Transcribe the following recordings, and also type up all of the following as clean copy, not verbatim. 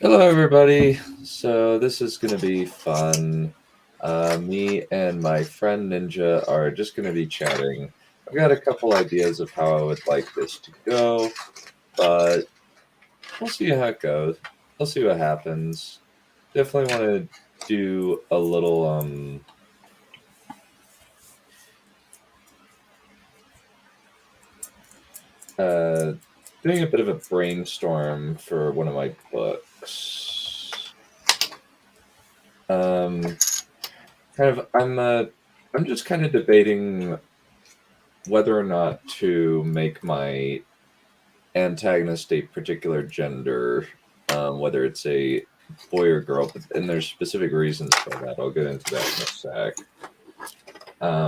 Hello, everybody. So this is going to be fun. Me and my friend Ninja are just going to be chatting. I've got a couple ideas of how I would like this to go, but we'll see how it goes. We'll see what happens. Definitely want to do a little uh, doing a bit of a brainstorm for one of my books. I'm just kind of debating whether or not to make my antagonist a particular gender, whether it's a boy or girl, and there's specific reasons for that. I'll get into that in a sec.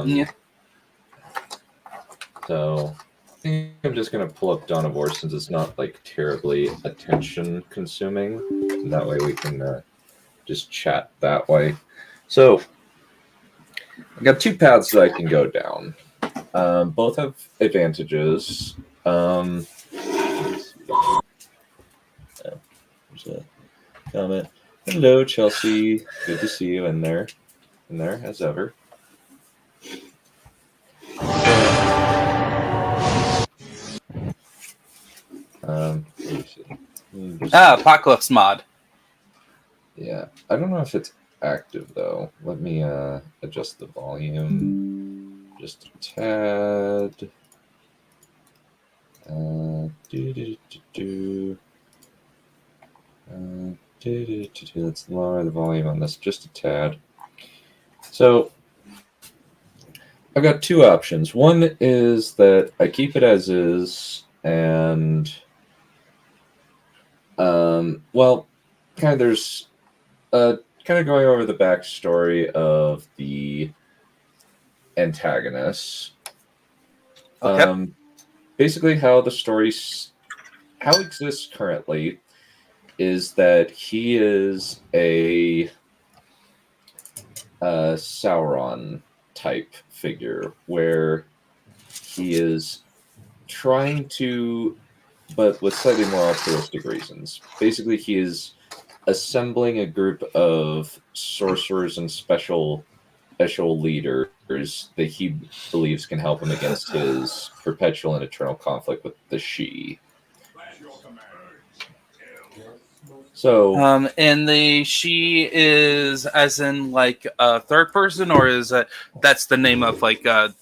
Yeah. So I think I'm just gonna pull up Dawn of War since it's not like terribly attention consuming. And that way we can just chat that way. So I've got two paths that I can go down. Both have advantages. There's a comment. Hello, Chelsea. Good to see you in there as ever. Let me see. Apocalypse mod. Yeah, I don't know if it's active though. Let me adjust the volume just a tad. Let's lower the volume on this just a tad. So I've got two options. One is that I keep it as is, and there's kind of going over the backstory of the antagonists. Okay. Basically, how the story how it exists currently is that he is a Sauron type figure where he is trying to, but with slightly more altruistic reasons. Basically, he is assembling a group of sorcerers and special leaders that he believes can help him against his perpetual and eternal conflict with the She. So, And she is as in like a third person, or is that's the name of like the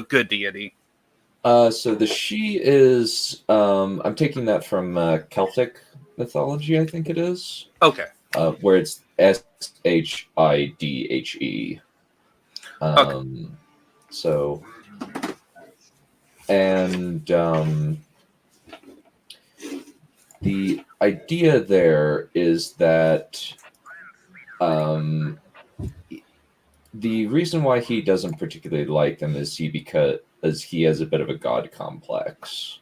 good deity? so the She is, I'm taking that from Celtic mythology, I think it is, Okay. where it's Shidhe. Okay. So, and the idea there is that the reason why he doesn't particularly like them is because he has a bit of a god complex,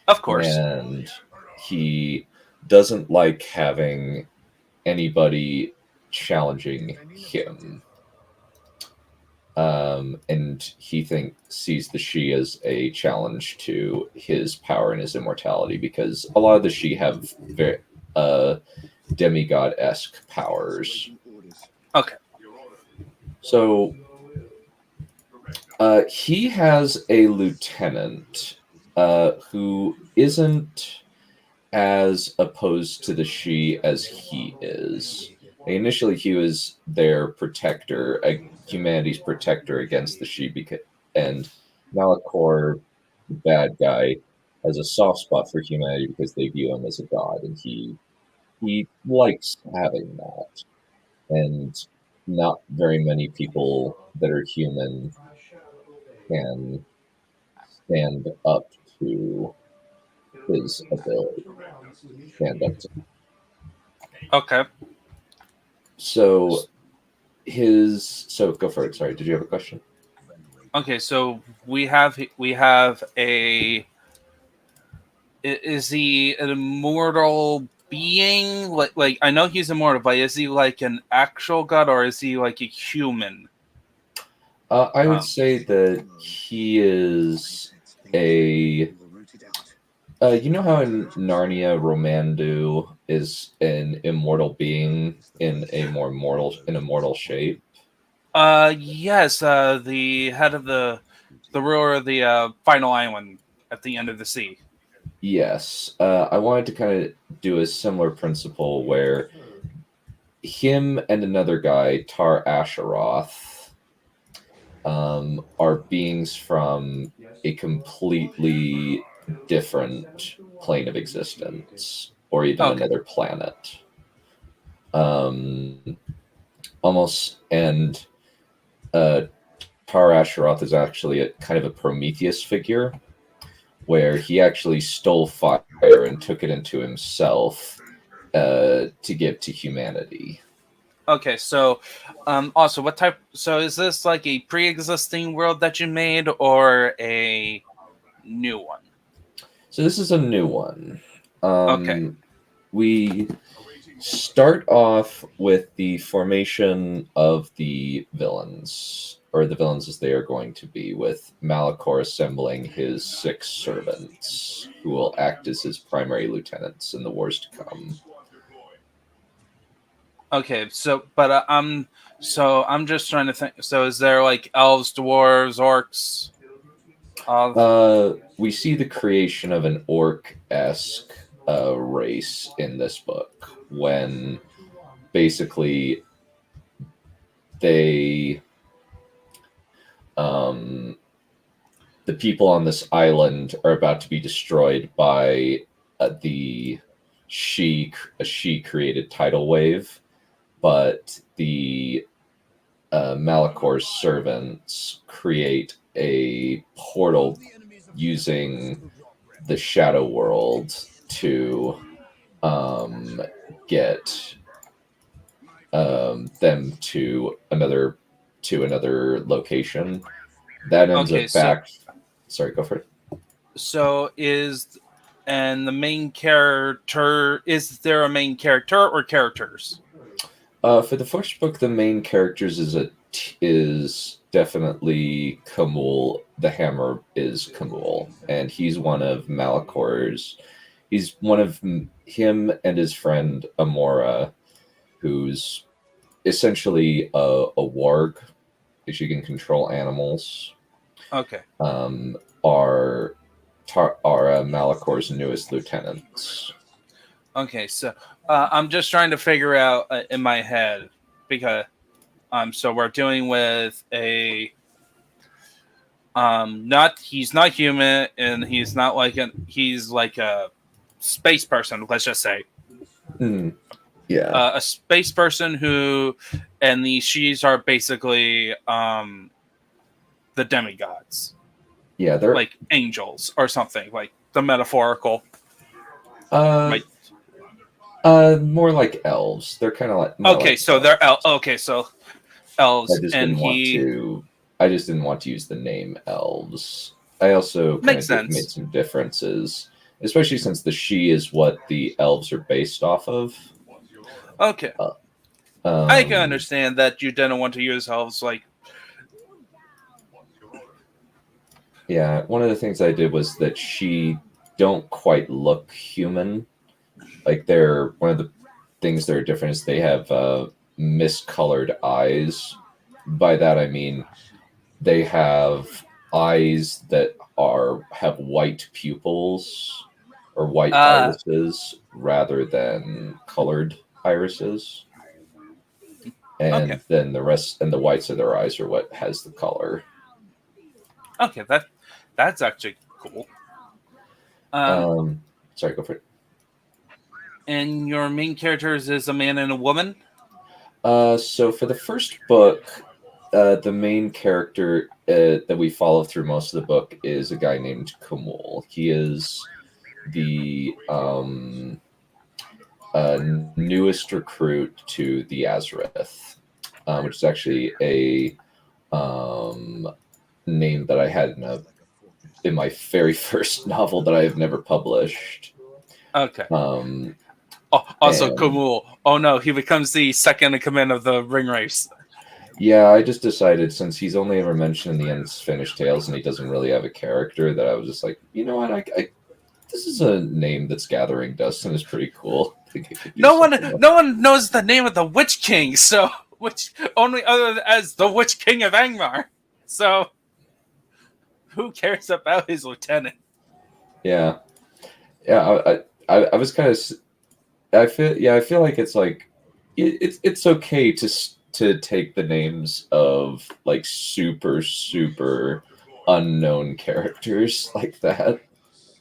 Of course. and he doesn't like having anybody challenging him. And he sees the She as a challenge to his power and his immortality, because a lot of the She have very demigod-esque powers. Okay. So he has a lieutenant who isn't as opposed to the She as he is. Initially, he was their protector, humanity's protector against the She, and Malachor, the bad guy, has a soft spot for humanity because they view him as a god, and he likes having that. And not very many people that are human can stand up to his ability. Stand up to. Okay. So go for it. Sorry, did you have a question? Okay. So we have a. Is he an immortal being? Like I know he's immortal, but is he like an actual god, or is he like a human? I would say that he is a You know how in Narnia, Romandu is an immortal being in a mortal shape? Yes, the head of the ruler of the final island at the end of the sea. Yes. I wanted to kind of do a similar principle where him and another guy, Tar Asheroth, are beings from a completely different plane of existence, or even Okay. another planet. Um, almost, and uh, Tar Asheroth is actually a kind of a Prometheus figure, where he actually stole fire and took it into himself to give to humanity. Okay, so also what type so is this like a pre-existing world that you made or a new one? So this is a new one. Okay. We start off with the formation of the villains, or the villains as they are going to be, with Malachor assembling his 6 servants, who will act as his primary lieutenants in the wars to come. Okay, I'm just trying to think. So is there like elves, dwarves, orcs? We see the creation of an orc-esque race in this book, when basically they um, the people on this island are about to be destroyed by the a she created tidal wave, but the Malachor's servants create a portal using the shadow world to get them to another location that ends Okay, up so back. Sorry, go for it. so is and the main character is there a main character or characters? For the first book, the main characters is definitely Kamul. The Hammer is Kamul, and he's one of Malachor's. He's one of him and his friend Amora, who's essentially a warg, if you can control animals. Okay. Are Malachor's newest lieutenants. Okay, so I'm just trying to figure out in my head because so we're dealing with a not he's not human and he's like a space person, let's just say. Mm, yeah, A space person who and the she's are basically the demigods, yeah, they're like angels or something, like the metaphorical. uh Right. more like elves. They're kind of like more Okay, like so elves. okay, so I elves just and didn't want he to. I just didn't want to use the name elves. I also kind makes of made sense. some differences, especially since the she is what the elves are based off of. Okay. Uh, I can um, understand that you didn't want to use elves like yeah, one of the things I did was that she don't quite look human. Like they're one of the things that are different is they have miscolored eyes. By that I mean they have eyes that have white pupils or white uh irises rather than colored irises. okay. And then the rest and the whites of their eyes are what has the color. Okay, that's actually cool. Um Um, sorry, go for it. and your main characters is a man and a woman? So for the first book, the main character that we follow through most of the book is a guy named Kamul. He is the newest recruit to the Azareth, which is actually a um, name that I had in my very first novel that I have never published. Okay. Um, Oh, also and Kumul. Oh no, he becomes the second in command of the ring race. yeah, I just decided since he's only ever mentioned in the Unfinished Tales and he doesn't really have a character, that I was just like, you know what, this is a name that's gathering dust and is pretty cool. I think it could do No something one knows the name of the Witch King, so which only other as the Witch King of Angmar. So who cares about his lieutenant? Yeah, yeah. I was kind of. I feel like it's like it's okay to take the names of like super unknown characters like that.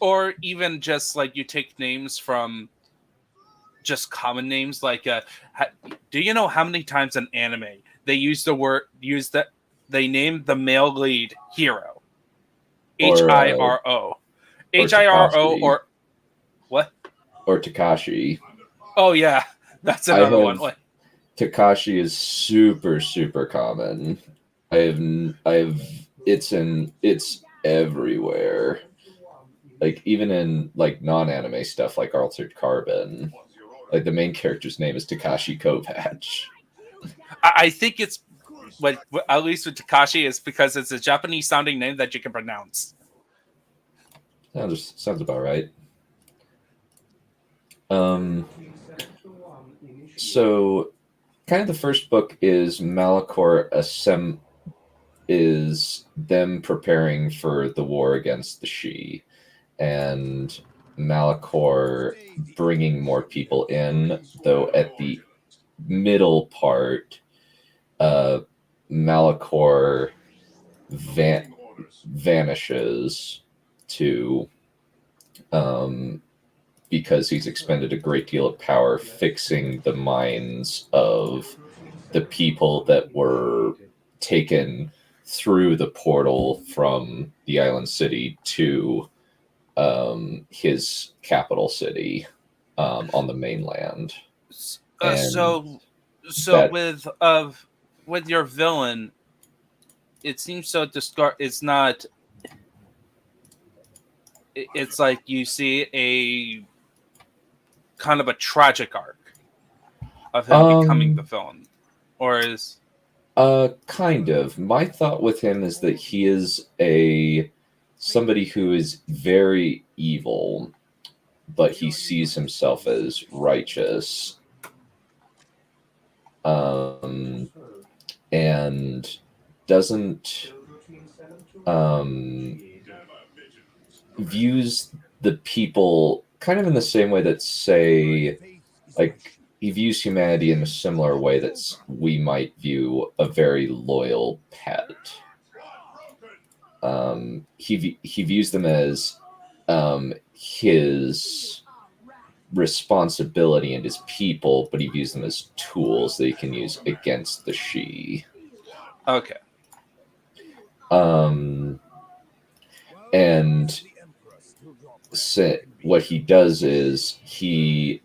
Or even just like you take names from just common names like do you know how many times in anime they they name the male lead Hiro? Or Hiro. or Hiro Takashi or what? or Takashi. Oh yeah, that's I another one. have Like Takashi is super common. I have it's everywhere. Like even in like non-anime stuff like Altered Carbon, like the main character's name is Takashi Kovacs. I think it's what at least with Takashi is because it's a Japanese sounding name that you can pronounce. Sounds about right. Um, so kind of the first book is is them preparing for the war against the Shi, and Malachor bringing more people in. Though at the middle part, Malachor vanishes to because he's expended a great deal of power fixing the minds of the people that were taken through the portal from the island city to his capital city on the mainland. And So that with your villain, it seems so it's not. It's like you see a kind of a tragic arc of him becoming the villain, or is kind of. My thought with him is that he is somebody who is very evil, but he sees himself as righteous. And doesn't views the people kind of in the same way that, say, like he views humanity in a similar way that we might view a very loyal pet. He views them as his responsibility and his people, but he views them as tools that he can use against the Shi. okay? And what he does is it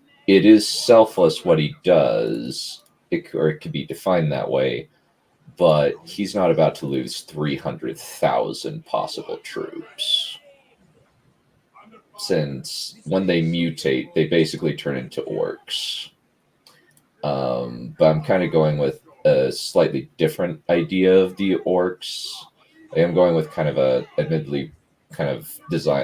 is selfless what he does, or it could be defined that way, but he's not about to lose 300,000 possible troops. Since when they mutate, they basically turn into orcs. But I'm kind of going with a slightly different idea of the orcs. I am going with kind of admittedly, kind of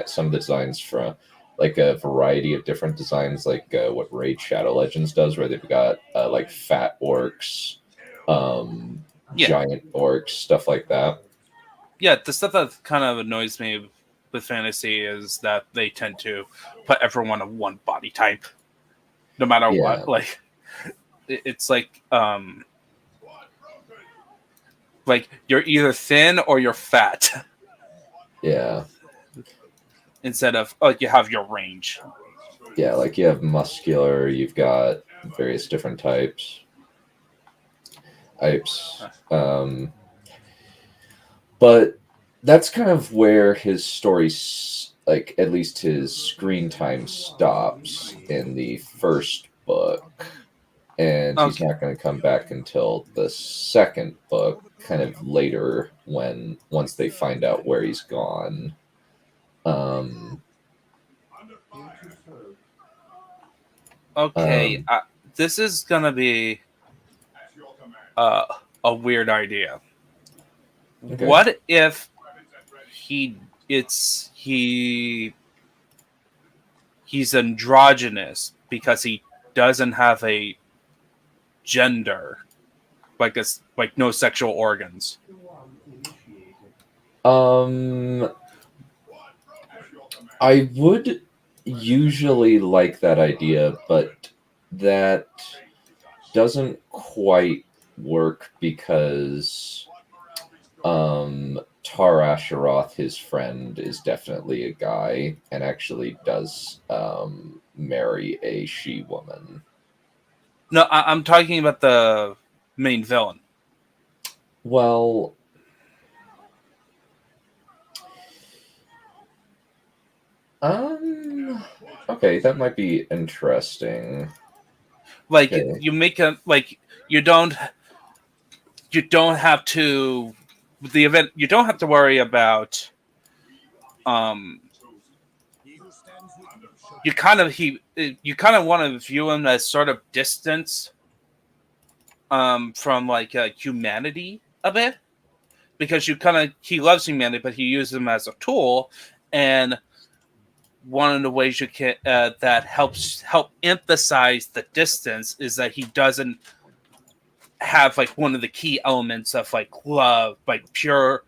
some of the designs from like a variety of different designs, like what Raid Shadow Legends does, where they've got like fat orcs, giant orcs, stuff like that. Yeah, the stuff that kind of annoys me with fantasy is that they tend to put everyone in one body type, no matter what. Like it's like you're either thin or you're fat. Yeah. Instead of you have your range. Yeah, like you have muscular, you've got various different types. But that's kind of where his story, like at least his screen time, stops in the first book, and he's not going to come back until the second book, kind of later once they find out where he's gone. This is gonna be a weird idea. Okay. What if he he's androgynous because he doesn't have a gender, like no sexual organs. I would usually like that idea, but that doesn't quite work because Tar Asheroth, his friend, is definitely a guy and actually does marry a she-woman. No, I'm talking about the main villain. Well, okay, that might be interesting. Like Okay. you make a you don't have to the event. You don't have to worry about you kind of want to view him as sort of distance from humanity a bit, because he loves humanity, but he uses him as a tool. And one of the ways you can that help emphasize the distance is that he doesn't have one of the key elements of love, pure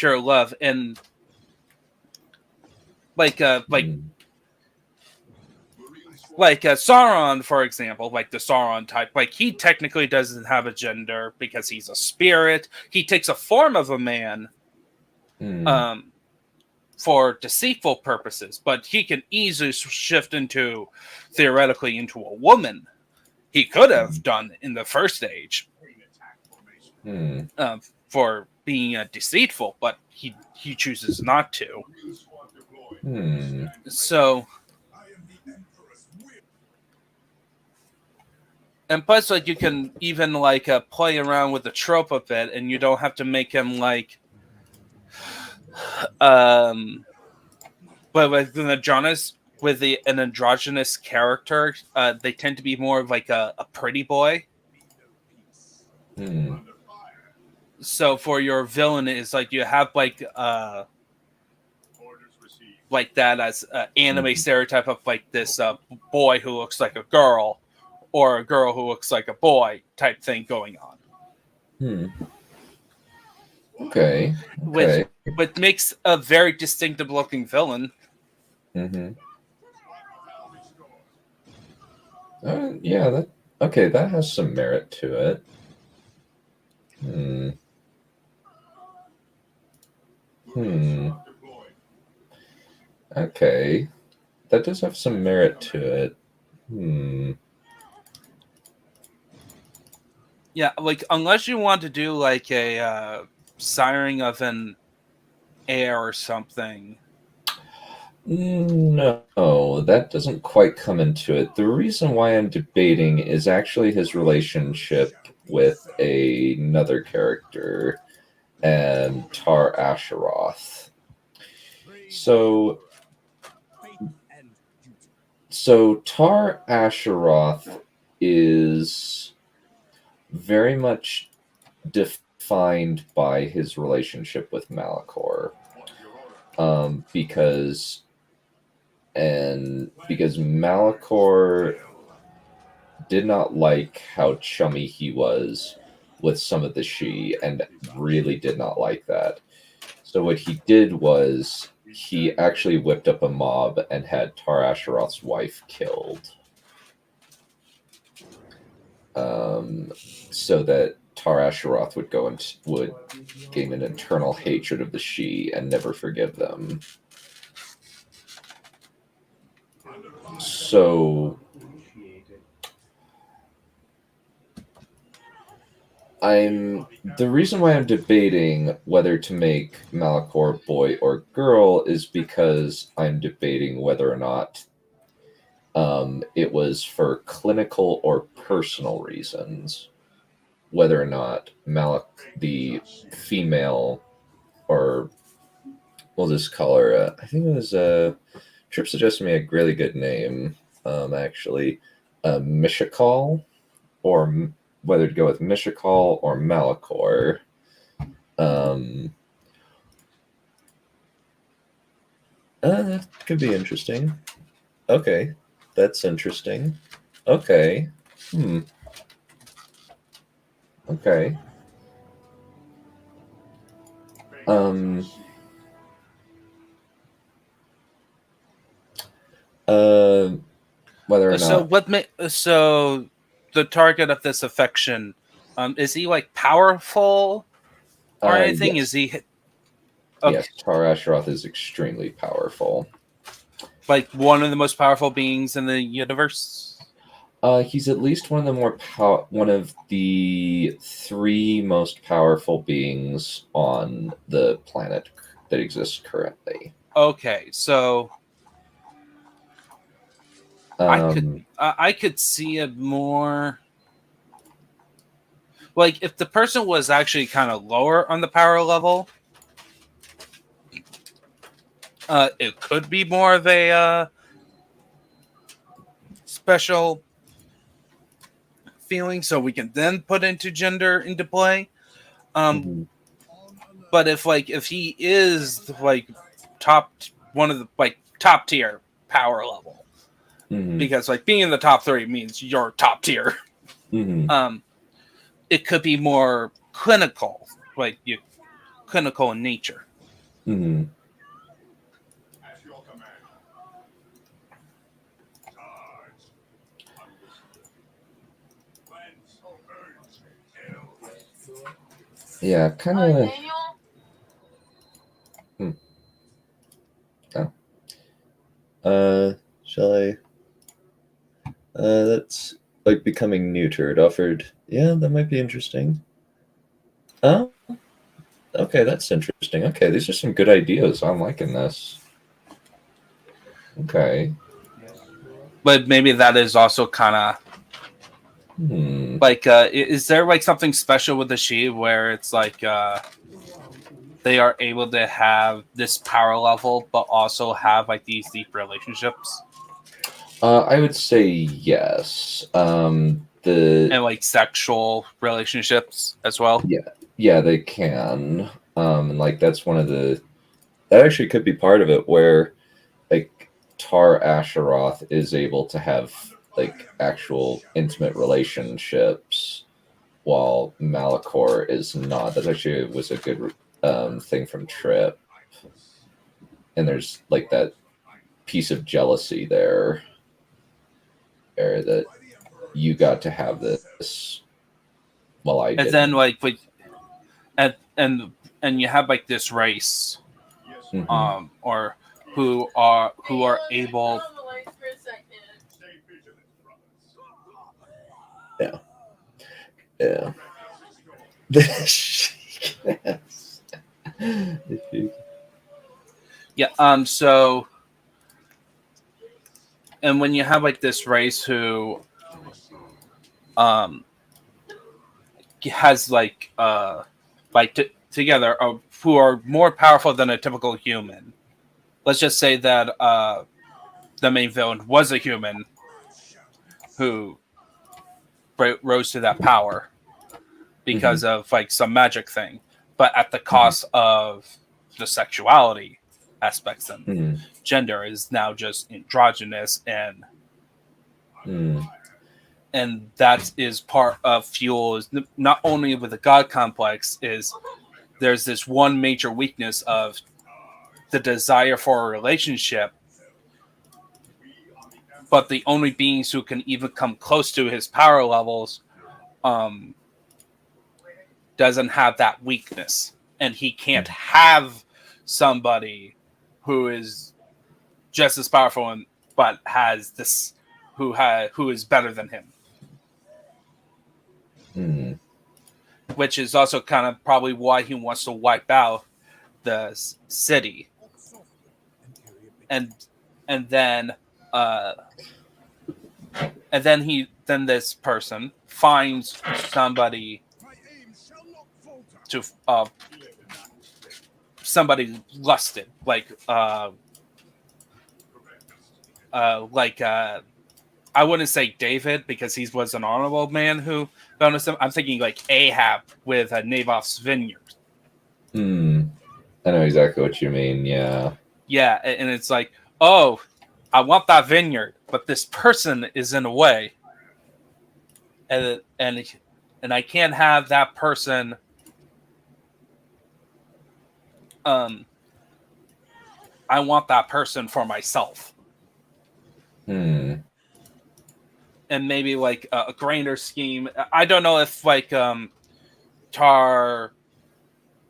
love. And Sauron, for example, the Sauron type, he technically doesn't have a gender because he's a spirit. He takes a form of a man for deceitful purposes, but he can easily shift theoretically into a woman. He could have done in the first age for being deceitful, but he chooses not to. So, and plus, you can even play around with the trope a bit, and you don't have to make him but with an androgynous character, they tend to be more of a pretty boy. So for your villain is you have that as anime stereotype of this boy who looks like a girl, or a girl who looks like a boy type thing going on. Okay. Which makes a very distinctive looking villain. Yeah, that has some merit to it. Okay. That does have some merit to it. Yeah, unless you want to do a siring of an heir or something. No, that doesn't quite come into it. The reason why I'm debating is actually his relationship with another character, and Tar Asheroth. So Tar Asheroth is very much defined by his relationship with Malachor, because Malachor did not like how chummy he was with some of the Shi, and really did not like that. So what he did was he actually whipped up a mob and had Tar Asheroth's wife killed, so that Tar Asheroth would gain an eternal hatred of the Shi and never forgive them. So the reason why I'm debating whether to make Malachor boy or girl is because I'm debating whether or not it was for clinical or personal reasons, whether or not the female, or we'll just call her, I think it was Trip suggested me a really good name, actually, Mishakal, or whether to go with Mishakal or Malachor. That could be interesting. Okay, that's interesting. Okay. Okay. Um. Whether or So not. so the target of this affection, is he like powerful or anything? Is Yes. he okay, Yes, Tar Asheroth is extremely powerful. like one of the most powerful beings in the universe? He's at least one of the one of the 3 most powerful beings on the planet that exists currently. Okay, so Um, I could see it more like if the person was actually kind of lower on the power level. It could be more of a special feeling, so we can then put into gender into play. Um, mhm, but if he is like top one of the like top tier power level, mhm, because like being in the top 3 means you're top tier. mhm, Um, it could be more clinical, like you clinical in nature. mhm. Yeah, kind of. Hmm. Oh. Shall I? That's like becoming neutered. Offered. Yeah, that might be interesting. Oh, okay, that's interesting. Okay, these are some good ideas. I'm liking this. Okay. But maybe that is also kind of Hmm. like is there like something special with the she where it's like they are able to have this power level but also have like these deep relationships I would say yes. The and like sexual relationships as well? Yeah, yeah, they can. And like that's one of the that actually could be part of it where like Tar Asheroth is able to have like actual intimate relationships while Malachor is not. That actually was a good thing from Trip. And there's like that piece of jealousy there, that you got to have this while I And then didn't. like with and and and you have like this race Hmm. or who are able Yeah, yeah. Yes. yeah so and when you have like this race who um has together who are more powerful than a typical human. Let's just say that the main villain was a human who rose to that power Hmm. because of like some magic thing, but at the Hmm. cost of the sexuality aspects, and Hmm. gender is now just androgynous, Hmm. and that is part of fuel is not only with the god complex is there's this one major weakness of the desire for a relationship, but the only beings who can even come close to his power levels um, doesn't have that weakness, and he can't have somebody who is just as powerful and but has this who is better than him, Hmm. which is also kind of probably why he wants to wipe out the city, and and then uh, then this person finds somebody to somebody lusted like I wouldn't say David because he was an honorable man who found us. I'm thinking like Ahab with Naboth's vineyard. Hmm. I know exactly what you mean. Yeah. Yeah, and it's like, oh, I want that vineyard, but this person is in the way, and I can't have that person. I want that person for myself. Hmm. And maybe like a grander scheme. I don't know if like Tar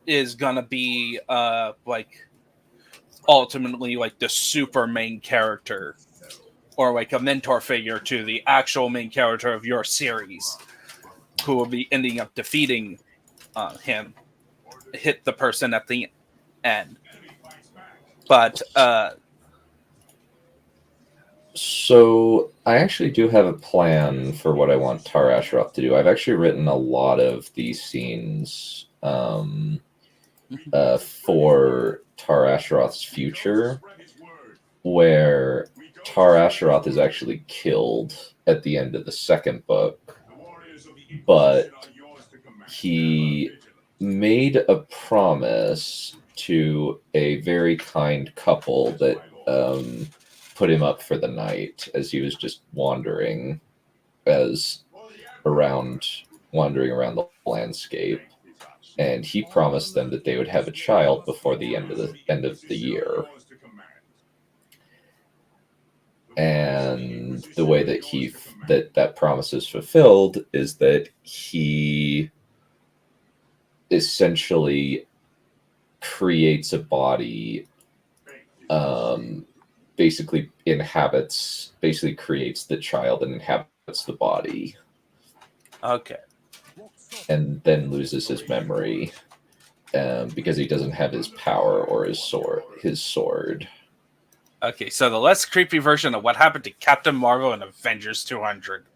is gonna be like ultimately like the super main character, or like a mentor figure to the actual main character of your series, who will be ending up defeating him, hit the person at the end. But So I actually do have a plan for what I want Tar Asheroth to do. I've actually written a lot of these scenes for Tar Asheroth's future, where Tar Asheroth is actually killed at the end of the second book, but he made a promise to a very kind couple that put him up for the night as he was just wandering around the landscape, and he promised them that they would have a child before the end of the year. And the way that that promise is fulfilled is that he essentially creates a body, basically creates the child and inhabits the body. okay. And then loses his memory because he doesn't have his power or his sword. Okay, so the less creepy version of what happened to Captain Marvel in Avengers 200.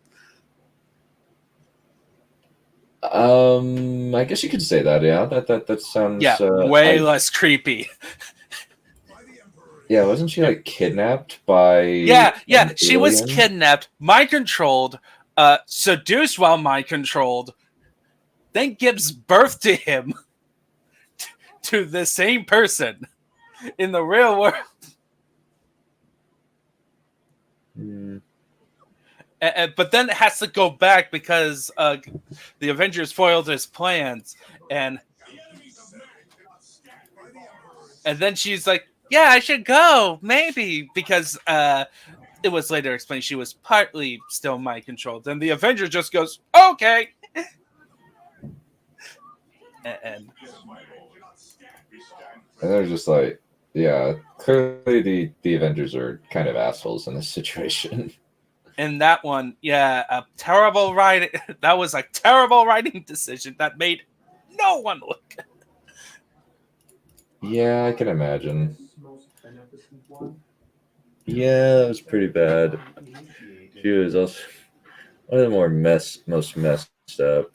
I guess you could say that. Yeah, that sounds. Yeah, way less creepy. Yeah, wasn't she like kidnapped by? Yeah, she alien? was kidnapped, mind controlled, seduced while mind controlled, then gives birth to him, to the same person in the real world. But then it has to go back because the Avengers foiled his plans, and then she's like, "Yeah, I should go, maybe," because it was later explained she was partly still mind controlled, and the Avenger just goes, "Okay," and they're just like, yeah, clearly the Avengers are kind of assholes in this situation. in that one, yeah, a terrible writing. That was a terrible writing decision that made no one look. Yeah, I can imagine. Yeah, that was pretty bad. She was also one of the most messed up.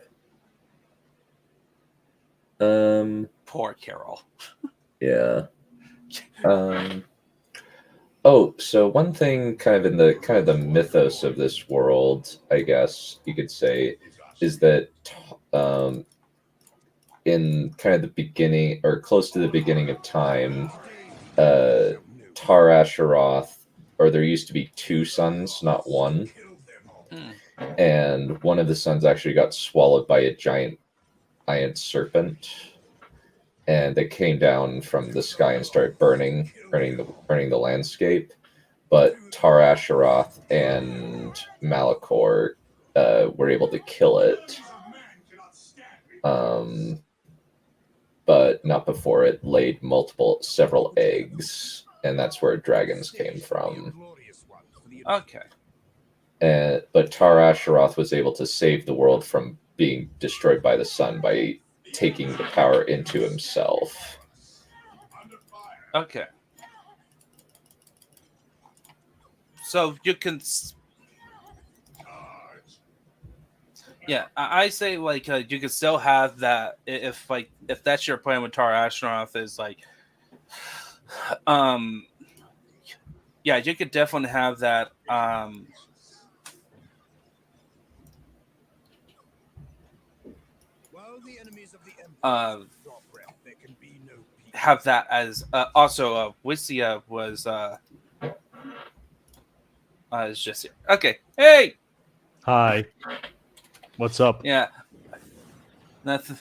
Poor Carol. Yeah. Oh, so one thing kind of in the mythos of this world, I guess you could say, is that in kind of the beginning or close to the beginning of time, Tar Asheroth, or there used to be two suns, not one. And one of the suns actually got swallowed by a giant serpent, and they came down from the sky and started burning the landscape. But Tar Asheroth and Malachor were able to kill it, but not before it laid several eggs, and that's where dragons came from. Okay. But Tar Asheroth was able to save the world from being destroyed by the sun by taking the power into himself. Okay. So you can, yeah, I say like you can still have that if that's your plan with Tar Asheroth is like, yeah, you could definitely have that. Have that as also Wistia was It's just okay. Hey, Hi. What's up? yeah, nothing.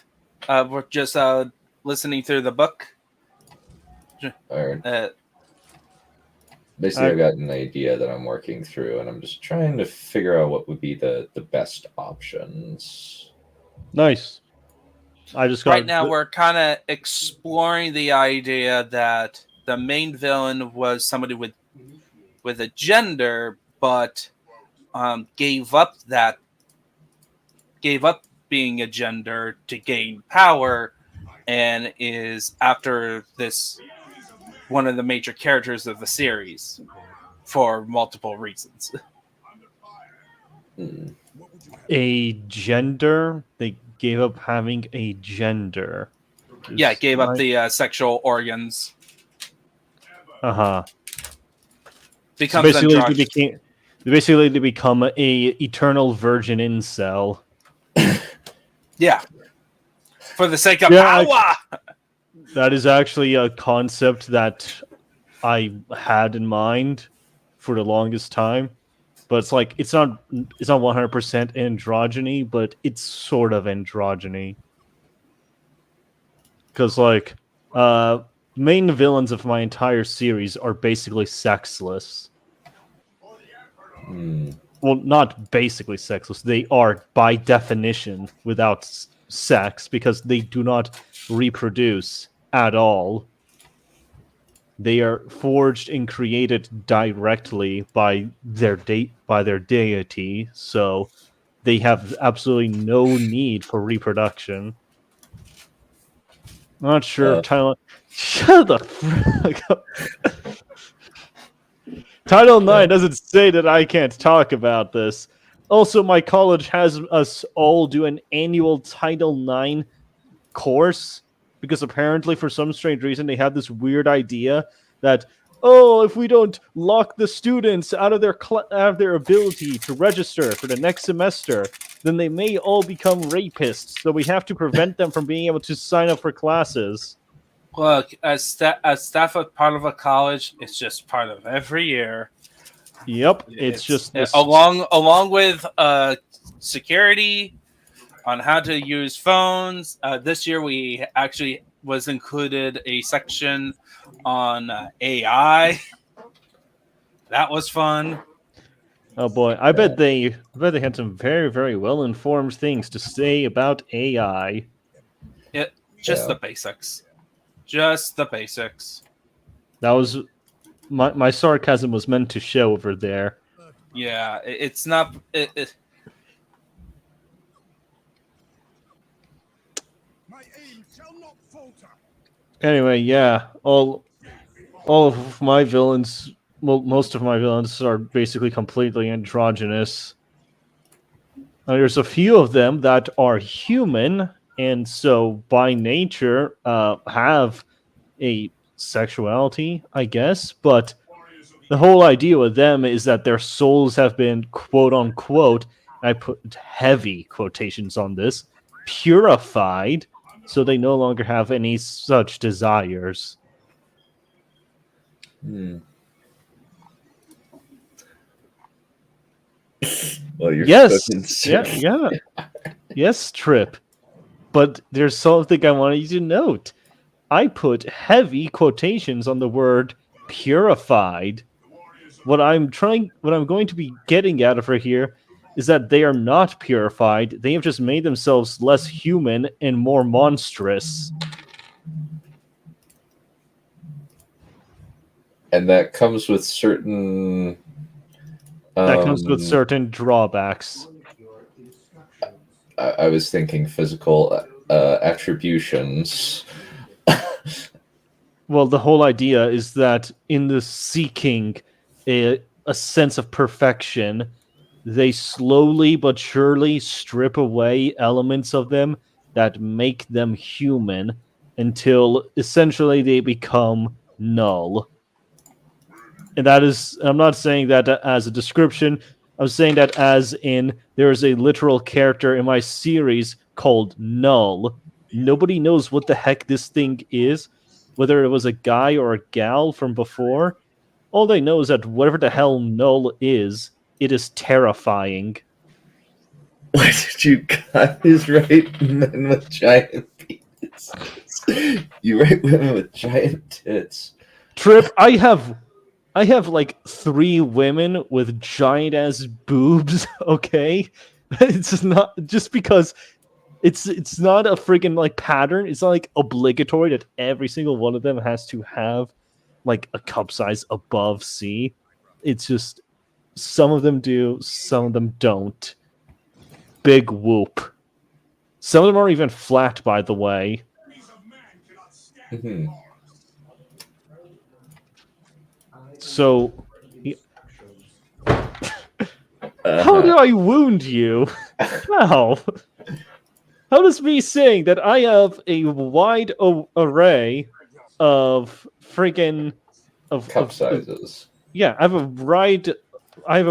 We're just listening through the book. All right. Uh, Basically, I've got an idea that I'm working through, and I'm just trying to figure out what would be the best options. Nice. I just got right now, we're kind of exploring the idea that the main villain was somebody with a gender, but gave up being a gender to gain power, and is after this one of the major characters of the series for multiple reasons. a gender. They gave up having a gender. Yeah, gave up the sexual organs. Becomes basically, androgynous. they become a eternal virgin incel. Yeah, for the sake of power. That is actually a concept that I had in mind for the longest time, but it's not 100% androgyny, but it's sort of androgyny. Because main villains of my entire series are basically sexless. Well, not basically sexless. They are, by definition, without sex because they do not reproduce at all. They are forged and created directly by their deity, so they have absolutely no need for reproduction. I'm not sure if Title... Shut the fuck up. Title 9 doesn't say that I can't talk about this. Also, my college has us all do an annual Title 9 course because apparently for some strange reason they have this weird idea that, oh, if we don't lock the students out of their ability to register for the next semester, then they may all become rapists, so we have to prevent them from being able to sign up for classes. Look, as staff of part of a college, it's just part of every year. Yep, it's just this... along with security on how to use phones. This year we actually was included a section on AI. That was fun. Oh boy, I bet they had some very, very well informed things to say about AI. The basics. Just the basics. That was my sarcasm was meant to show over there. Yeah, it's not. Anyway, yeah, all of my villains, well, most of my villains are basically completely androgynous. There's a few of them that are human, and so by nature have a sexuality, I guess, but the whole idea with them is that their souls have been, quote-unquote, I put heavy quotations on this, purified, so they no longer have any such desires. Well, you're yes, yeah. Yes, Trip. But there's something I wanted you to note. I put heavy quotations on the word purified. What I'm going to be getting at over here is that they are not purified. They have just made themselves less human and more monstrous. And that comes with certain... drawbacks. I was thinking physical attributions. Well, the whole idea is that in the seeking a sense of perfection, they slowly but surely strip away elements of them that make them human until essentially they become null. And that is, I'm not saying that as a description, I'm saying that as in there is a literal character in my series called Null. Nobody knows what the heck this thing is, whether it was a guy or a gal from before. All they know is that whatever the hell null is, it is terrifying. Why did you guys write men with giant penises? You write women with giant tits. Trip, I have like 3 women with giant ass boobs, okay? It's not just because it's not a freaking like pattern. It's not like obligatory that every single one of them has to have like a cup size above C. It's just some of them do, some of them don't. Big whoop. Some of them are even flat, by the way. Mm-hmm. So, how do I wound you? How? How does me saying that I have a wide array of freaking Cup sizes? Yeah, I have a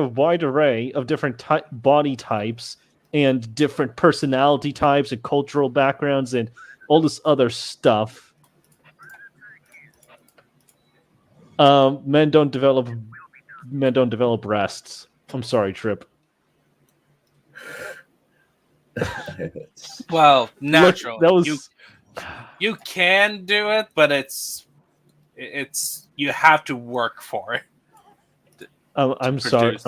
wide array of different body types and different personality types and cultural backgrounds and all this other stuff. Men don't develop breasts. I'm sorry, Trip. Well, naturally, Look, that was... you can do it, but it's you have to work for it. I'm sorry,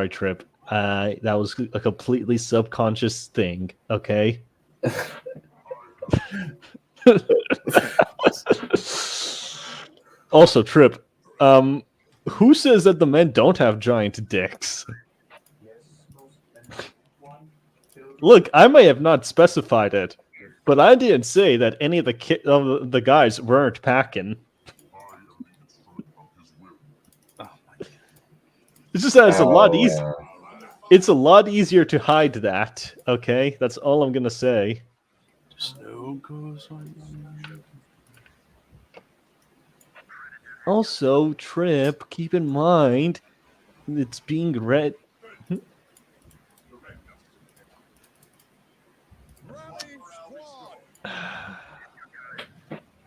Trip. That was a completely subconscious thing. Okay. Also, Trip. Who says that the men don't have giant dicks? Look, I may have not specified it, but I didn't say that any of the guys weren't packing. It's just that it's a lot easier. It's a lot easier to hide that. Okay, that's all I'm gonna say. Also, Trip, keep in mind, it's being read.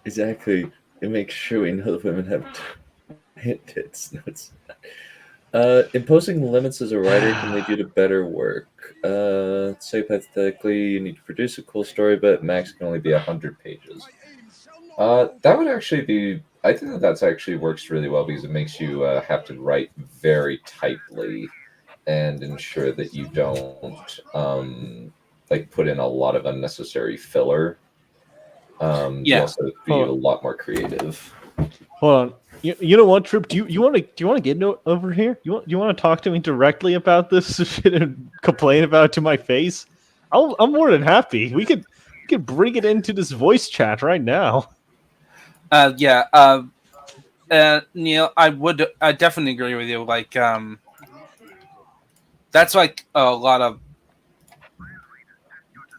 Exactly. It makes sure we know that women have tits. Imposing limits as a writer can lead you to better work. Say hypothetically, you need to produce a cool story, but max can only be 100 pages. That would actually be... I think that's actually works really well because it makes you have to write very tightly and ensure that you don't like put in a lot of unnecessary filler. You also be a lot more creative. Hold on. You know what, Trip? Do you want to get over here? You want to talk to me directly about this shit and complain about it to my face? I'm more than happy. We could bring it into this voice chat right now. Neil, I definitely agree with you. Like, that's like a lot of,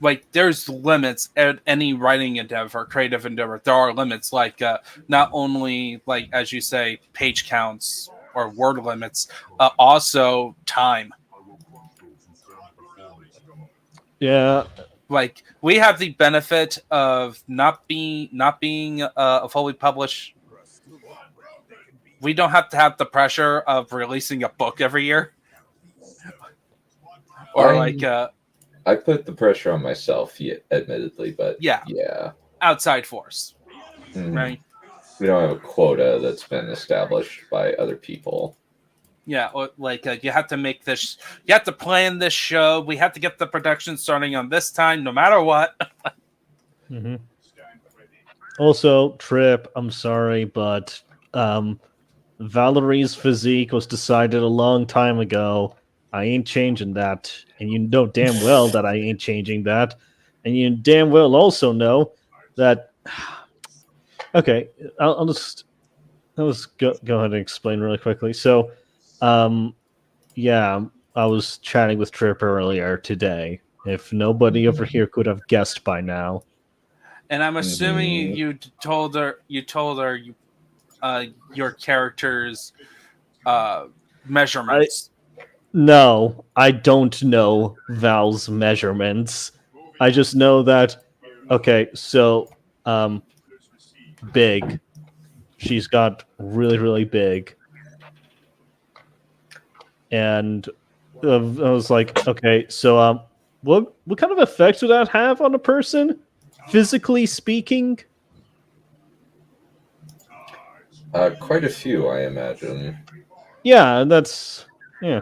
like, there's limits at any writing endeavor, creative endeavor. There are limits, like not only, like, as you say, page counts or word limits, also time. Yeah. Like, we have the benefit of not being a fully published. We don't have to have the pressure of releasing a book every year, or I put the pressure on myself, admittedly, but yeah, outside force, right? We don't have a quota that's been established by other people. Yeah, or like you have to make this, you have to plan this show. We have to get the production starting on this time, no matter what. Also, Trip, I'm sorry, but Valerie's physique was decided a long time ago. I ain't changing that, and you know damn well that I ain't changing that, and you damn well also know that. Okay, I'll just go ahead and explain really quickly. So, yeah, I was chatting with Trip earlier today. If nobody over here could have guessed by now, and I'm assuming you told her your character's measurements. No, I don't know Val's measurements. I just know that, okay, so, big. She's got really, really big. And I was like, okay, so what kind of effect would that have on a person, physically speaking? Quite a few, I imagine. Yeah, yeah.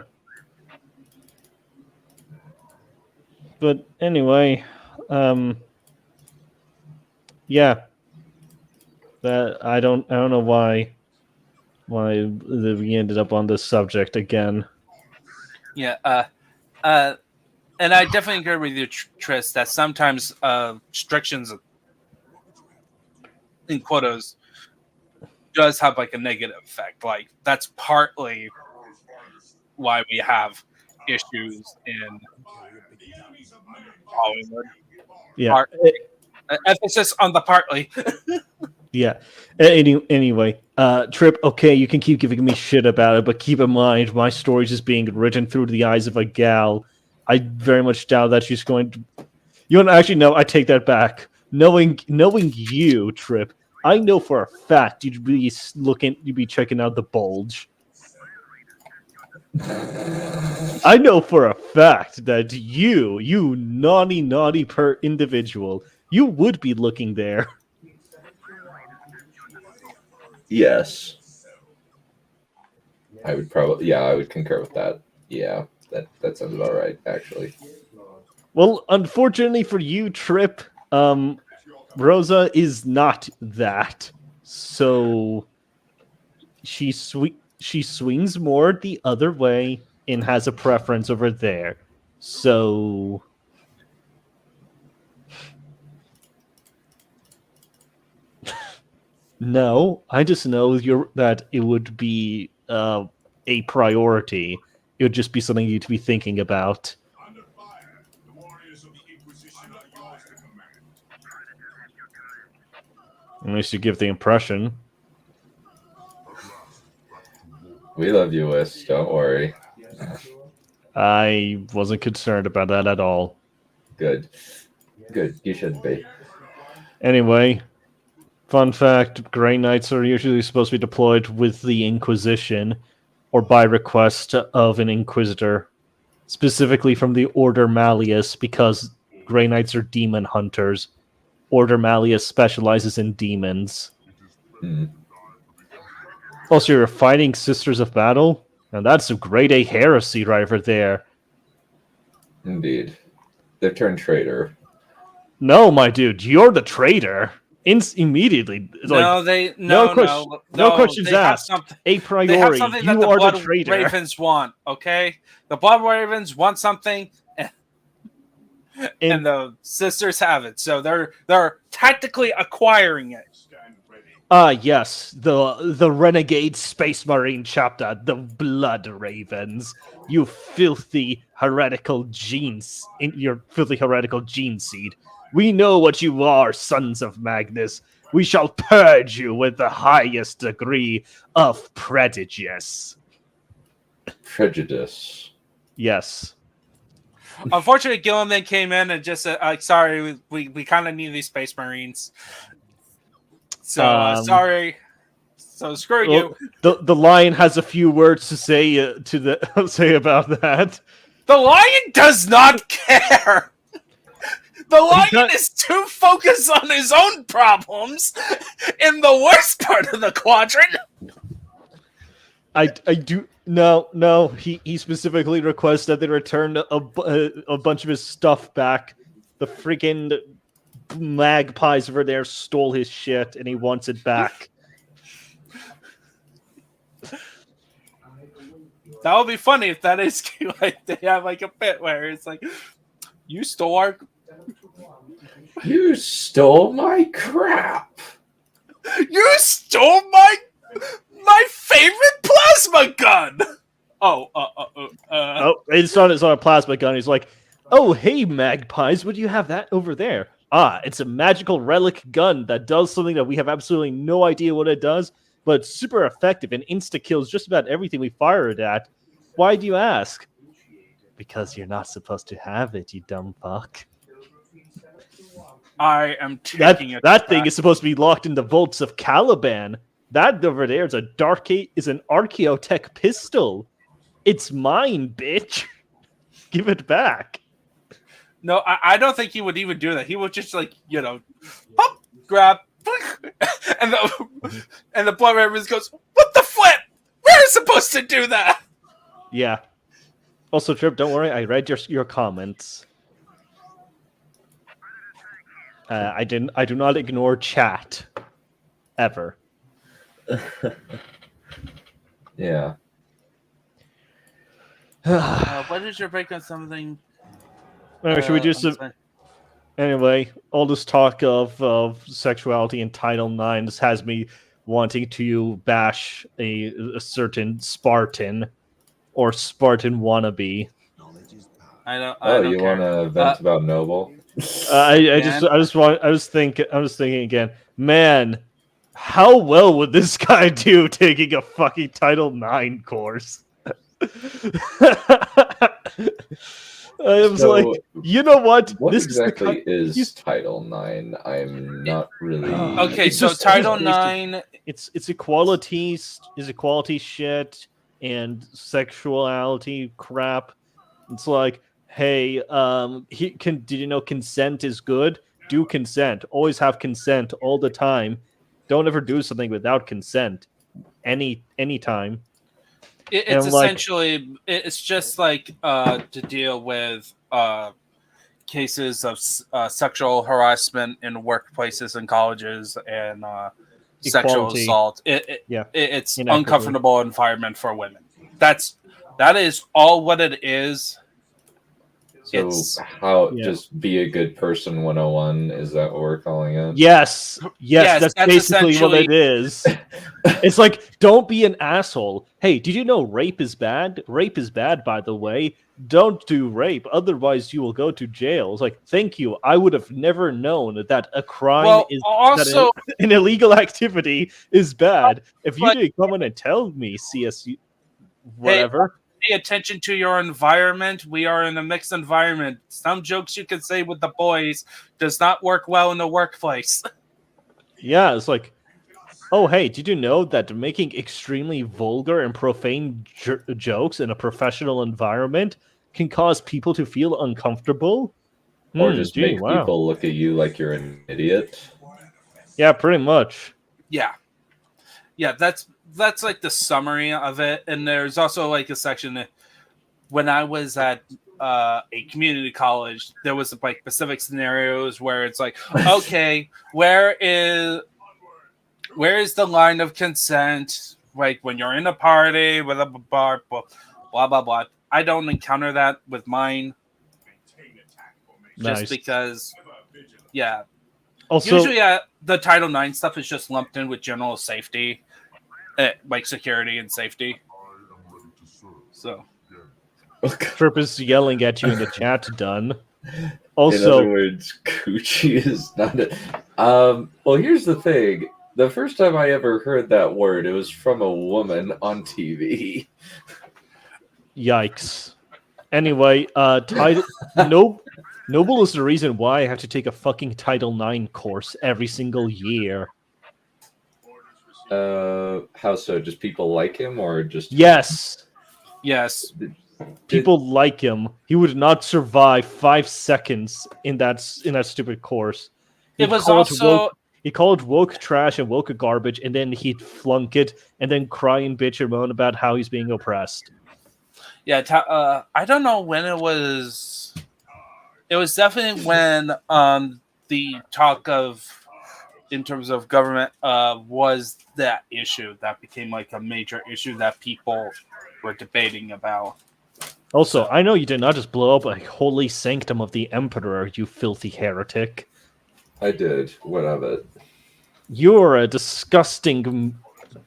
But anyway, yeah, that I don't know why we ended up on this subject again. Yeah. And I definitely agree with you, Tris, that sometimes restrictions in quotas does have like a negative effect. Like that's partly why we have issues in Hollywood. Yeah. Emphasis on the partly. Yeah. Anyway, Trip, okay, you can keep giving me shit about it, but keep in mind, my story's just being written through the eyes of a gal. I very much doubt that she's going to... You know, actually, no, I take that back. Knowing you, Trip, I know for a fact you'd be checking out the bulge. I know for a fact that you naughty individual, you would be looking there. Yes. I would concur with that. Yeah, that sounds about right, actually. Well, unfortunately for you, Trip, Rosa is not that. So she swings more the other way and has a preference over there. So no, I just know that it would be a priority. It would just be something you'd be thinking about. At least you give the impression. We love you, Wis. Don't worry. I wasn't concerned about that at all. Good. You shouldn't be. Anyway, fun fact, Grey Knights are usually supposed to be deployed with the Inquisition, or by request of an Inquisitor, specifically from the Order Malleus, because Grey Knights are demon hunters. Order Malleus specializes in demons. Also, you're fighting Sisters of Battle, and that's a grade A heresy right over there. Indeed. They've turned traitor. No, my dude, you're the traitor. Immediately. No, no questions asked. A priori, they have something you that are Blood the traitor. Ravens want, okay? The Blood Ravens want something, and the Sisters have it. So they're tactically acquiring it. Yes, the Renegade Space Marine chapter, the Blood Ravens. You filthy heretical genes, in your filthy heretical gene seed. We know what you are, sons of Magnus. We shall purge you with the highest degree of prejudice. Prejudice. Yes. Unfortunately, Gilliman came in and just said, sorry, we kind of need these Space Marines. So, sorry. So, screw you. The Lion has a few words to say say about that. The Lion does not care! The Lion is too focused on his own problems in the worst part of the quadrant. I do no. He specifically requests that they return a bunch of his stuff back. The freaking magpies over there stole his shit, and he wants it back. That would be funny if that is like they have like a bit where it's like, you stole my crap. You stole my favorite plasma gun. It's not a plasma gun. He's like, oh, hey, magpies, would you have that over there? Ah, it's a magical relic gun that does something that we have absolutely no idea what it does, but it's super effective and insta-kills just about everything we fire it at. Why do you ask? Because you're not supposed to have it, you dumb fuck. I am taking it. That thing is supposed to be locked in the vaults of Caliban. That over there is an Archaeotech pistol. It's mine, bitch. Give it back. No, I don't think he would even do that. He would just pop, grab, and the Blood Ravens goes, "What the flip? We're supposed to do that." Yeah. Also, Trip, don't worry. I read your comments. I do not ignore chat ever. Yeah. What is your break on something? Anyway, should we do some? Anyway, all this talk of sexuality in Title IX just has me wanting to bash a certain Spartan or Spartan wannabe. I don't you care. want to vent about Noble? I was thinking again, man, how well would this guy do taking a fucking Title IX course? I was like, you know what? What this exactly is Title IX? I'm not really. Okay, so Title IX. It's equality shit and sexuality crap. It's like, hey, did you know consent is good? Do consent. Always have consent all the time. Don't ever do something without consent. Anytime. It's essentially, it's just like to deal with cases of sexual harassment in workplaces and colleges and sexual assault. It's uncomfortable environment for women. That is all what it is. So just be a good person 101, is that what we're calling it? Yes, that's basically what it is. It's like, don't be an asshole. Hey, did you know rape is bad? Rape is bad, by the way. Don't do rape, otherwise you will go to jail. It's like, thank you. I would have never known that a crime that an illegal activity is bad. If you didn't come in and tell me, CSU, whatever. Pay attention to your environment. We are in a mixed environment. Some jokes you can say with the boys does not work well in the workplace. Yeah, it's like, oh, hey, did you know that making extremely vulgar and profane jokes in a professional environment can cause people to feel uncomfortable? Or just make people look at you like you're an idiot? Yeah, pretty much. Yeah, that's like the summary of it. And there's also like a section that when I was at a community college, there was like specific scenarios where it's like, okay, where is the line of consent? Like when you're in a party with a bar, blah blah blah. I don't encounter that with mine, just because. Yeah. Also, usually, the Title IX stuff is just lumped in with general safety. Like security and safety. So Trip is yelling at you in the chat. Done. Also, in other words, coochie is not well, here's the thing. The first time I ever heard that word, it was from a woman on TV. Yikes. Anyway, Noble is the reason why I have to take a fucking Title IX course every single year. How so? Just people like him, or just yes. People like him. He would not survive 5 seconds in that stupid course. He called woke trash and woke garbage, and then he'd flunk it, and then cry and bitch and moan about how he's being oppressed. Yeah, I don't know when it was. It was definitely when the talk of, in terms of government, was that issue that became like a major issue that people were debating about. Also, I know you did not just blow up a holy sanctum of the Emperor, you filthy heretic. I did. What of it? You're a disgusting,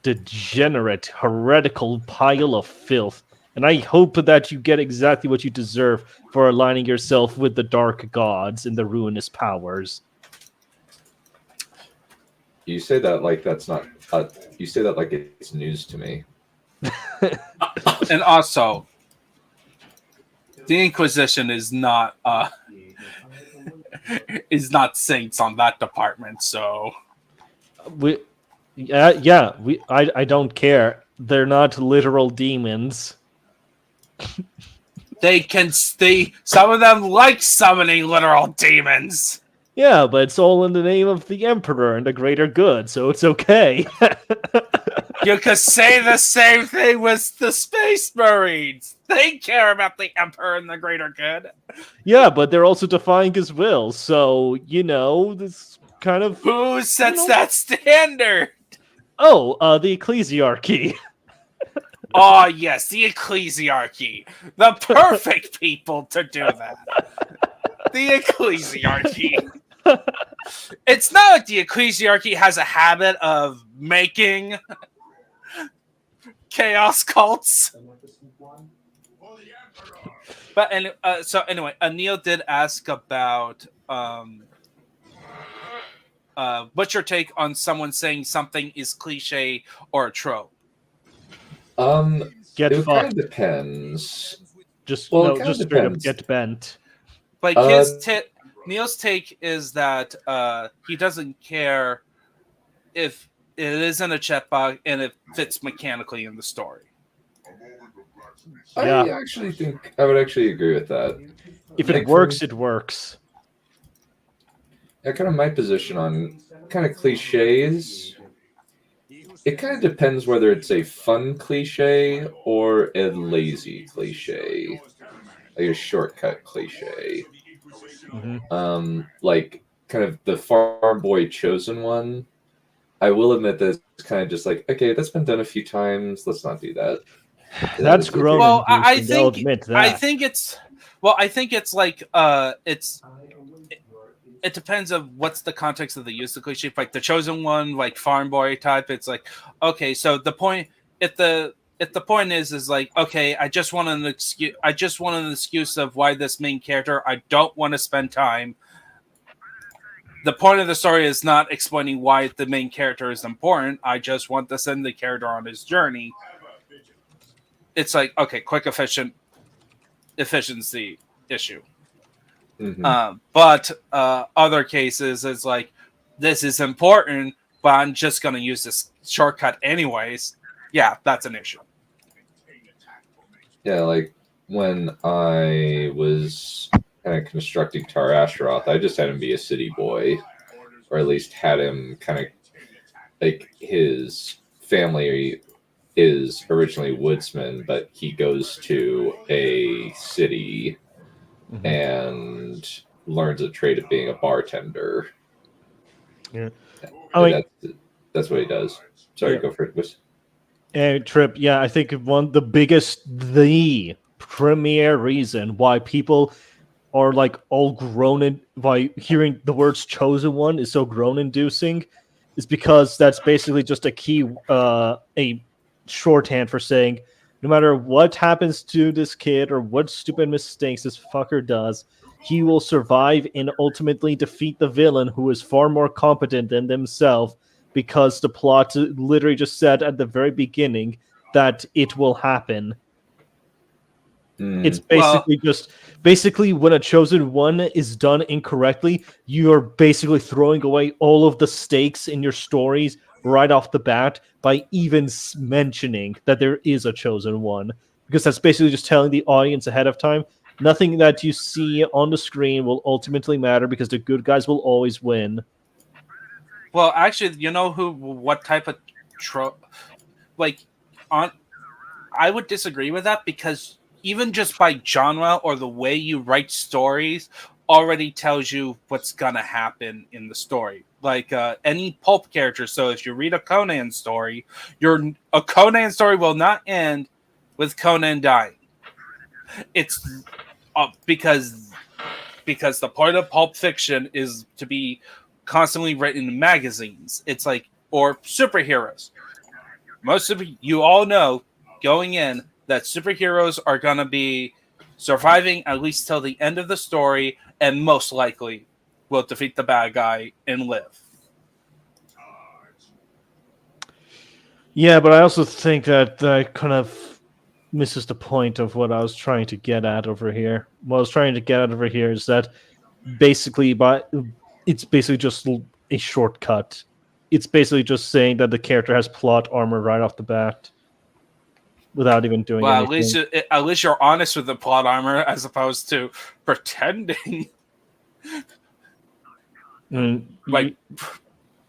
degenerate, heretical pile of filth, and I hope that you get exactly what you deserve for aligning yourself with the dark gods and the ruinous powers. You say that like that's not. You say that like it's news to me. And also, the Inquisition is not saints on that department. So, I don't care. They're not literal demons. Some of them like summoning literal demons. Yeah, but it's all in the name of the Emperor and the greater good, so it's okay. You could say the same thing with the Space Marines. They care about the Emperor and the greater good. Yeah, but they're also defying his will, so, this kind of... Who sets that standard? The Ecclesiarchy. Oh, yes, the Ecclesiarchy. The perfect people to do that. The Ecclesiarchy. It's not like the Ecclesiarchy has a habit of making chaos cults. But so anyway, Anil did ask about what's your take on someone saying something is cliche or a trope? Get it fucked. kind of depends. Just Well, it just kinda straight up depends. get bent. Like Neil's take is that he doesn't care if it isn't a checkbox and it fits mechanically in the story. Yeah. I actually think I would actually agree with that. If it Like, works, it works. Kind of my position on kind of cliches. It kind of depends whether it's a fun cliche or a lazy cliche, like a shortcut cliche. Mm-hmm. Like kind of the farm boy chosen one. I will admit that it's kind of just like, okay, that's been done a few times. Let's not do that. That's grown. Well, I inducing, I'll think admit that. I think it's like it depends on what's the context of the use of cliche. Like the chosen one, like farm boy type. It's like, okay, so the point if the point is like, okay, I just want an excuse of why this main character. I don't want to spend time. The point of the story is not explaining why the main character is important. I just want to send the character on his journey. It's like, okay, quick, efficiency issue. Mm-hmm. But other cases, it's like, this is important, but I'm just going to use this shortcut anyways. Yeah, that's an issue. Yeah, like when I was kind of constructing Tar Asheroth, I just had him be a city boy, or at least had him kind of like his family is originally woodsman, but he goes to a city and learns a trade of being a bartender. Yeah. That's what he does. Sorry, go for it. Trip, yeah, I think the premier reason why people are like all groan by hearing the words chosen one is so groan inducing is because that's basically just a shorthand for saying no matter what happens to this kid or what stupid mistakes this fucker does, he will survive and ultimately defeat the villain who is far more competent than themselves, because the plot literally just said at the very beginning that it will happen. It's basically when a chosen one is done incorrectly, you're basically throwing away all of the stakes in your stories right off the bat by even mentioning that there is a chosen one, because that's basically just telling the audience ahead of time nothing that you see on the screen will ultimately matter because the good guys will always win. Well, actually, you know what type of I would disagree with that, because even just by genre or the way you write stories already tells you what's gonna happen in the story. Like any pulp character. So if you read a Conan story, a Conan story will not end with Conan dying. It's because the point of pulp fiction is to be constantly written in magazines. It's like, or superheroes. Most of you all know going in that superheroes are gonna be surviving at least till the end of the story, and most likely will defeat the bad guy and live. Yeah, but I also think that kind of misses the point of what I was trying to get at over here. What I was trying to get at over here is that basically it's basically just a shortcut. It's basically just saying that the character has plot armor right off the bat. without even doing Well, anything. at least you're honest with the plot armor as opposed to pretending. Like,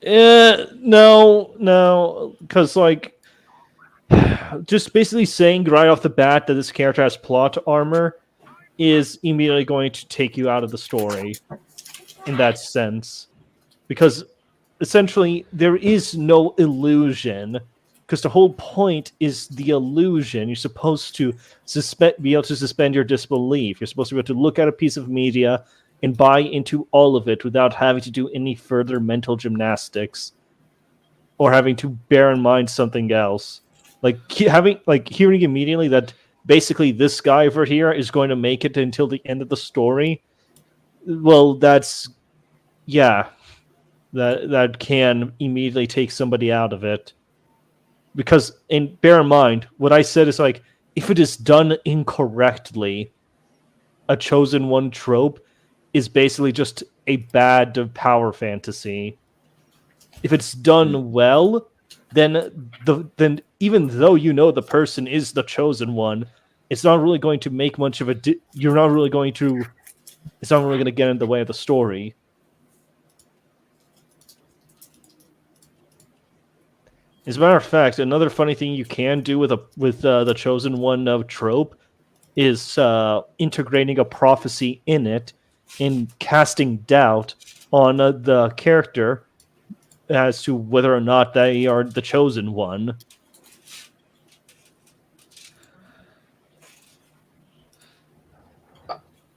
No, because like just basically saying right off the bat that this character has plot armor is immediately going to take you out of the story in that sense, because essentially there is no illusion. Because the whole point is the illusion. You're supposed to be able to suspend your disbelief. You're supposed to be able to look at a piece of media and buy into all of it without having to do any further mental gymnastics or having to bear in mind something else. Hearing immediately that basically this guy over here is going to make it until the end of the story. Well, that can immediately take somebody out of it. Because, and bear in mind, what I said is like, if it is done incorrectly, a chosen one trope is basically just a bad power fantasy. If it's done well, then even though you know the person is the chosen one, it's not really going to make much of a. You're not really going to. It's not really going to get in the way of the story. As a matter of fact, another funny thing you can do with the chosen one trope is integrating a prophecy in it and casting doubt on the character as to whether or not they are the chosen one.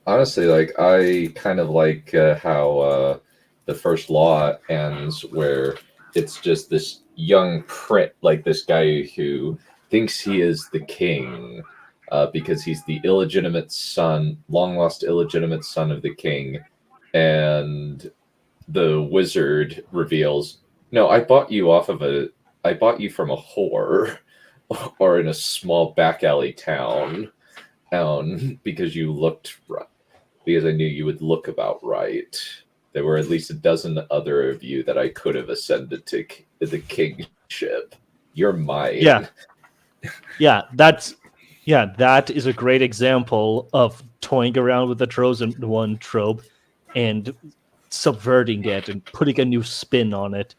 Honestly, like I kind of like how the first law ends, where it's just this young prick, like this guy who thinks he is the king because he's the illegitimate son, long lost illegitimate son of the king, and the wizard reveals, "No, I bought you from a whore, or in a small back alley town, because you looked right." Because I knew you would look about right. There were at least a dozen other of you that I could have ascended to the kingship. You're mine. That is a great example of toying around with the chosen one trope and subverting it and putting a new spin on it.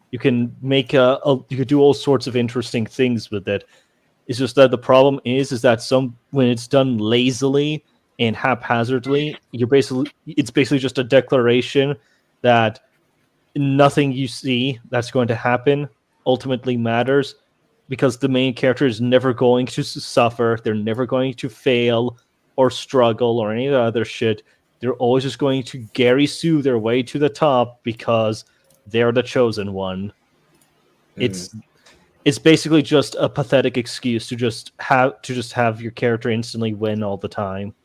You can make you could do all sorts of interesting things with it. It's just that the problem is that when it's done lazily and haphazardly, it's basically just a declaration that nothing you see that's going to happen ultimately matters, because the main character is never going to suffer, they're never going to fail or struggle or any other shit. They're always just going to Gary Sue their way to the top because they're the chosen one. It's basically just a pathetic excuse to just have your character instantly win all the time.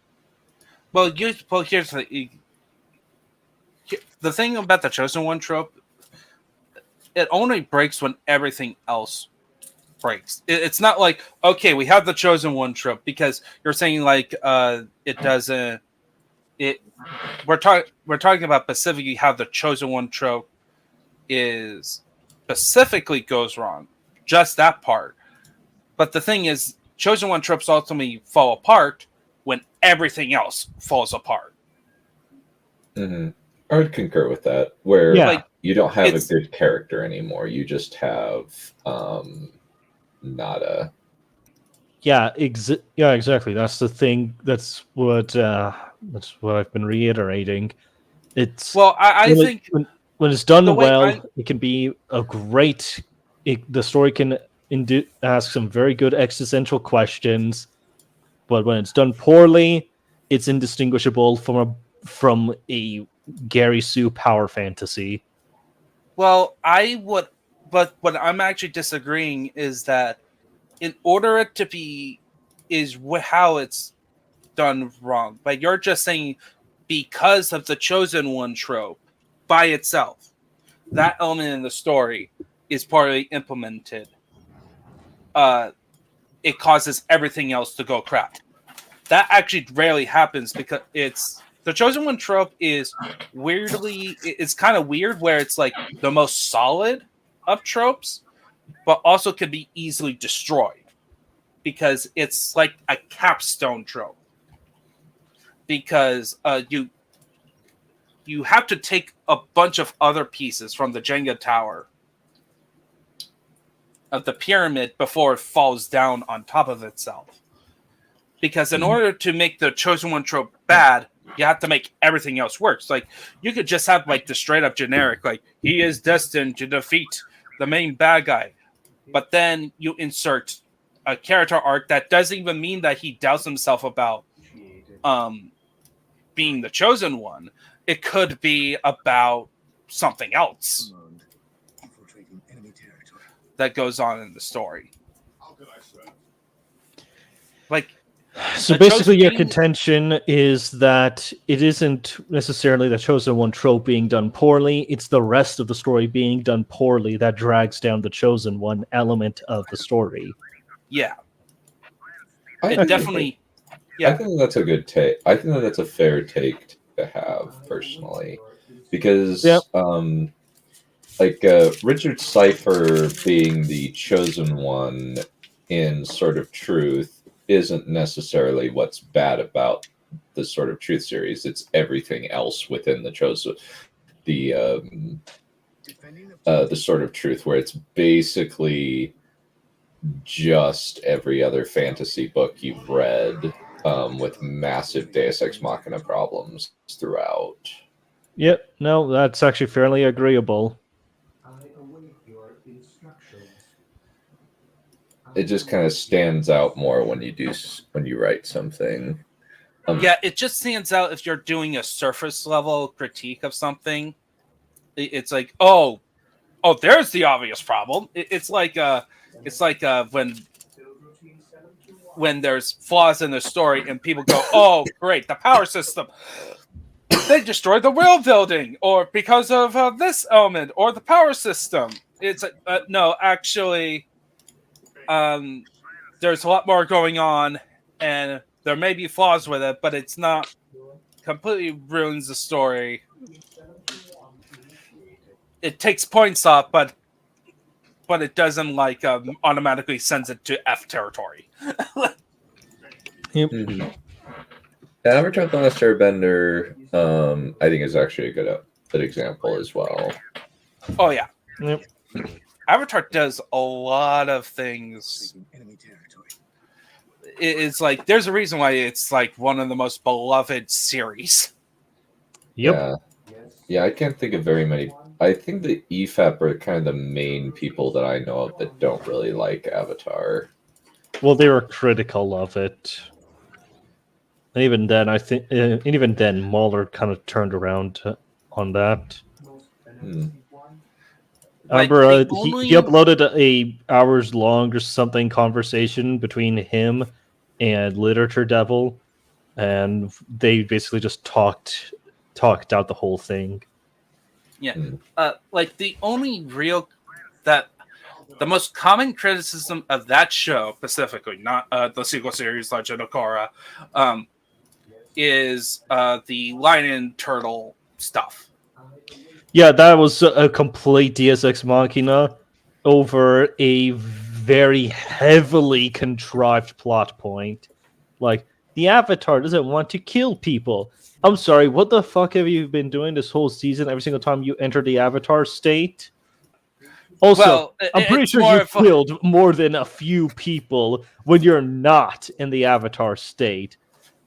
well, here's the thing about the chosen one trope. It only breaks when everything else breaks. It's not like, okay, we have the chosen one trope, because you're saying like it doesn't. We're talking about specifically how the chosen one trope is specifically goes wrong. Just that part. But the thing is, chosen one tropes ultimately fall apart when everything else falls apart. Mm-hmm. I would concur with that. Where Yeah. you don't have a good character anymore. You just have nada. Yeah, exactly. That's the thing. That's what I've been reiterating. It's I think when it's done well, it can be a great. The story can ask some very good existential questions, but when it's done poorly, it's indistinguishable from a Gary Sue power fantasy. Well, but what I'm actually disagreeing is that in order it to be how it's done wrong. But you're just saying because of the chosen one trope by itself, that element in the story is poorly implemented. It causes everything else to go crap. That actually rarely happens, because the chosen one trope is it's kind of weird, where it's like the most solid of tropes, but also can be easily destroyed. because it's like a capstone trope. Because you have to take a bunch of other pieces from the Jenga tower of the pyramid before it falls down on top of itself. Because in order to make the chosen one trope bad, you have to make everything else work. Like, you could just have like the straight up generic, like, he is destined to defeat the main bad guy. But then you insert a character arc that doesn't even mean that he doubts himself about being the chosen one. It could be about something else that goes on in the story. Like, so basically your contention is that it isn't necessarily the chosen one trope being done poorly, it's the rest of the story being done poorly that drags down the chosen one element of the story. Yeah. I think that's a good take. I think that that's a fair take to have, personally. Because, Richard Cypher being the chosen one in Sword of Truth isn't necessarily what's bad about the Sword of Truth series. It's everything else within the chosen, the Sword of Truth, where it's basically just every other fantasy book you've read, with massive Deus Ex Machina problems throughout. Yep, no, that's actually fairly agreeable. It just kind of stands out more when you write something. Yeah, it just stands out if you're doing a surface level critique of something. It's like, oh, there's the obvious problem. It's like when there's flaws in the story and people go, oh, great, the power system. They destroyed the world building, or because of this element, or the power system. It's no, actually, there's a lot more going on, and there may be flaws with it, but it's not completely ruins the story. It takes points off, but it doesn't automatically sends it to F territory. Yep. Mm-hmm. Avatar: The Last Airbender, I think is actually a good example as well. Oh yeah. Yep. Avatar does a lot of things. It's like, there's a reason why it's like one of the most beloved series. Yep. Yeah, I can't think of very many. I think the EFAP are kind of the main people that I know of that don't really like Avatar. Well, they were critical of it. And even then, I think, Mahler kind of turned around on that. I remember he uploaded a hours long or something conversation between him and Literature Devil, and they basically just talked out the whole thing. Yeah, like the only real the most common criticism of that show specifically, not the sequel series Legend of Korra, is the lion and turtle stuff. Yeah, that was a complete Deus Ex Machina over a very heavily contrived plot point. Like, the Avatar doesn't want to kill people. I'm sorry, what the fuck have you been doing this whole season every single time you enter the Avatar state? Also, well, I'm pretty sure you've killed more than a few people when you're not in the Avatar state.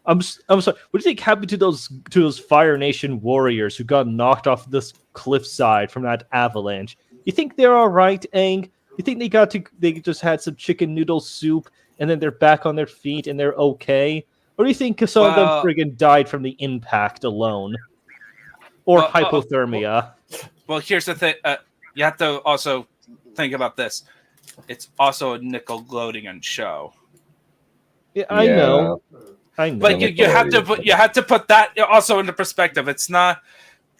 I'm sorry. What do you think happened to those Fire Nation warriors who got knocked off this cliffside from that avalanche? You think they're all right, Aang? You think they just had some chicken noodle soup and then they're back on their feet and they're okay? Or do you think some of them friggin' died from the impact alone, or hypothermia? Well, here's the thing. You have to also think about this. It's also a Nickelodeon show. Yeah, I know. But you have to put that also into perspective. It's not.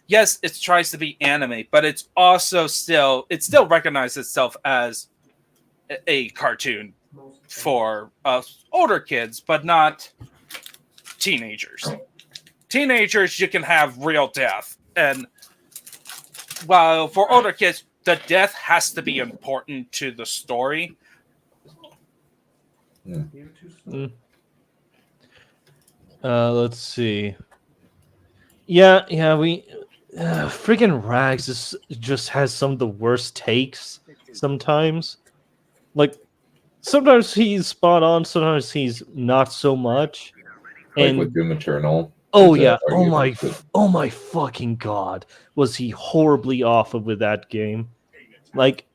Yes, it tries to be anime, but it's also still recognizes itself as a cartoon for older kids, but not teenagers. Teenagers, you can have real death, and while for older kids, the death has to be important to the story. Let's see. Yeah, we freaking Rags just has some of the worst takes sometimes. Like sometimes he's spot on, sometimes he's not so much. Like And with Doom Eternal. oh there's a yeah, argument that- oh my fucking god, was he horribly off with that game? Like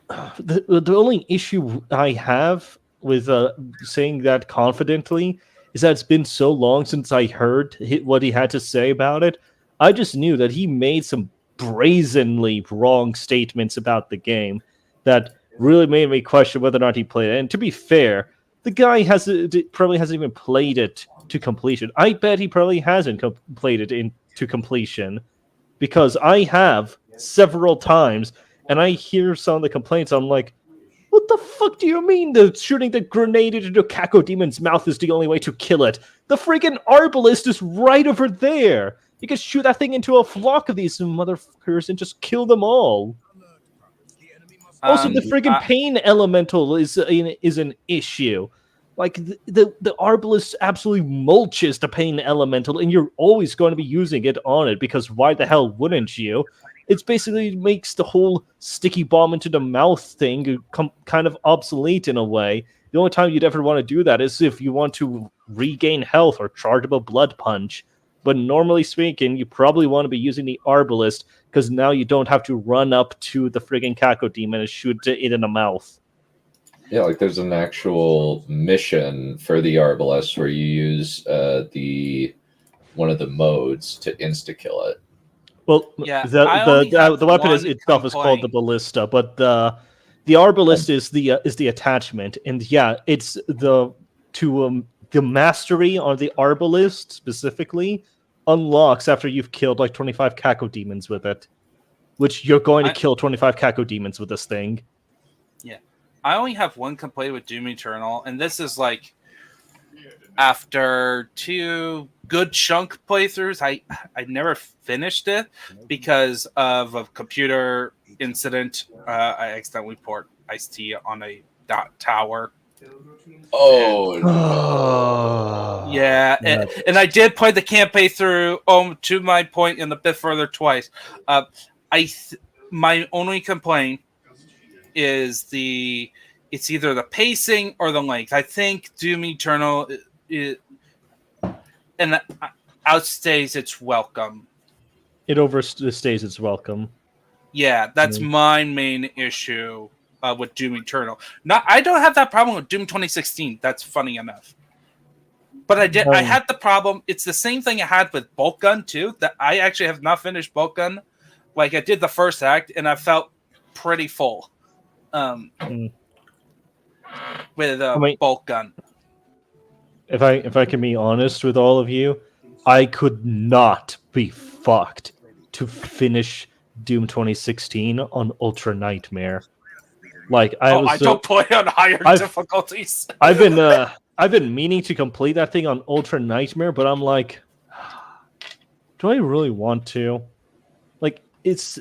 the only issue I have with saying that confidently is that it's been so long since I heard what he had to say about it. I just knew that he made some brazenly wrong statements about the game that really made me question whether or not he played it. And to be fair, the guy probably hasn't even played it to completion. I bet he probably hasn't played it to completion, because I have several times, and I hear some of the complaints. I'm like, what the fuck do you mean that shooting the grenade into Kako Demon's mouth is the only way to kill it? The freaking Arbalist is right over there. You can shoot that thing into a flock of these motherfuckers and just kill them all. Also, the freaking pain elemental is an issue. Like the Arbalist absolutely mulches the pain elemental, and you're always going to be using it on it, because why the hell wouldn't you? It's basically makes the whole sticky bomb into the mouth thing kind of obsolete in a way. The only time you'd ever want to do that is if you want to regain health or charge up a blood punch. But normally speaking, you probably want to be using the Arbalist, because now you don't have to run up to the friggin' Kako Demon and shoot it in the mouth. Yeah, like there's an actual mission for the Arbalest where you use one of the modes to insta-kill it. Well, yeah, the weapon itself is called the Ballista, but the Arbalist is the attachment, and yeah, it's the mastery on the Arbalist specifically unlocks after you've killed like 25 Kako Demons with it, which you're going to kill 25 Kako Demons with this thing. Yeah, I only have one complaint with Doom Eternal, and this is like after 2 good chunk playthroughs, I never finished it because of a computer incident. I accidentally poured iced tea on a tower. Oh, no. Yeah, and I did play the campaign through to my point and a bit further twice. My only complaint is it's either the pacing or the length. I think Doom Eternal and outstays its welcome. It overstays its welcome. Yeah, that's my main issue with Doom Eternal. I don't have that problem with Doom 2016. That's funny enough. But I had the problem. It's the same thing I had with Bolt Gun too. That I actually have not finished Bolt Gun. Like I did the first act and I felt pretty full. With Bolt Gun. If I can be honest with all of you, I could not be fucked to finish Doom 2016 on Ultra Nightmare. Like I don't play on higher difficulties. I've been meaning to complete that thing on Ultra Nightmare, but I'm like, do I really want to? Like it's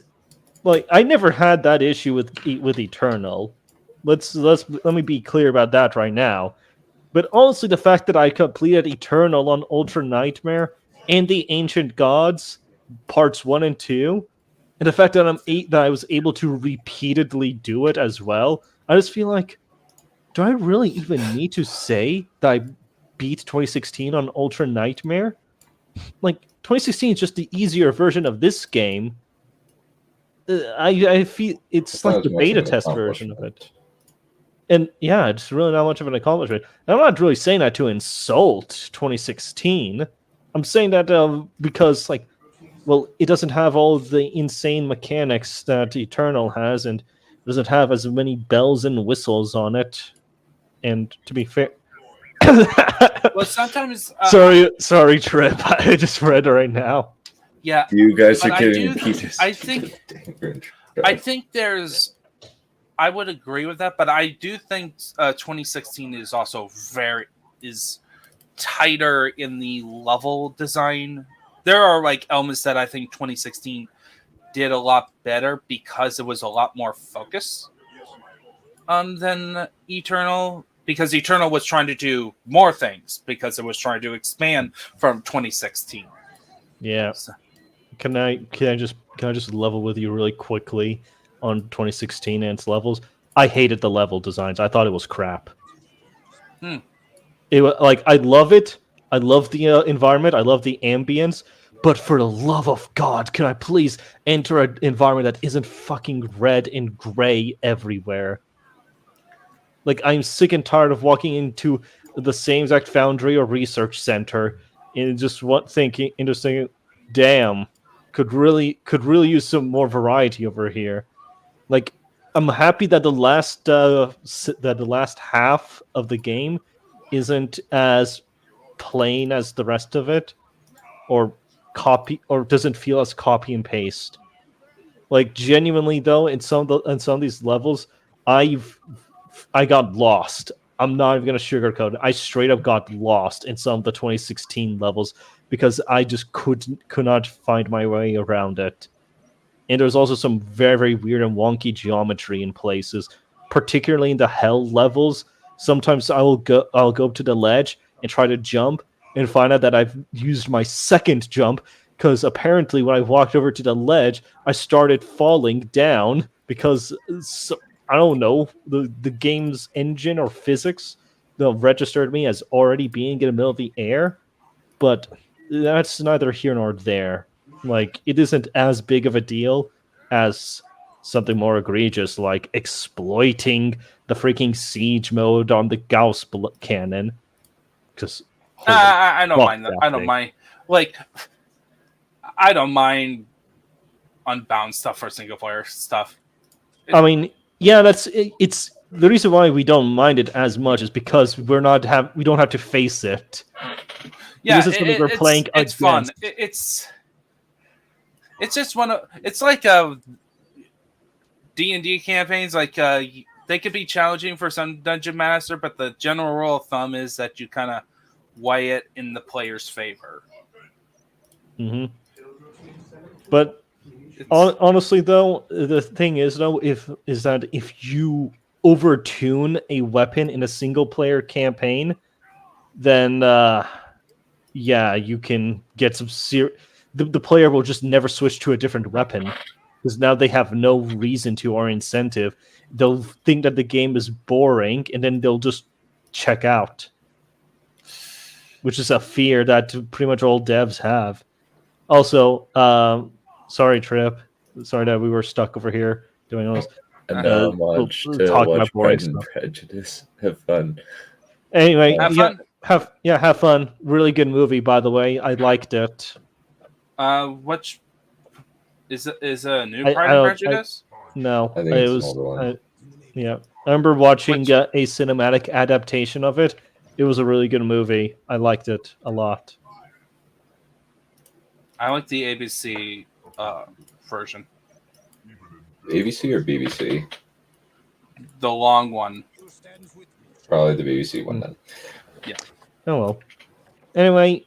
like I never had that issue with Eternal. Let me be clear about that right now. But honestly, the fact that I completed Eternal on Ultra Nightmare and the Ancient Gods parts 1 and 2, and the fact that I was able to repeatedly do it as well, I just feel like, do I really even need to say that I beat 2016 on Ultra Nightmare? Like 2016 is just the easier version of this game. I feel it's like the beta test version of it. And yeah, it's really not much of an accomplishment. And I'm not really saying that to insult 2016. I'm saying that because, like, well, it doesn't have all the insane mechanics that Eternal has, and it doesn't have as many bells and whistles on it. And to be fair... well, sometimes... Sorry, Trip. I just read it right now. Yeah. You guys are getting Peter's. I think there's... I would agree with that, but I do think 2016 is also is tighter in the level design. There are like elements that I think 2016 did a lot better because it was a lot more focus than Eternal. because Eternal was trying to do more things because it was trying to expand from 2016. Yeah. So, Can I just level with you really quickly on 2016 and its levels? I hated the level designs. I thought it was crap. Like, I love it. I love the environment. I love the ambience. But for the love of God, can I please enter an environment that isn't fucking red and gray everywhere? Like, I'm sick and tired of walking into the same exact foundry or research center and just thinking, damn, could really use some more variety over here. Like, I'm happy that the last half of the game isn't as plain as the rest of it, or doesn't feel as copy and paste. Like, genuinely though, in some of these levels, I got lost. I'm not even gonna sugarcoat it. I straight up got lost in some of the 2016 levels because I just could not find my way around it. And there's also some very, very weird and wonky geometry in places, particularly in the hell levels. Sometimes I'll go up to the ledge and try to jump and find out that I've used my second jump, because apparently when I walked over to the ledge, I started falling down because I don't know, the game's engine or physics registered me as already being in the middle of the air. But that's neither here nor there. Like, it isn't as big of a deal as something more egregious, like exploiting the freaking siege mode on the Gauss cannon. Because I don't mind that. I don't mind. Like, I don't mind Unbound stuff for single player stuff. I mean, yeah, it's the reason why we don't mind it as much is because we don't have to face it. Yeah, this is something we're playing. It's fun. It's just it's like D&D campaigns. Like they could be challenging for some dungeon master, but the general rule of thumb is that you kind of weigh it in the player's favor. Mm-hmm. But honestly, though, the thing is that if you overtune a weapon in a single player campaign, then yeah, you can get some the player will just never switch to a different weapon because now they have no reason to or incentive. They'll think that the game is boring and then they'll just check out, which is a fear that pretty much all devs have. Also, sorry, Trip. Sorry that we were stuck over here doing all this. And now I'm we'll to talk watch about boring Pride and stuff. Prejudice. Have fun. Anyway, Have fun. Have fun. Really good movie, by the way. I liked it. What is a new Pride and Prejudice? No, I think it's an older one. Yeah, I remember watching a cinematic adaptation of it. It was a really good movie. I liked it a lot. I like the ABC version. ABC or BBC? The long one. Probably the BBC one then. Yeah. Oh well. Anyway,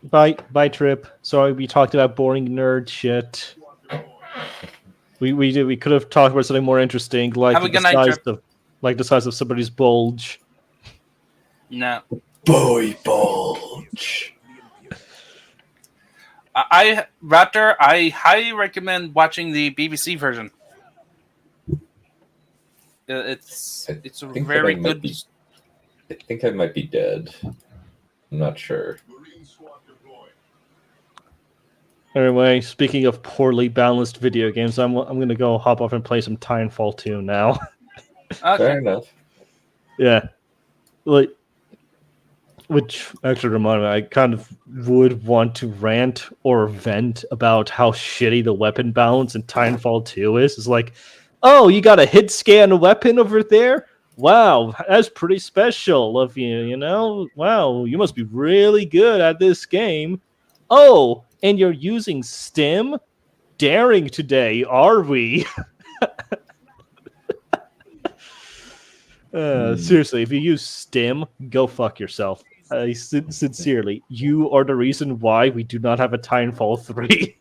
bye Trip. Sorry we talked about boring nerd shit. We could have talked about something more interesting, like the size of somebody's bulge. No. Boy bulge. Raptor, I highly recommend watching the BBC version. It's a very good. I think I might be dead. I'm not sure. Anyway, speaking of poorly balanced video games, I'm gonna go hop off and play some Titanfall 2 now. Okay. Fair enough. Yeah, like, which actually reminded me, I kind of would want to rant or vent about how shitty the weapon balance in Titanfall 2 is. It's like, oh, you got a hit scan weapon over there? Wow, that's pretty special of you, you know? Wow, you must be really good at this game. Oh, and you're using stim? Daring today, are we? Seriously, if you use stim, go fuck yourself. Sincerely, you are the reason why we do not have a Titanfall 3.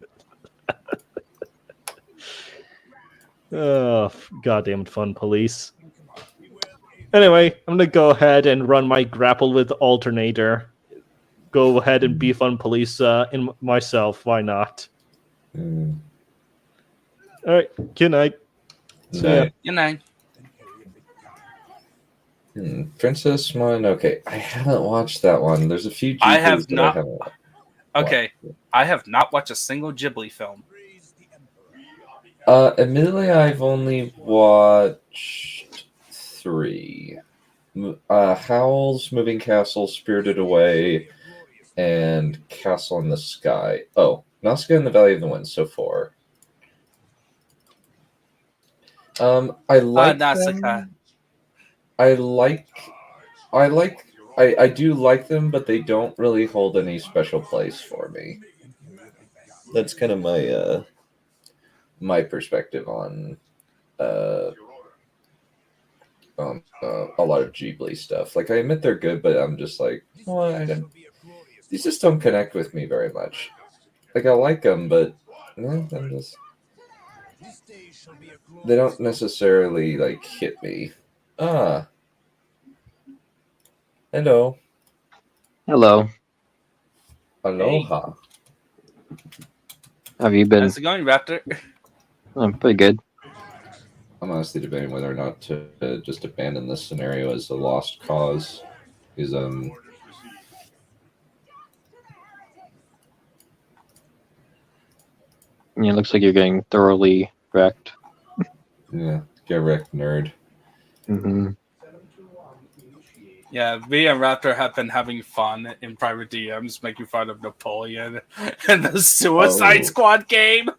Oh, goddamn fun police. Anyway, I'm gonna go ahead and run my grapple with alternator. Go ahead and beef on police in myself. Why not? Mm. All right. Good night. See ya. Night. You know. Princess Mononoke. I haven't watched that one. There's a few I Ghiblis have that not- I haven't watched. Okay, I have not watched a single Ghibli film. Admittedly, I've only watched 3. Howl's Moving Castle, Spirited Away, and Castle in the Sky. Oh, Nausicaa in the Valley of the Wind, so 4. I like Nausicaa. them. I do like them, but they don't really hold any special place for me. That's kind of my perspective on a lot of Ghibli stuff. Like, I admit they're good, but I'm just like, well, these just don't connect with me very much. Like, I like them, but they don't necessarily like hit me. Ah, hello, Hello. aloha. How have you been? How's it going, Raptor? I'm pretty good. I'm honestly debating whether or not to just abandon this scenario as a lost cause. Because Yeah, it looks like you're getting thoroughly wrecked. yeah, get wrecked, nerd. Mm-hmm. Yeah, me and Raptor have been having fun in private DMs, making fun of Napoleon and the Suicide Oh. Squad game.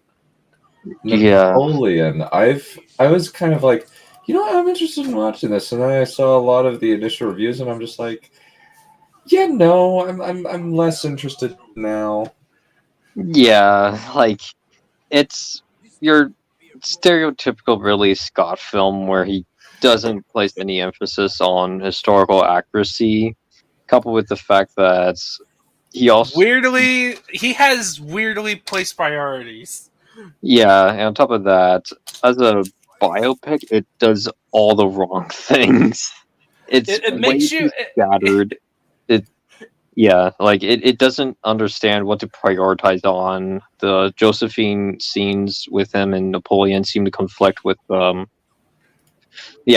Yeah. Napoleon. I was kind of like, you know what, I'm interested in watching this, and then I saw a lot of the initial reviews, and I'm just like, yeah, no, I'm less interested now. Yeah, like it's your stereotypical Ridley Scott film where he doesn't place any emphasis on historical accuracy, coupled with the fact that he also He has weirdly placed priorities. yeah, and on top of that, as a biopic, it does all the wrong things. It's It way makes too you scattered. Yeah, like it doesn't understand what to prioritize on. The Josephine scenes with him and Napoleon seem to conflict with the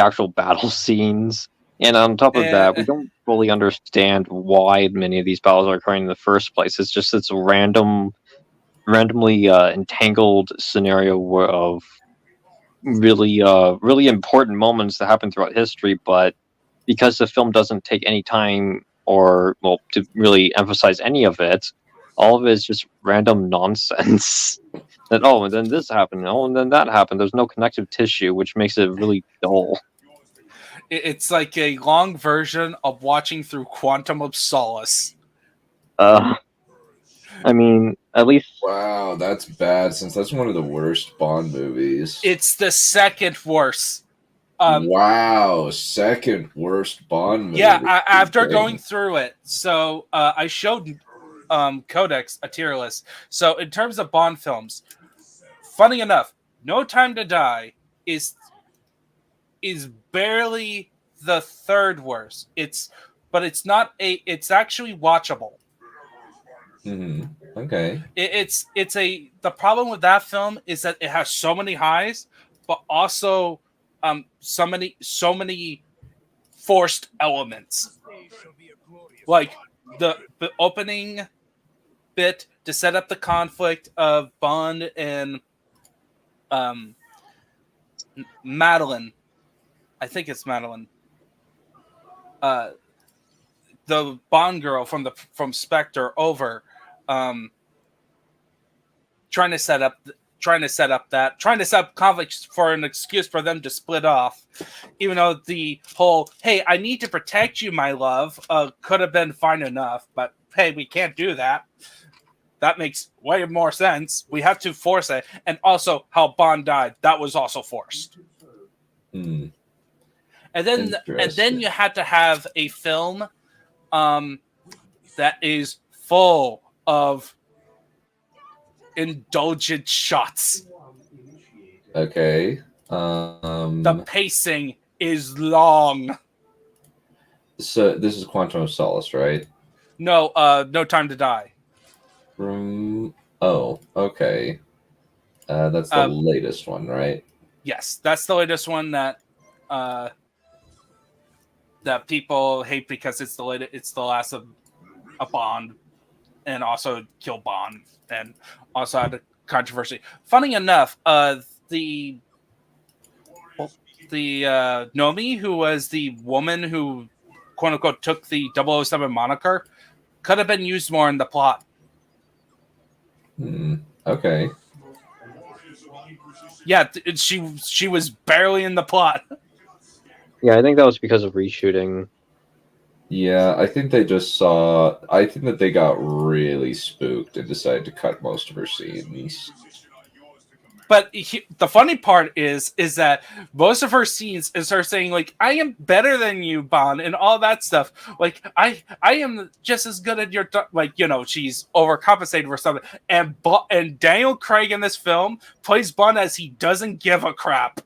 actual battle scenes. And on top of that, we don't fully understand why many of these battles are occurring in the first place. It's just this randomly entangled scenario of really important moments that happen throughout history, but because the film doesn't take any time to really emphasize any of it, all of it is just random nonsense. That and then this happened, and then that happened. There's no connective tissue, which makes it really dull. It's like a long version of watching through Quantum of Solace. I mean, at least Wow, that's bad, since that's one of the worst Bond movies. It's the second worst. Wow, second worst Bond movie. Yeah, after going through it, so I showed Codex a tier list. So in terms of Bond films, funny enough, No Time to Die is barely the third worst. It's actually watchable. Mm-hmm. Okay. The problem with that film is that it has so many highs, but also so many forced elements. Like the opening bit to set up the conflict of Bond and Madeline. I think it's Madeline. The Bond girl from Spectre over, trying to set up conflicts for an excuse for them to split off, even though the whole "hey, I need to protect you, my love" could have been fine enough, but hey, we can't do that. That makes way more sense. We have to force it, and also how Bond died, that was also forced. Hmm. And then you had to have a film that is full of indulgent shots. Okay. The pacing is long. So this is Quantum of Solace, right? No, No Time to Die. Oh, okay. That's the latest one, right? Yes, that's the latest one that that people hate because it's the latest. It's the last of a Bond, and also kill Bond, and also had a controversy. Funny enough, the Nomi, who was the woman who quote unquote took the 007 moniker, could have been used more in the plot. Okay. Yeah, she was barely in the plot. Yeah, I think that was because of reshooting. Yeah, I think they just saw. I think that they got really spooked and decided to cut most of her scenes. But the funny part is that most of her scenes is her saying like, "I am better than you, Bond," and all that stuff. Like, I am just as good at your like, you know, she's overcompensating for something. And Daniel Craig in this film plays Bond as he doesn't give a crap.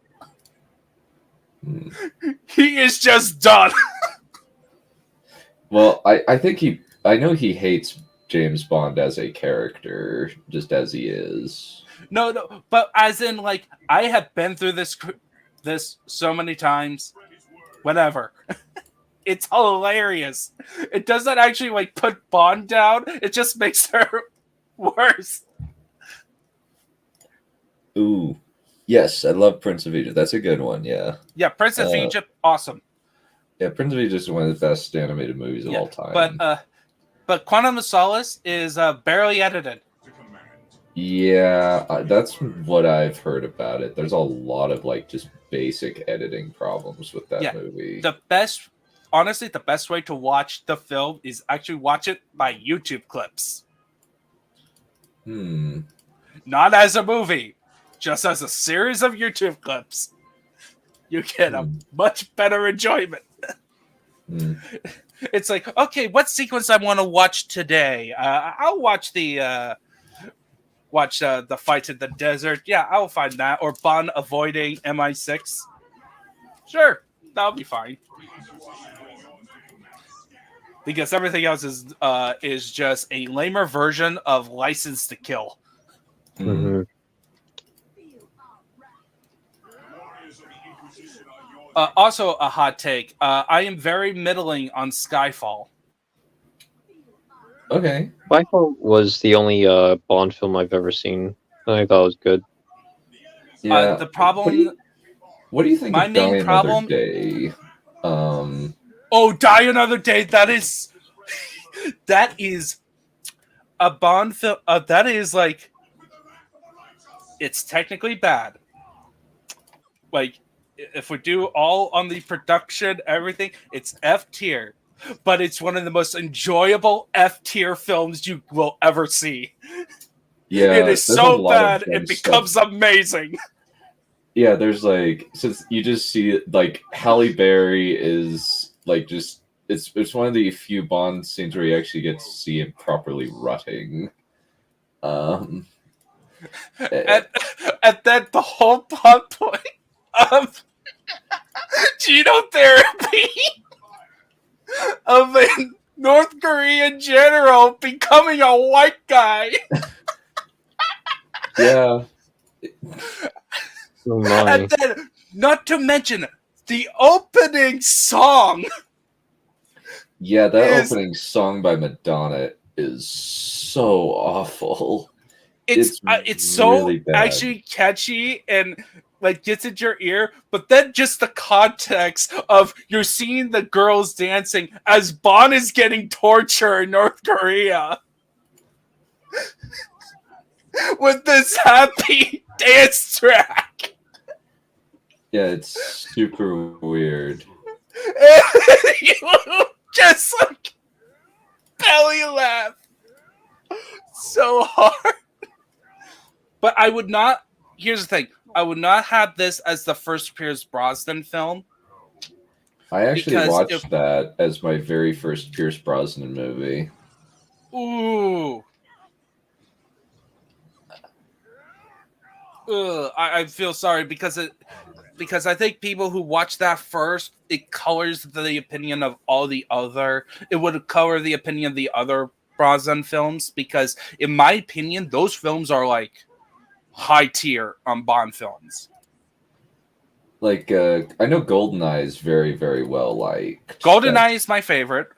He is just done. Well, I think I know he hates James Bond as a character, just as he is. No, but as in, like, I have been through this so many times. Whatever. It's hilarious. It doesn't actually, like, put Bond down. It just makes her worse. Ooh. Yes, I love Prince of Egypt. That's a good one, yeah. Yeah, Prince of Egypt, awesome. Yeah, Prince of Egypt is one of the best animated movies of all time. But Quantum of Solace is barely edited. Yeah, that's what I've heard about it. There's a lot of like just basic editing problems with that movie. Honestly, the best way to watch the film is actually watch it by YouTube clips. Not as a movie, just as a series of YouTube clips. You get a much better enjoyment. It's like, okay, what sequence I want to watch today? I'll watch the fight in the desert. Yeah, I'll find that. Or Bond avoiding MI6. Sure, that'll be fine. Because everything else is just a lamer version of License to Kill. Mm-hmm. Also, a hot take. I am very middling on Skyfall. Okay. Skyfall was the only Bond film I've ever seen. I thought it was good. Yeah. The problem. What do you think my of main Die problem? Another Day? Oh, Die Another Day. That is a Bond film. That is like, it's technically bad. Like, if we do all on the production, everything, it's F tier. But it's one of the most enjoyable F tier films you will ever see. Yeah, it is so bad, it becomes amazing. Yeah, there's like, since you just see it, like Halle Berry is like just it's one of the few Bond scenes where you actually get to see him properly rutting. And then the whole plot point of genotherapy of a North Korean general becoming a white guy. Yeah. Oh my. And then, not to mention, the opening song. Yeah, that opening song by Madonna is so awful. It's so really bad. actually catchy and like gets into your ear, but then just the context of you're seeing the girls dancing as Bond is getting tortured in North Korea with this happy dance track. Yeah, it's super weird. You just like belly laugh so hard. But I would not. Here's the thing. I would not have this as the first Pierce Brosnan film. I actually watched that as my very first Pierce Brosnan movie. Ooh. I feel sorry because because I think people who watch that first, it colors the opinion of all the other. It would color the opinion of the other Brosnan films, because in my opinion, those films are like high tier on Bond films. Like, I know GoldenEye is very, very well liked. GoldenEye is my favorite,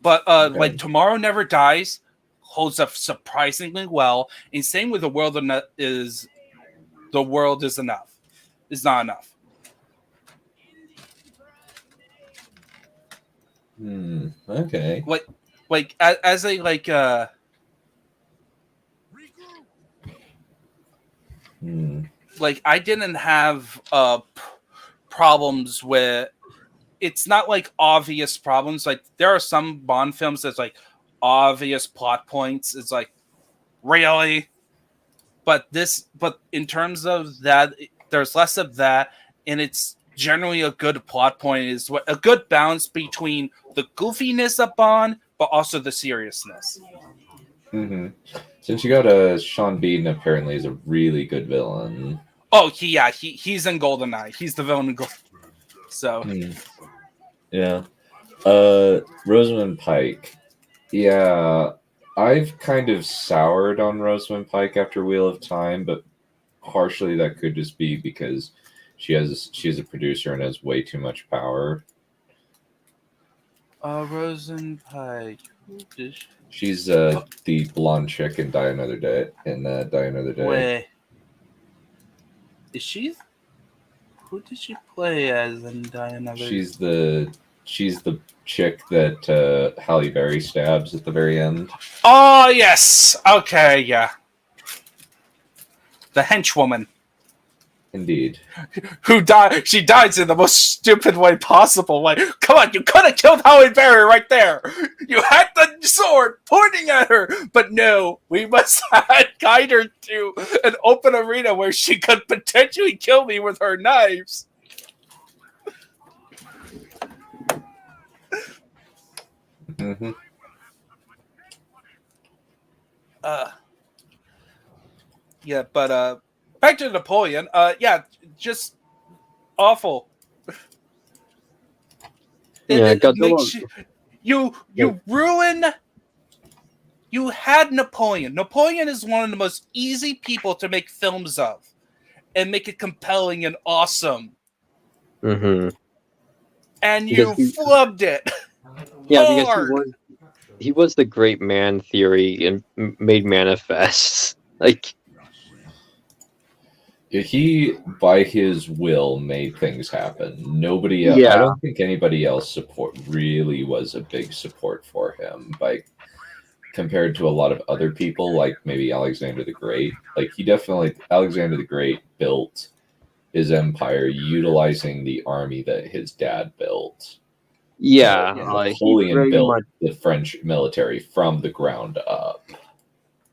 but Okay. like Tomorrow Never Dies holds up surprisingly well. And same with The World is enough. Is not enough. Okay. Like as a like like I didn't have problems with. It's not like obvious problems. Like there are some Bond films that's like obvious plot points. It's like really, but in terms of that, there's less of that, and it's generally a good plot point. Is what a good balance between the goofiness of Bond, but also the seriousness. Since you got Sean Bean apparently is a really good villain. Oh, he's in GoldenEye. He's the villain in GoldenEye. So yeah, Rosamund Pike. Yeah, I've kind of soured on Rosamund Pike after Wheel of Time, but partially that could just be because she's a producer and has way too much power. Rosamund Pike. She's the blonde chick in Die Another Day. Wait, is she? Who did she play as in Die Another Day? She's the chick that Halle Berry stabs at the very end. Oh yes, okay, yeah. The henchwoman. Indeed. Who died? She dies in the most stupid way possible. Like, come on, you could have killed Halle Berry right there. You had the sword pointing at her, but no, we must guide her to an open arena where she could potentially kill me with her knives. Yeah, but back to Napoleon. Yeah, just awful. It makes you ruin. You had Napoleon. Napoleon is one of the most easy people to make films of, and make it compelling and awesome. Mm-hmm. And you flubbed it. Yeah, because he was the great man theory and made manifest. Like, he by his will made things happen. Nobody else. Yeah. I don't think anybody else really was a big support for him. Like compared to a lot of other people, like maybe Alexander the Great. Like Alexander the Great built his empire utilizing the army that his dad built. Yeah, Napoleon built the French military from the ground up.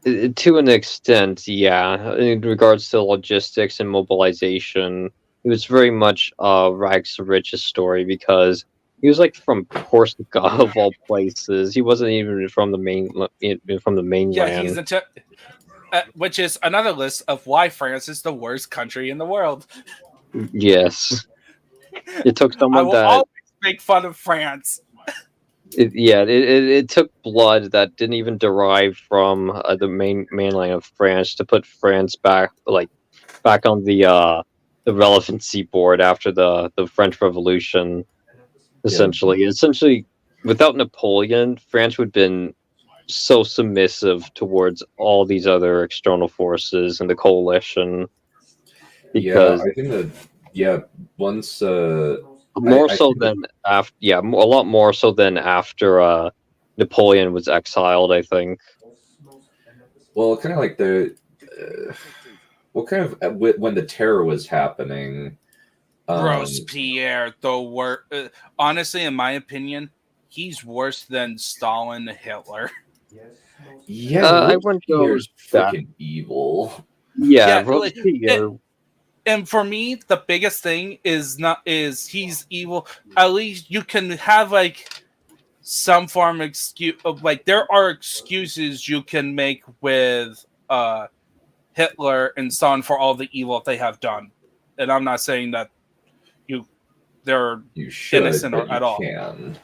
To an extent, yeah. In regards to logistics and mobilization, it was very much rags to riches story, because he was like from Corsica of all places. He wasn't even from the mainland. Yeah, he's which is another list of why France is the worst country in the world. Yes, it took someone I will always make fun of France. It took blood that didn't even derive from the mainland of France to put France back on the relevancy board after the French Revolution. Essentially, without Napoleon, France would have been so submissive towards all these other external forces and the coalition. Because I think that once a lot more so than after Napoleon was exiled, I think. Well, kind of like when the terror was happening. Robespierre, honestly, in my opinion, he's worse than Stalin, Hitler. Yeah, I wouldn't go Robespierre's freaking evil. Yeah, Robespierre. And for me, the biggest thing is he's evil. At least you can have like some form of excuse. Like there are excuses you can make with Hitler and Stalin for all the evil they have done. And I'm not saying that they're You should, innocent but you at all. can.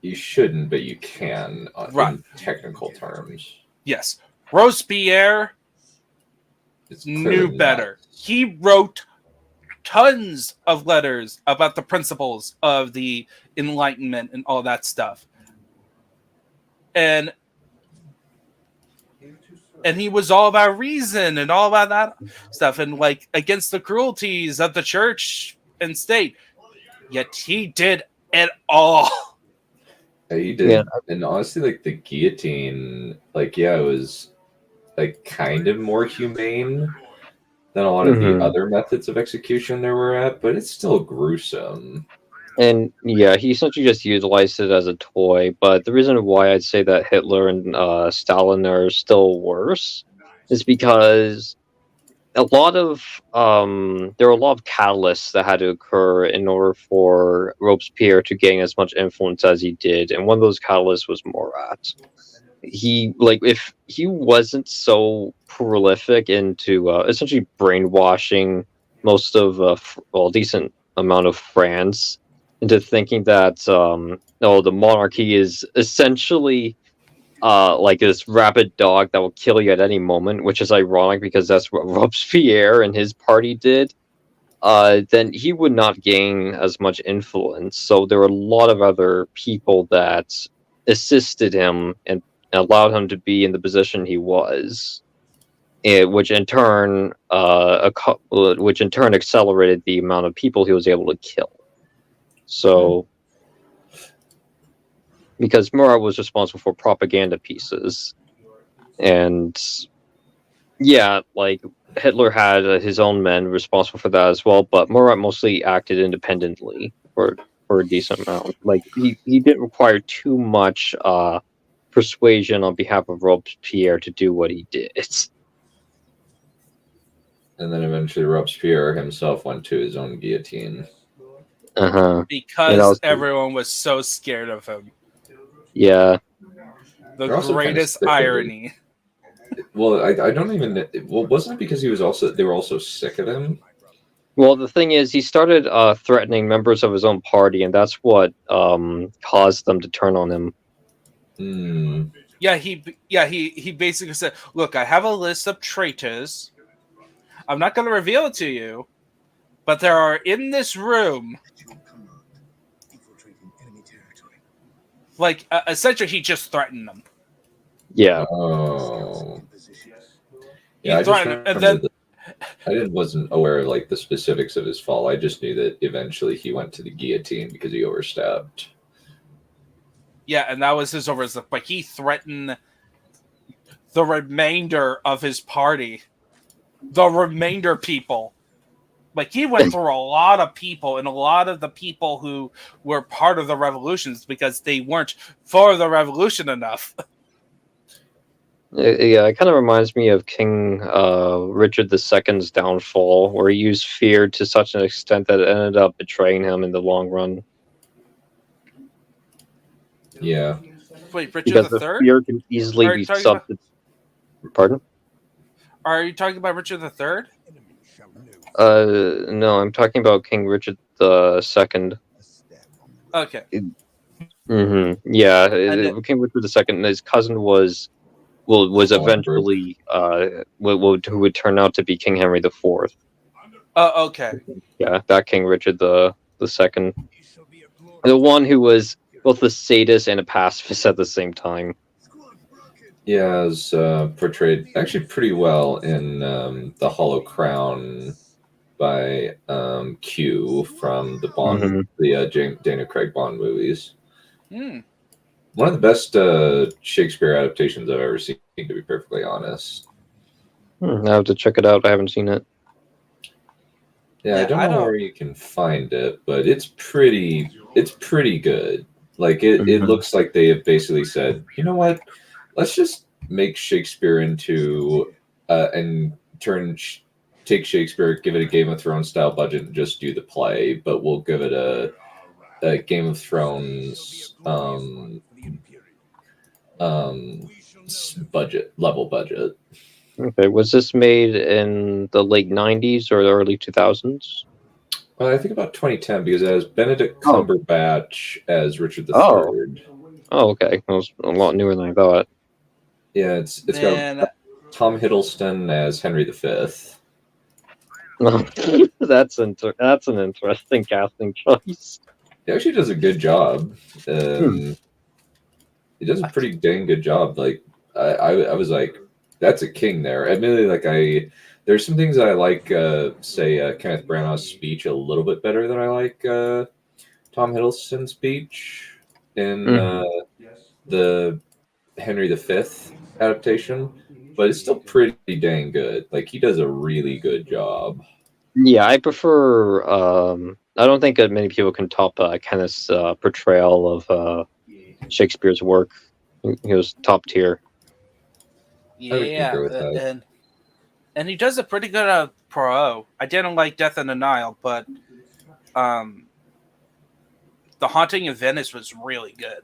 You shouldn't, but you can Right. in technical terms. Yes, Robespierre It's knew clearly better. not. He wrote tons of letters about the principles of the Enlightenment and all that stuff. And he was all about reason and all about that stuff and like against the cruelties of the church and state. Yet he did it all. Yeah, he did. Yeah. And honestly, like the guillotine, like, yeah, it was like kind of more humane than a lot of the other methods of execution there were at, but it's still gruesome. And yeah, he essentially just utilized it as a toy. But the reason why I'd say that Hitler and Stalin are still worse is because a lot of there were a lot of catalysts that had to occur in order for Robespierre to gain as much influence as he did, and one of those catalysts was Murat. He if he wasn't so prolific into essentially brainwashing most of a decent amount of France into thinking that the monarchy is essentially like this rabid dog that will kill you at any moment, which is ironic because that's what Robespierre and his party did, then he would not gain as much influence. So there were a lot of other people that assisted him and allowed him to be in the position he was, which in turn accelerated the amount of people he was able to kill. So, because Murat was responsible for propaganda pieces, and yeah, like Hitler had his own men responsible for that as well, but Murat mostly acted independently for a decent amount. Like he didn't require too much persuasion on behalf of Robespierre to do what he did. And then eventually Robespierre himself went to his own guillotine. Because everyone was so scared of him. Yeah. The greatest irony. Well, I don't even. Well, wasn't it because they were also sick of him? Well, the thing is, he started threatening members of his own party, and that's what caused them to turn on him. Yeah, he basically said, "Look, I have a list of traitors. I'm not going to reveal it to you, but there are in this room." Like, essentially, he just threatened them. Yeah. Oh. Yeah, he threatened, and then I wasn't aware of like the specifics of his fall. I just knew that eventually he went to the guillotine because he overstepped. Yeah, and that was his overstep. But he threatened the remainder of his party, the remainder people. Like, he went through a lot of people, and a lot of the people who were part of the revolutions because they weren't for the revolution enough. Yeah, it kind of reminds me of King Richard II's downfall, where he used fear to such an extent that it ended up betraying him in the long run. Yeah. Wait, Richard because III? the fear can easily be substituted. Pardon? Are you talking about Richard III? No, I'm talking about King Richard II. Okay. Yeah, King Richard II. His cousin was eventually who would turn out to be King Henry IV. Oh, okay. Yeah, that King Richard the II, the one who was both a sadist and a pacifist at the same time. Yeah, is portrayed actually pretty well in The Hollow Crown by Q from the Bond, the Daniel Craig Bond movies. One of the best Shakespeare adaptations I've ever seen, to be perfectly honest. I have to check it out. I haven't seen it. Yeah, I don't know where you can find it, but it's pretty good. Like it looks like they have basically said, you know what? Let's just make Shakespeare into and take Shakespeare, give it a Game of Thrones style budget, and just do the play, but we'll give it a Game of Thrones level budget. Okay, was this made in the late 90s or the early 2000s? I think about 2010 because it has Benedict Oh. Cumberbatch as Richard III. Oh. Oh, okay. It was a lot newer than I thought. Yeah, it's got Man, Tom Hiddleston as Henry V. That's an interesting casting choice. He actually does a good job. He does a pretty dang good job. Like I was like, that's a king there. Admittedly, like there's some things that I like. Say Kenneth Branagh's speech a little bit better than I like Tom Hiddleston's speech in the Henry V adaptation. But it's still pretty dang good. Like he does a really good job. Yeah, I prefer. I don't think that many people can top Kenneth's portrayal of Shakespeare's work. He was top tier. I would yeah, concur with that. and he does a pretty good Poirot. I didn't like Death in the Nile, but The Haunting of Venice was really good.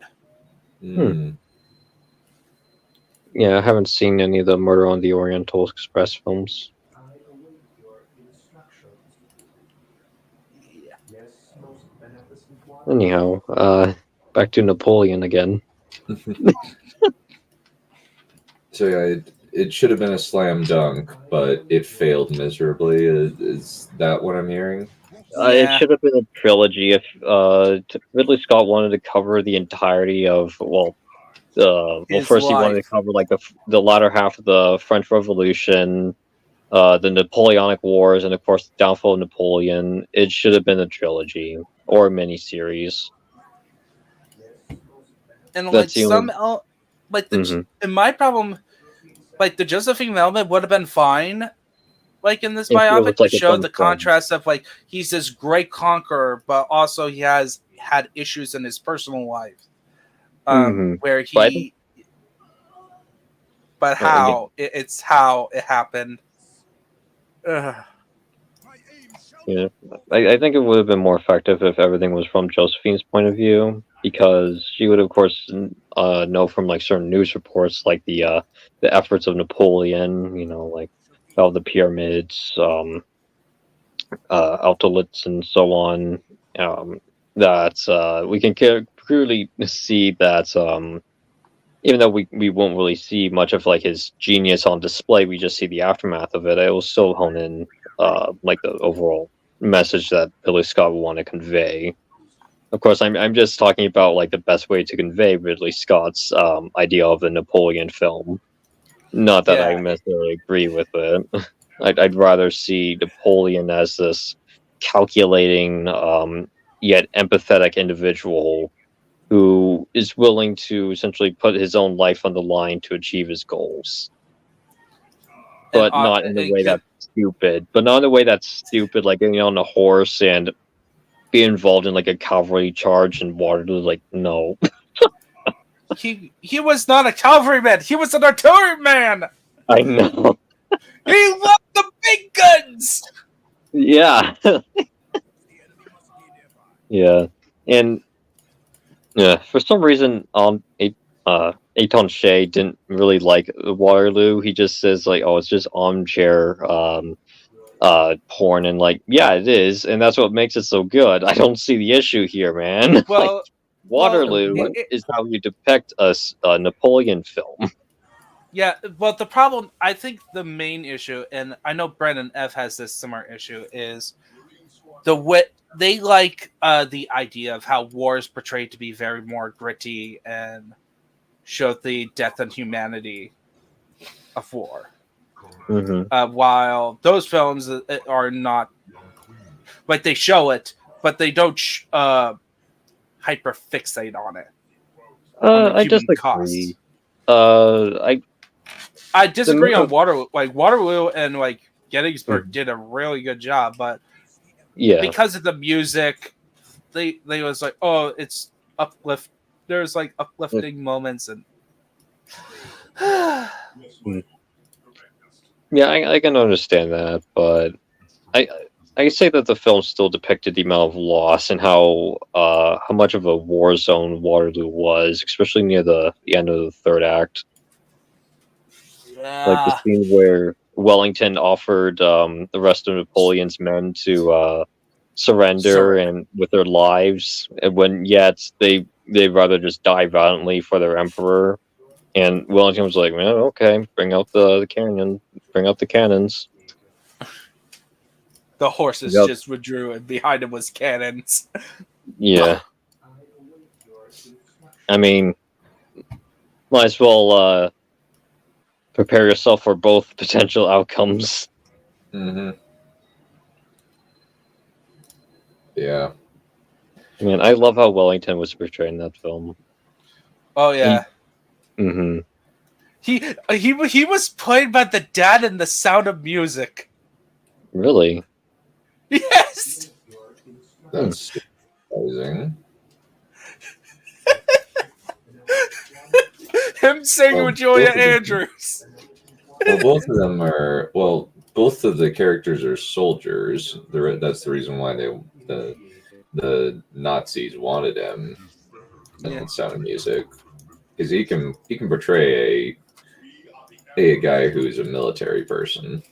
Yeah, I haven't seen any of the Murder on the Oriental Express films. Anyhow, back to Napoleon again. So yeah, it should have been a slam dunk, but it failed miserably. Is that what I'm hearing? It should have been a trilogy. If Ridley Scott wanted to cover the entirety of first he wanted to cover like the latter half of the French Revolution, the Napoleonic Wars, and of course the downfall of Napoleon. It should have been a trilogy or a miniseries. And like in my problem, like the Josephine element would have been fine. Like in this biopic, to show the contrast of like he's this great conqueror, but also he has had issues in his personal life, where he. But how it's how it happened. Ugh. Yeah, I think it would have been more effective if everything was from Josephine's point of view, because she would, of course, know from like certain news reports, like the efforts of Napoleon, like all the pyramids, Austerlitz, and so on. That we can clearly see that even though we won't really see much of like his genius on display, we just see the aftermath of it. It will still hone in like the overall message that Ridley Scott would want to convey. Of course, I'm just talking about like the best way to convey Ridley Scott's idea of the Napoleon film. Not that I necessarily agree with it. I'd rather see Napoleon as this calculating yet empathetic individual who is willing to essentially put his own life on the line to achieve his goals. But not in a way that's stupid. Like getting on a horse and be involved in like a cavalry charge in Waterloo. Like, no. He was not a cavalryman. He was an artilleryman. I know. He loved the big guns. Yeah. Yeah. And yeah, for some reason, Eitan Shea didn't really like Waterloo. He just says like, "Oh, it's just armchair porn," and like, yeah, it is, and that's what makes it so good. I don't see the issue here, man. Well, like, Waterloo is how you depict a Napoleon film. Yeah, but the problem, I think, the main issue, and I know Brandon F has this similar issue, is the way they like the idea of how war is portrayed to be very more gritty and show the death and humanity of war. Mm-hmm. While those films are not, like, they show it, but they don't hyper fixate on it. I disagree. I disagree on Waterloo. Like, Waterloo and like Gettysburg did a really good job, but because of the music, they was like, oh, it's uplift. There's like uplifting moments and. Yeah, I can understand that, but I say that the film still depicted the amount of loss and how much of a war zone Waterloo was, especially near the end of the third act. Yeah. Like the scene where Wellington offered the rest of Napoleon's men to surrender and with their lives, and when they'd rather just die violently for their emperor. And Wellington was like, "Man, okay, bring out the cannon, bring out the cannons." The horses Yep. just withdrew, and behind him was cannons. Yeah. I mean, might as well prepare yourself for both potential outcomes. Mm-hmm. Yeah. I mean, I love how Wellington was portrayed in that film. Oh yeah. Mm-hmm. He was played by the dad in The Sound of Music. Really? Yes. That's surprising. Him singing Well, with Julia both of them- Andrews. Well, both of them are. Well, both of the characters are soldiers. That's the reason why the Nazis wanted him in Sound of Music, because he can portray a guy who's a military person.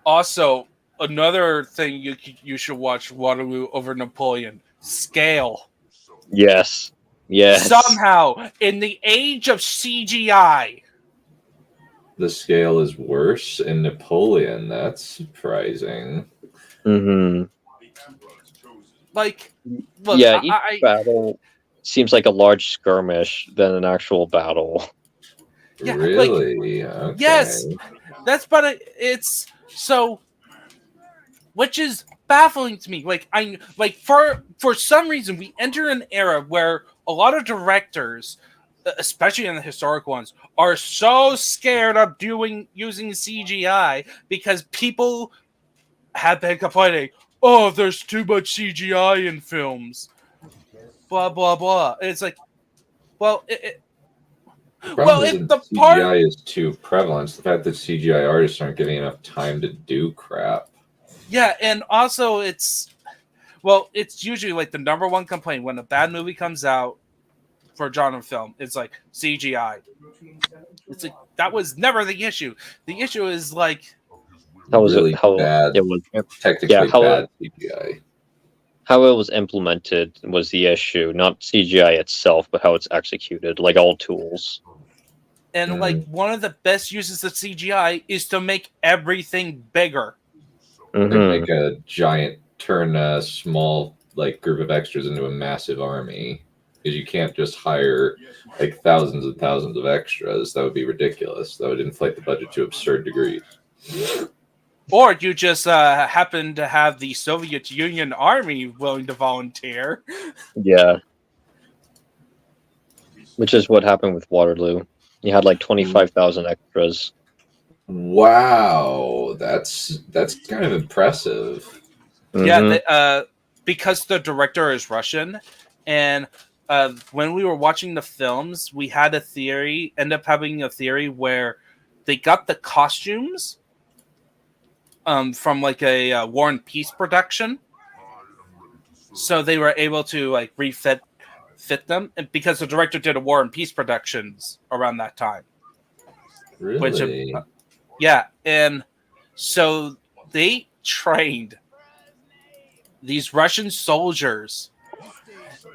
Also, another thing you should watch Waterloo over Napoleon. Scale. Yes. Yes. Somehow, in the age of CGI, The scale is worse in Napoleon. That's surprising. Mm-hmm. like, look, Yeah, each battle seems like a large skirmish than an actual battle. Yeah, Really? Okay. yes, that's but it's so, which is baffling to me. For some reason we enter an era where a lot of directors, especially in the historic ones, are so scared of using CGI because people have been complaining, oh, there's too much CGI in films, blah blah blah. And it's like, well, Problem isn't CGI is too prevalent. It's the fact that CGI artists aren't getting enough time to do crap. Yeah, and also it's usually like the number one complaint when a bad movie comes out for a genre film. It's like CGI. It's like that was never the issue. The issue is like How was really it? How bad? it was Technically bad CGI. How it was implemented was the issue, not CGI itself, but how it's executed, like all tools. And like one of the best uses of CGI is to make everything bigger. They make a giant turn a small like group of extras into a massive army, because you can't just hire like thousands and thousands of extras. That would be ridiculous. That would inflate the budget to absurd degrees. Or you just happen to have the Soviet Union army willing to volunteer. Yeah. Which is what happened with Waterloo. You had like 25,000 extras. Wow, that's kind of impressive. Yeah, because the director is Russian, and when we were watching the films, we had end up having a theory where they got the costumes from like a War and Peace production, so they were able to like fit them, and because the director did a War and Peace productions around that time. Really? Yeah, and so they trained these Russian soldiers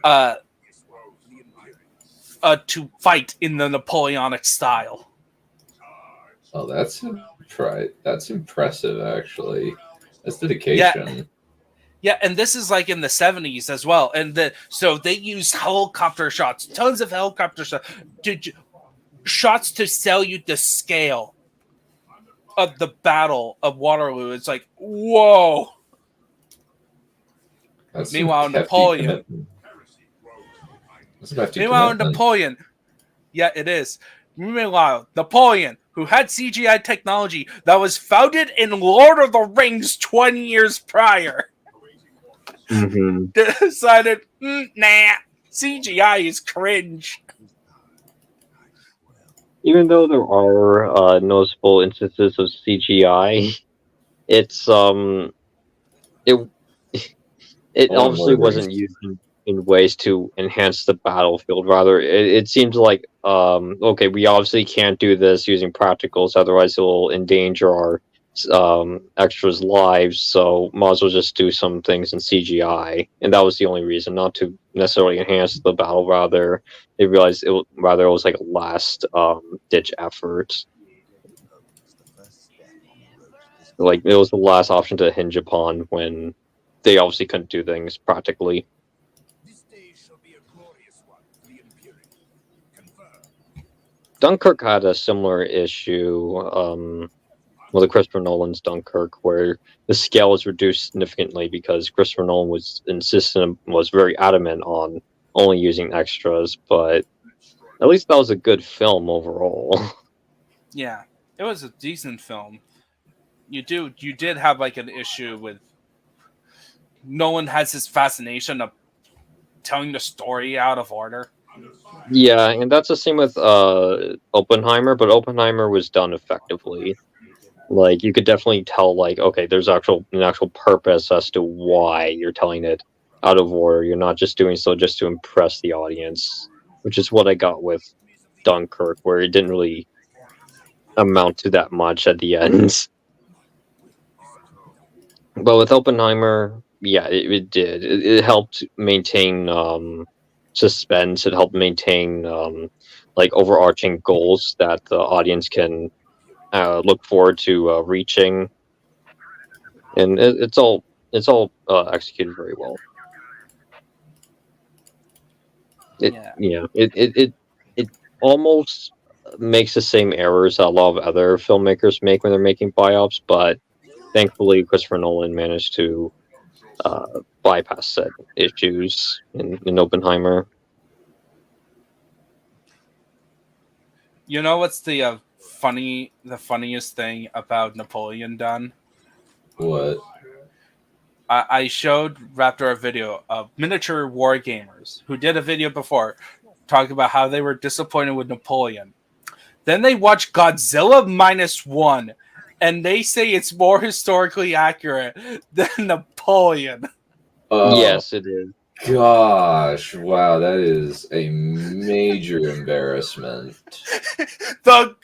to fight in the Napoleonic style. Oh, that's impressive, actually. That's dedication. Yeah, and this is like in the 70s as well. And so they use helicopter shots, tons of helicopter shots to sell you the scale of the Battle of Waterloo. It's like, whoa. Meanwhile, Napoleon. Napoleon. Yeah, it is. Meanwhile, Napoleon, who had CGI technology that was founded in Lord of the Rings 20 years prior, decided, nah, CGI is cringe. Even though there are noticeable instances of CGI, it obviously wasn't used in in ways to enhance the battlefield. Rather, it seems like okay, we obviously can't do this using practicals, otherwise it will endanger our extras' lives. So might as well just do some things in CGI, and that was the only reason, not to necessarily enhance the battle. Rather, they realized it was like a last ditch effort. Like it was the last option to hinge upon when they obviously couldn't do things practically. Dunkirk had a similar issue. Well, the Christopher Nolan's Dunkirk, where the scale was reduced significantly because Christopher Nolan was very adamant on only using extras. But at least that was a good film overall. Yeah, it was a decent film. You did have like an issue with Nolan has this fascination of telling the story out of order. Yeah, and that's the same with Oppenheimer, but Oppenheimer was done effectively. Like you could definitely tell, like, okay, there's an actual purpose as to why you're telling it out of order. You're not just doing so just to impress the audience, which is what I got with Dunkirk, where it didn't really amount to that much at the end. But with Oppenheimer, yeah, it did. It helped maintain suspense. It helped maintain like overarching goals that the audience can look forward to reaching, and it's all executed very well. It almost makes the same errors that a lot of other filmmakers make when they're making biops, but thankfully Christopher Nolan managed to bypass said issues in Oppenheimer. You know what's the funniest thing about Napoleon done? What? I showed Raptor a video of miniature war gamers who did a video before talking about how they were disappointed with Napoleon. Then they watch Godzilla -1 and they say it's more historically accurate than Napoleon. Yes, it is. Gosh, wow, that is a major embarrassment. The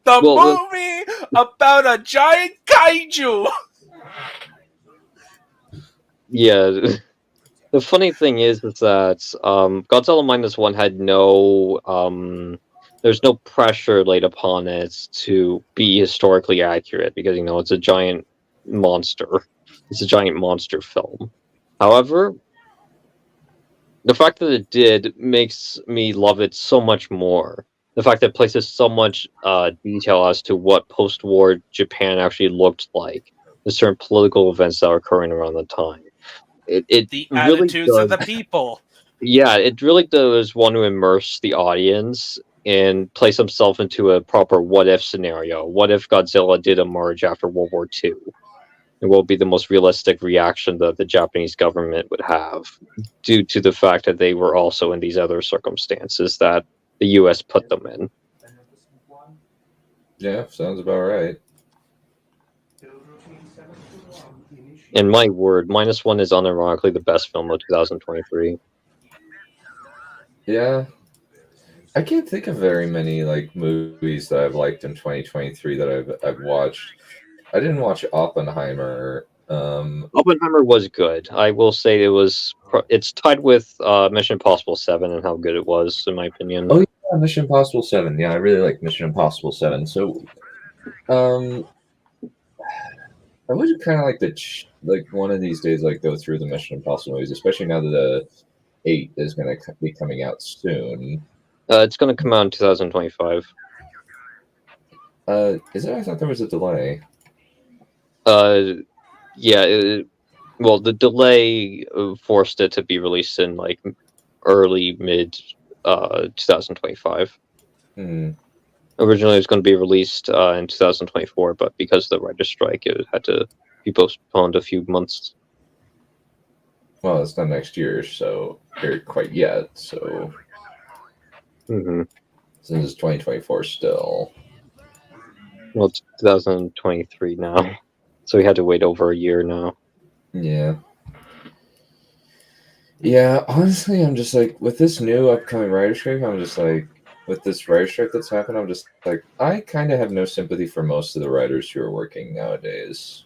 movie about a giant kaiju. Yeah. The funny thing is that Godzilla -1 had no there's no pressure laid upon it to be historically accurate because it's a giant monster. It's a giant monster film. However, the fact that it did makes me love it so much more. The fact that it places so much detail as to what post-war Japan actually looked like, the certain political events that were occurring around the time. It The really attitudes does, of the people. yeah, it really does want to immerse the audience and place himself into a proper what-if scenario. What if Godzilla did emerge after World War II? And what would be the most realistic reaction that the Japanese government would have due to the fact that they were also in these other circumstances that the U.S. put them in. Yeah, sounds about right. In my word, -1 is unironically the best film of 2023. Yeah. I can't think of very many movies that I've liked in 2023 that I've watched. I didn't watch Oppenheimer. Oppenheimer was good. I will say it's tied with Mission Impossible 7 and how good it was, in my opinion. Oh yeah, Mission Impossible 7. Yeah, I really like Mission Impossible 7. So, I would kind of like to one of these days go through the Mission Impossible movies, especially now that the 8 is going to be coming out soon. It's going to come out in 2025. Is it? I thought there was a delay. Yeah. Well, the delay forced it to be released in early mid 2025. Originally, it was going to be released in 2024, but because of the writer's strike, it had to be postponed a few months. Well, it's not next year, so quite yet. So, since it's 2024 still. Well, it's 2023 now, so we had to wait over a year now. Yeah. Yeah, honestly, I'm just like, with this new upcoming writer strike, I'm just like, with this writer strike that's happened, I'm just like, I kind of have no sympathy for most of the writers who are working nowadays.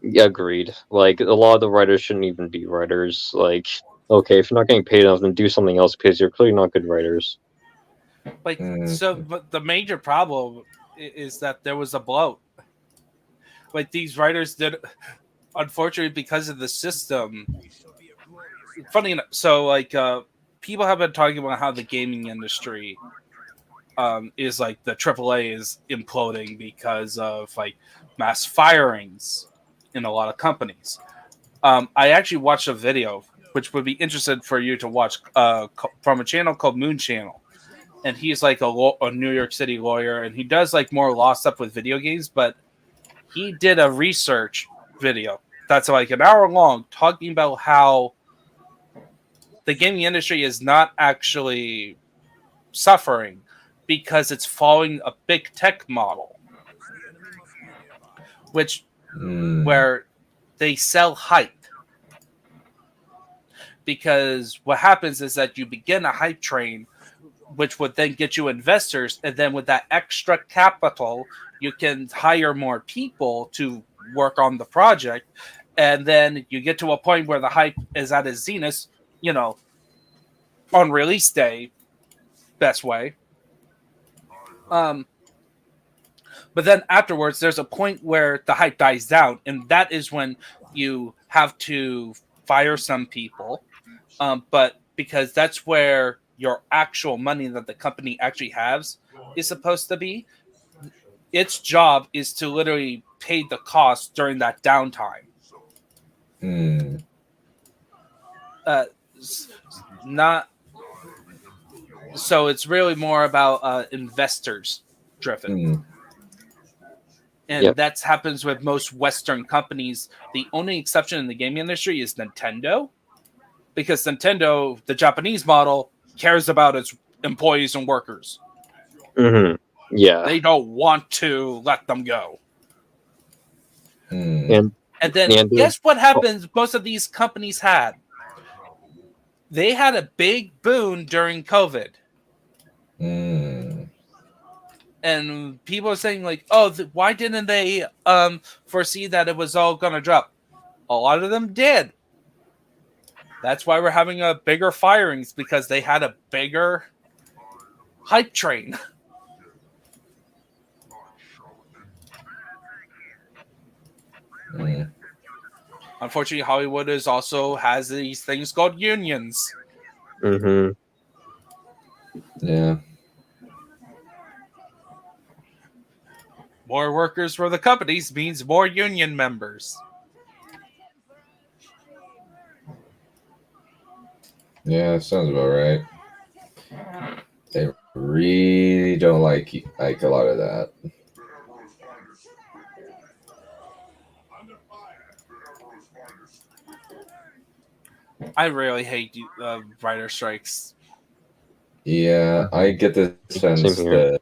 Yeah, agreed. Like, a lot of the writers shouldn't even be writers. Like, okay, if you're not getting paid enough, then do something else because you're clearly not good writers. Like, Mm. so, but the major problem is that there was a bloat. Like, these writers did, unfortunately, because of the system. Funny enough, so like, people have been talking about how the gaming industry is like the AAA is imploding because of like mass firings in a lot of companies. I actually watched a video which would be interested for you to watch from a channel called Moon Channel, and he's like a New York City lawyer, and he does like more law stuff with video games. But he did a research video that's like an hour long, talking about how the gaming industry is not actually suffering because it's following a big tech model, which where they sell hype. Because what happens is that you begin a hype train, which would then get you investors, and then with that extra capital, you can hire more people to work on the project, and then you get to a point where the hype is at its zenith, on release day, best way. But then afterwards, there's a point where the hype dies down, and that is when you have to fire some people. But because that's where your actual money that the company actually has is supposed to be, its job is to literally pay the cost during that downtime. Not so it's really more about investors driven. And that happens with most Western companies. The only exception in the gaming industry is Nintendo, because Nintendo, the Japanese model, cares about its employees and workers. Mm-hmm. Yeah. They don't want to let them go. And then guess what happens most of these companies had? They had a big boon during COVID. And people are saying like, oh, why didn't they foresee that it was all going to drop? A lot of them did. That's why we're having a bigger firings, because they had a bigger hype train. Unfortunately, Hollywood also has these things called unions. Mm-hmm. Yeah. More workers for the companies means more union members. Yeah, sounds about right. They really don't like a lot of that. I really hate writer strikes. Yeah, I get the sense that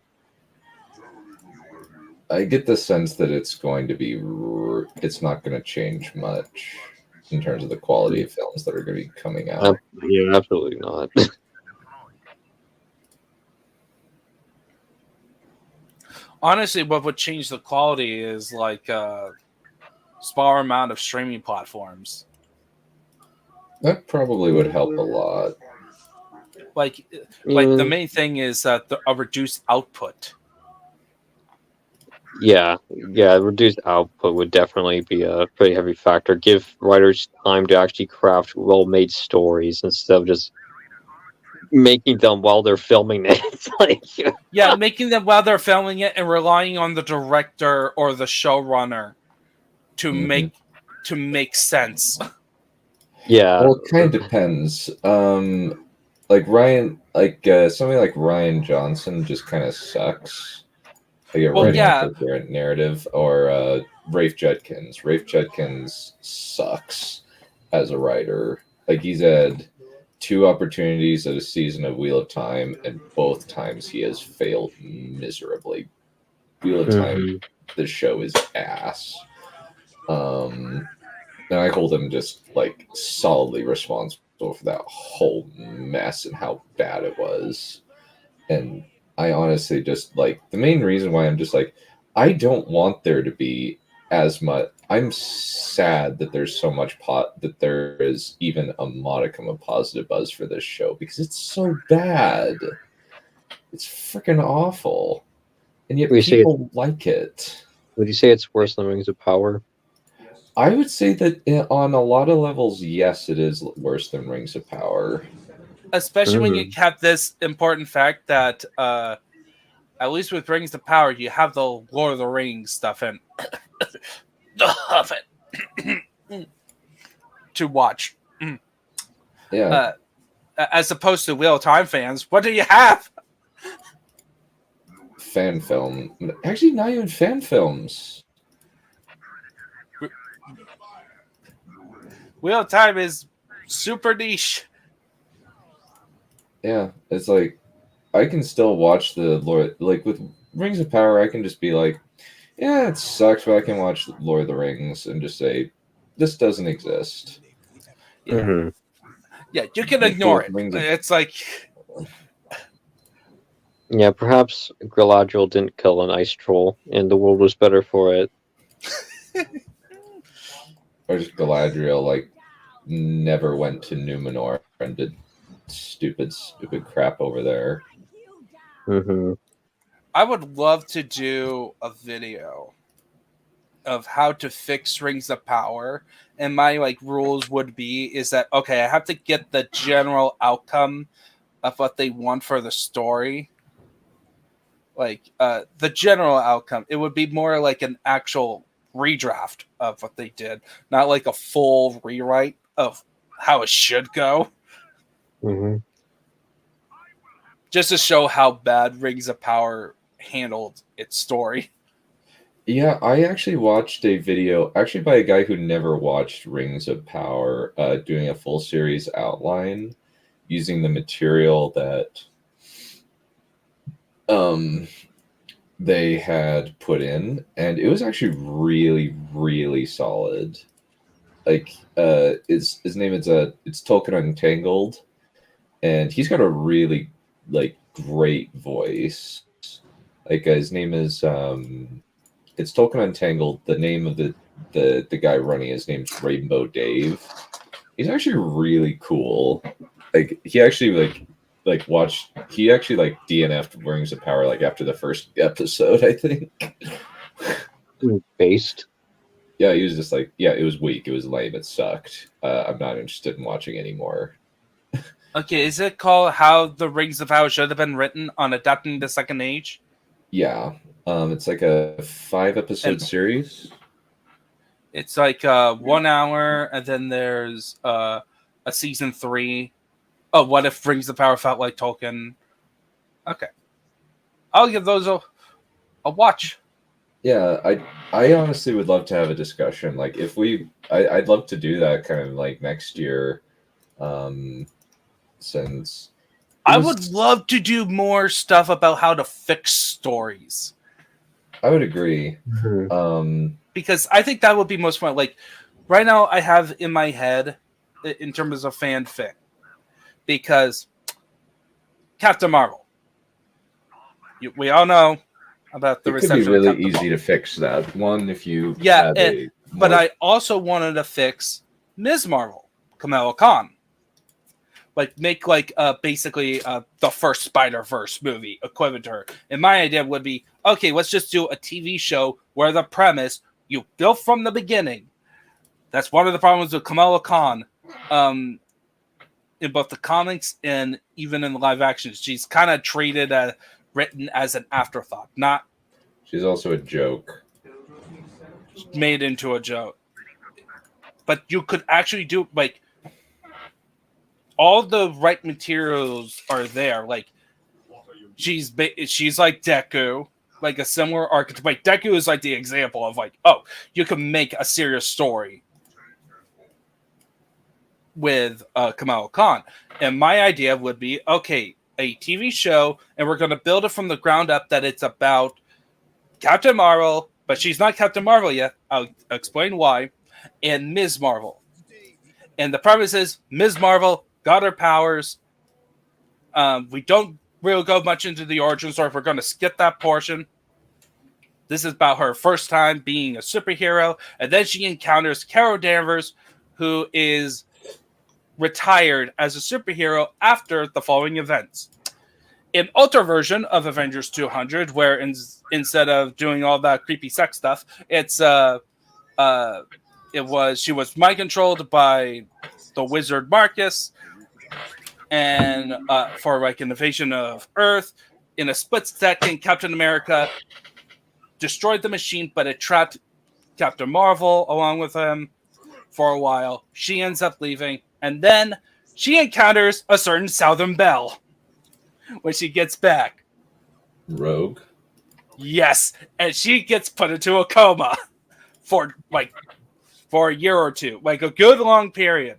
it's going to be it's not going to change much in terms of the quality of films that are going to be coming out. Yeah, absolutely not. Honestly, what would change the quality is like a smaller amount of streaming platforms. That probably would help a lot. Like the main thing is that a reduced output. Yeah, reduced output would definitely be a pretty heavy factor. Give writers time to actually craft well-made stories instead of just making them while they're filming it. Yeah, making them while they're filming it and relying on the director or the showrunner to make sense. Yeah. Well, it kind of depends. Like somebody like Ryan Johnson just kind of sucks. Like writing a coherent narrative, or Rafe Judkins. Rafe Judkins sucks as a writer. Like, he's had 2 opportunities at a season of Wheel of Time, and both times he has failed miserably. Wheel of Time, the show is ass. And I hold him just like solidly responsible for that whole mess and how bad it was. And I honestly just like the main reason why I'm just like, I don't want there to be as much. I'm sad that there's so much that there is even a modicum of positive buzz for this show because it's so bad. It's freaking awful. And yet people like it. Would you say it's worse than Rings of Power? I would say that on a lot of levels, yes, it is worse than Rings of Power. Especially when you have this important fact that, at least with Rings of Power, you have the Lord of the Rings stuff in to watch. Yeah. As opposed to Wheel of Time fans, what do you have? Fan film. Actually, not even fan films. Wheel of Time is super niche. Yeah, it's like I can still watch the Lord. Like with Rings of Power, I can just be like, yeah, it sucks, but I can watch Lord of the Rings and just say, this doesn't exist. Yeah, yeah, you can ignore it. It's like, yeah, perhaps Galadriel didn't kill an ice troll, and the world was better for it. Or just Galadriel, like, never went to Numenor and did stupid crap over there. I would love to do a video of how to fix Rings of Power, and my rules would be is that okay, I have to get the general outcome of what they want for the story. The general outcome, it would be more like an actual redraft of what they did, not like a full rewrite of how it should go. Just to show how bad Rings of Power handled its story. Yeah, I actually watched a video, actually by a guy who never watched Rings of Power, doing a full series outline using the material that they had put in, and it was actually really, really solid. Like, his name is it's Tolkien Untangled, and he's got a really great voice. His name is it's Tolkien Untangled. The name of the guy running his name's Rainbow Dave. He's actually really cool. He actually watched. He actually DNF'd Rings of Power after the first episode, I think. Based. Yeah, he was just it was weak. It was lame. It sucked. I'm not interested in watching anymore. Okay, is it called How the Rings of Power Should Have Been Written on Adapting the Second Age? Yeah. It's like a 5-episode series. It's 1 hour, and then there's a season 3. Oh, what if Rings of Power felt like Tolkien? Okay. I'll give those a watch. Yeah, I honestly would love to have a discussion. I'd love to do that kind of next year. Since I would love to do more stuff about how to fix stories. I would agree. Because I think that would be most fun. Right now I have in my head in terms of fanfic. Because Captain Marvel. We all know about the reception. It could be really easy to fix that one if you but I also wanted to fix Ms. Marvel, Kamala Khan. Make basically the first Spider-Verse movie equivalent to her. And my idea would be, okay, let's just do a TV show where the premise you built from the beginning. That's one of the problems with Kamala Khan. In both the comics and even in the live actions, she's kind of treated written as an afterthought, not. She's also a joke. Made into a joke. But you could actually do all the right materials are there. She's like Deku, a similar archetype. Deku is the example of you can make a serious story with Kamala Khan. And my idea would be, okay, a TV show, and we're going to build it from the ground up that it's about Captain Marvel, but she's not Captain Marvel yet. I'll explain why. And Ms. Marvel. And the premise is Ms. Marvel got her powers. We don't really go much into the origin story. We're going to skip that portion. This is about her first time being a superhero. And then she encounters Carol Danvers, who is retired as a superhero after the following events. An alter version of Avengers 200, where instead of doing all that creepy sex stuff, she was mind controlled by the wizard Marcus, and for like an invasion of Earth. In a split second, Captain America destroyed the machine, but it trapped Captain Marvel along with him for a while. She ends up leaving, and then she encounters a certain Southern Belle when she gets back. Rogue. Yes, and she gets put into a coma for a year or two, like a good long period.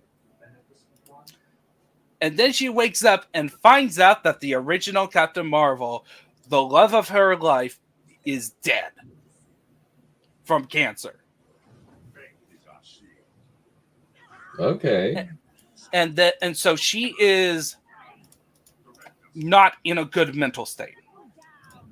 And then she wakes up and finds out that the original Captain Marvel, the love of her life, is dead from cancer. Okay. And so she is not in a good mental state.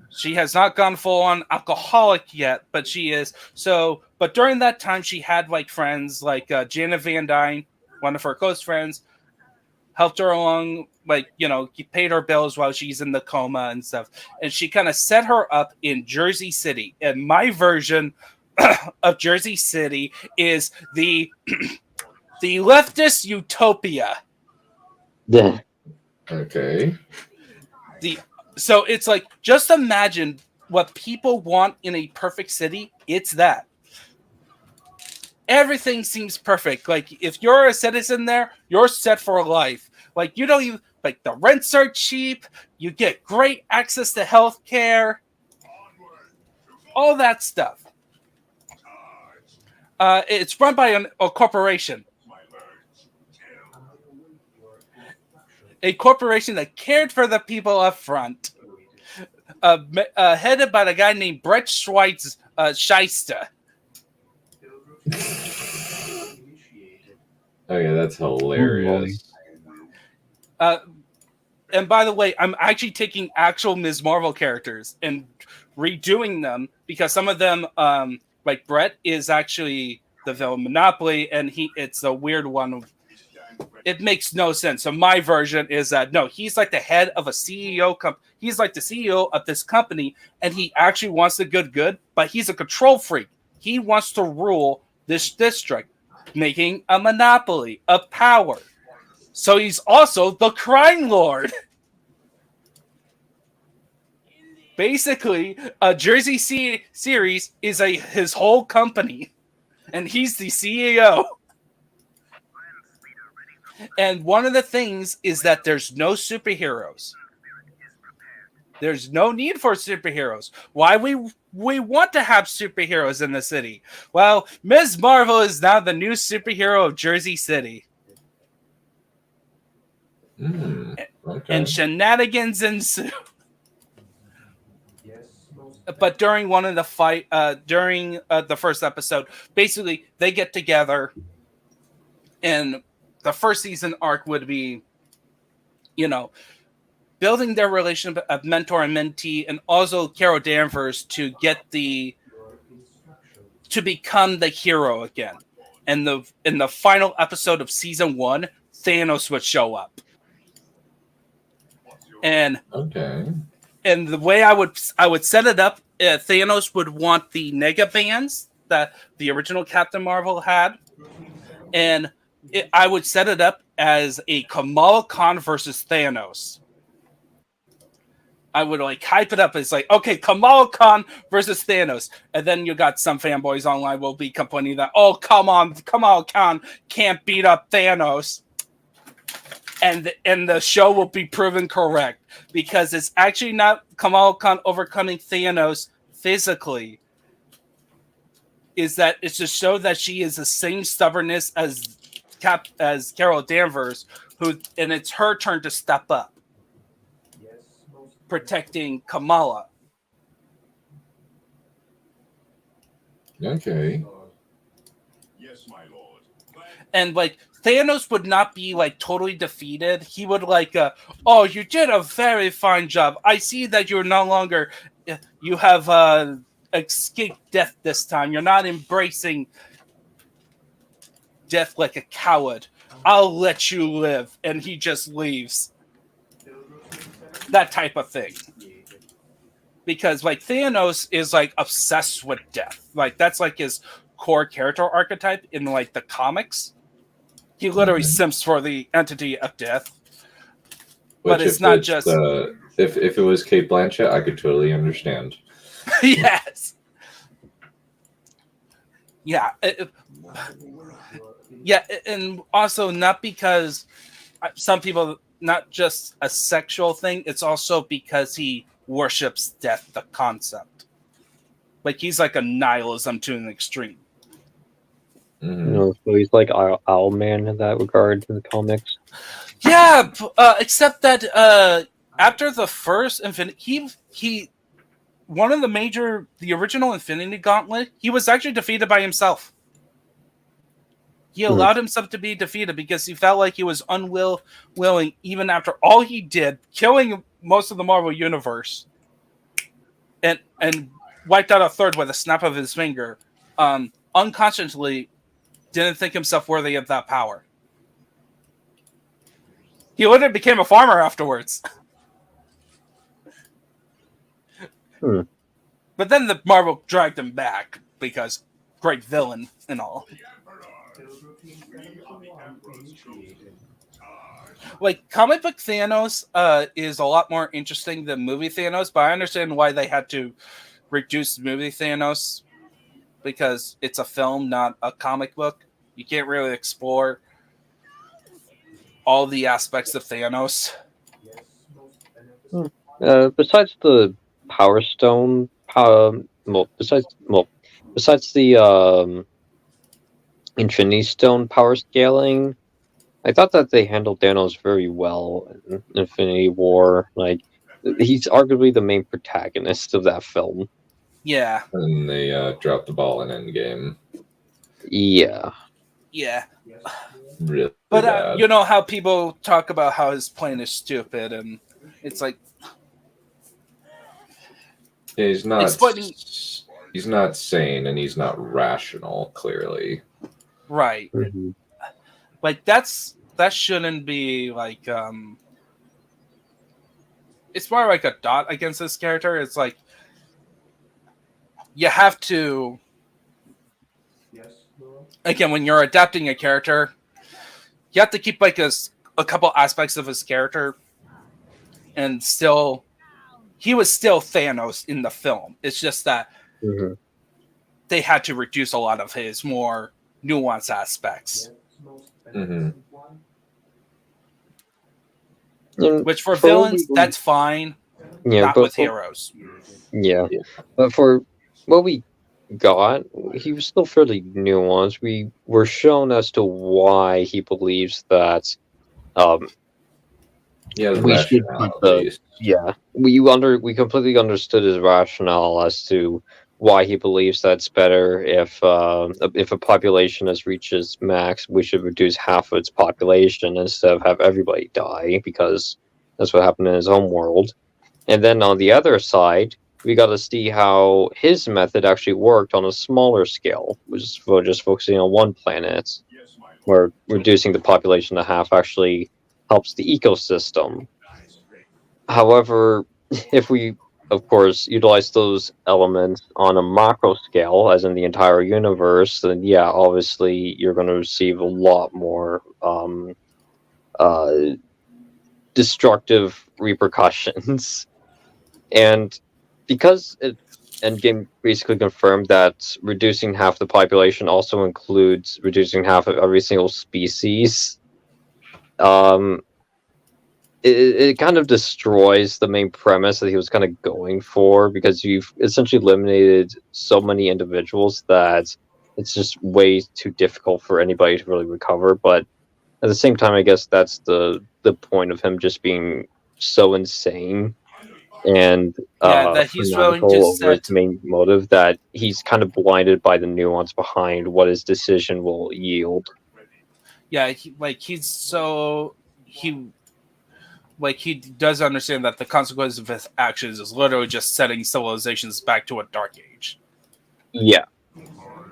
She has not gone full on alcoholic yet, but she is. So, but during that time, she had like friends like Janet Van Dyne, one of her close friends, helped her along, he paid her bills while she's in the coma and stuff. And she kind of set her up in Jersey City. And my version of Jersey City is the the leftist utopia. Yeah. Okay. So it's like, just imagine what people want in a perfect city. It's that. Everything seems perfect. Like, if you're a citizen there, you're set for life. Like, you don't even, like, the rents are cheap. You get great access to health care. All that stuff. It's run by a corporation. A corporation that cared for the people up front. Headed by the guy named Brett Schweitz Shyster. Okay, that's hilarious. And by the way, I'm actually taking actual Ms. Marvel characters and redoing them, because some of them, like Brett, is actually the villain Monopoly, and it's a weird one. It makes no sense. So my version is that, no, he's like the head of a CEO company. He's like the CEO of this company, and he actually wants the good, but he's a control freak. He wants to rule this district, making a monopoly of power. So he's also the crime lord. Basically, a Jersey series is his whole company, and he's the CEO. And one of the things is that there's no superheroes. There's no need for superheroes. Why we want to have superheroes in the city? Well, Ms. Marvel is now the new superhero of Jersey City. Okay. And shenanigans ensue. But during one of the during the first episode, basically they get together, and the first season arc would be, building their relationship of mentor and mentee, and also Carol Danvers to become the hero again. And in the final episode of season 1, Thanos would show up. And and the way I would set it up, Thanos would want the Nega bands that the original Captain Marvel had, and I would set it up as a Kamala Khan versus Thanos. I would hype it up as okay, Kamala Khan versus Thanos, and then you got some fanboys online will be complaining that, oh, come on, Kamala Khan can't beat up Thanos, and the show will be proven correct, because it's actually not Kamala Khan overcoming Thanos physically. Is that it's to show that she is the same stubbornness as Carol Danvers, and it's her turn to step up, protecting Kamala. Okay. And Thanos would not be like totally defeated. He would like, oh, you did a very fine job. I see that you're no longer, you have escaped death this time. You're not embracing death like a coward. I'll let you live. And he just leaves. That type of thing. Because like Thanos is like obsessed with death. Like that's like his core character archetype in like the comics. He literally simps for the entity of death. But Which it's not just if it was Kate Blanchett, I could totally understand. yes. Yeah. Yeah, and also not because some people, not just a sexual thing, it's also because he worships death, the concept. Like he's like a nihilism to an extreme. So he's like Owlman in that regard in the comics. Yeah, except that after the first Infinity, he one of the original Infinity Gauntlet, he was actually defeated by himself. He allowed himself to be defeated because he felt like he was unwilling, even after all he did, killing most of the Marvel Universe, and wiped out a third with a snap of his finger. Unconsciously, didn't think himself worthy of that power. He literally became a farmer afterwards. But then the Marvel dragged him back because great villain and all. Like comic book Thanos is a lot more interesting than movie Thanos, but I understand why they had to reduce movie Thanos because it's a film, not a comic book. You can't really explore all the aspects of Thanos. Besides the Power Stone, besides the Infinity Stone power scaling, I thought that they handled Thanos very well in Infinity War. Like, he's arguably the main protagonist of that film. Yeah. And they dropped the ball in Endgame. Yeah. Yeah. Really but bad. you know how people talk about how his plan is stupid, and it's like Yeah, he's not. explaining He's not sane, and he's not rational. Clearly, right. Like that shouldn't be like it's more like a dot against this character. It's like you have to, again, when you're adapting a character, you have to keep like a couple aspects of his character, and still he was still Thanos in the film. It's just that they had to reduce a lot of his more nuanced aspects. Which for villains, that's fine. Yeah, not with heroes. Yeah, but for what we got, he was still fairly nuanced. We were shown as to why he believes that. We should we completely understood his rationale as to why he believes that's better. If a population has reached its max, we should reduce half of its population instead of have everybody die, because that's what happened in his home world. And then on the other side, we got to see how his method actually worked on a smaller scale, which is just focusing on one planet, where reducing the population to half actually helps the ecosystem. However, if we, of course, utilize those elements on a macro scale, as in the entire universe, then yeah, obviously you're going to receive a lot more destructive repercussions. And because Endgame basically confirmed that reducing half the population also includes reducing half of every single species, it kind of destroys the main premise that he was kind of going for, because you've essentially eliminated so many individuals that it's just way too difficult for anybody to really recover. But at the same time, I guess that's the point of him just being so insane and that he's willing to over his main motive, that he's kind of blinded by the nuance behind what his decision will yield. he's so he does understand that the consequence of his actions is literally just setting civilizations back to a dark age. Yeah.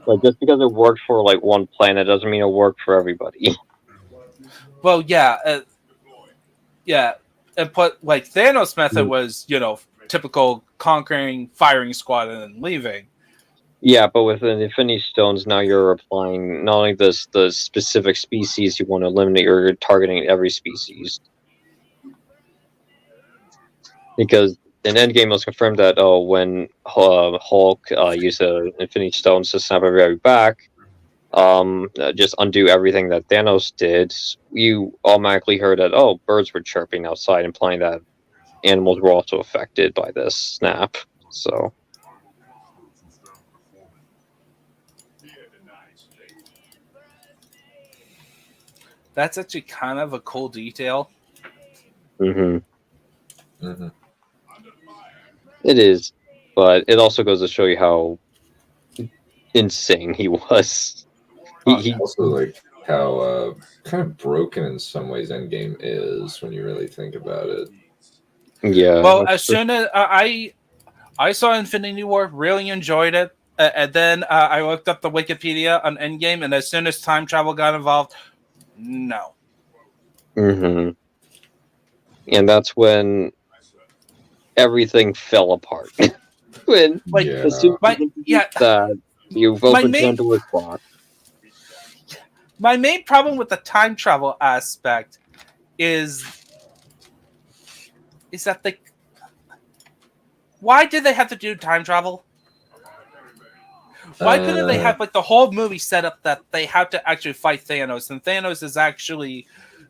Like, just because it worked for, like, one planet doesn't mean it worked for everybody. Well, yeah. And put, like, Thanos' method was, typical conquering, firing squad, and then leaving. Yeah, but with the Infinity Stones, now you're applying not only the specific species you want to eliminate, you're targeting every species. Because in Endgame, it was confirmed that when Hulk used the Infinity Stones to snap everybody back, just undo everything that Thanos did, you automatically heard that birds were chirping outside, implying that animals were also affected by this snap. So. That's actually kind of a cool detail. Mm-hmm. Mm-hmm. It is, but it also goes to show you how insane he was. He also like how kind of broken in some ways Endgame is when you really think about it. Yeah. Well, as soon as I saw Infinity War, really enjoyed it, and then I looked up the Wikipedia on Endgame, and as soon as time travel got involved, no. Mm-hmm. And that's when everything fell apart. When as soon as that you've opened Pandora's box. My main problem with the time travel aspect is that why did they have to do time travel? Why couldn't they have the whole movie set up that they have to actually fight Thanos, and Thanos is actually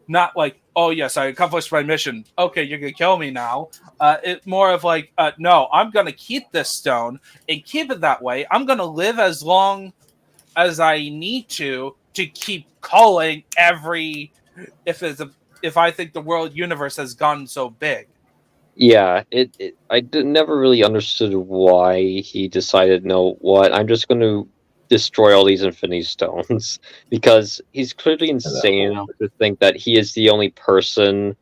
not like, oh yes, I accomplished my mission. Okay, you're gonna kill me now. It's more of like, no, I'm gonna keep this stone and keep it that way. I'm gonna live as long as I need to keep calling if I think the world universe has gone so big. Yeah, I never really understood why he decided, no, what, I'm just going to destroy all these Infinity Stones. Because he's clearly insane enough to think that he is the only person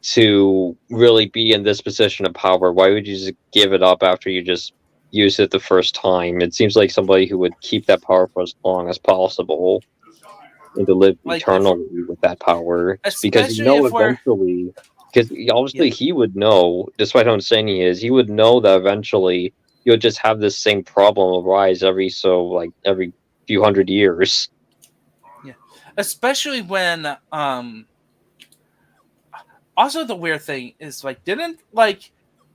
to really be in this position of power. Why would you just give it up after you just use it the first time? It seems like somebody who would keep that power for as long as possible and to live eternally with that power. Because eventually... Because obviously he would know, despite how insane he is, he would know that eventually you'll just have this same problem arise every few hundred years. Yeah, especially when also the weird thing is didn't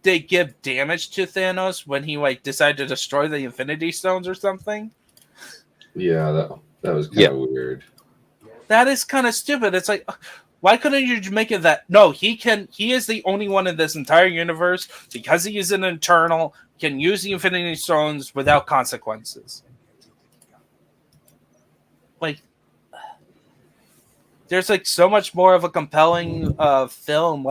they give damage to Thanos when he decided to destroy the Infinity Stones or something? Yeah, that was kind of weird. That is kind of stupid. It's like, why couldn't you make it that no, he is the only one in this entire universe, because he is an Eternal, can use the Infinity Stones without consequences. There's so much more of a compelling film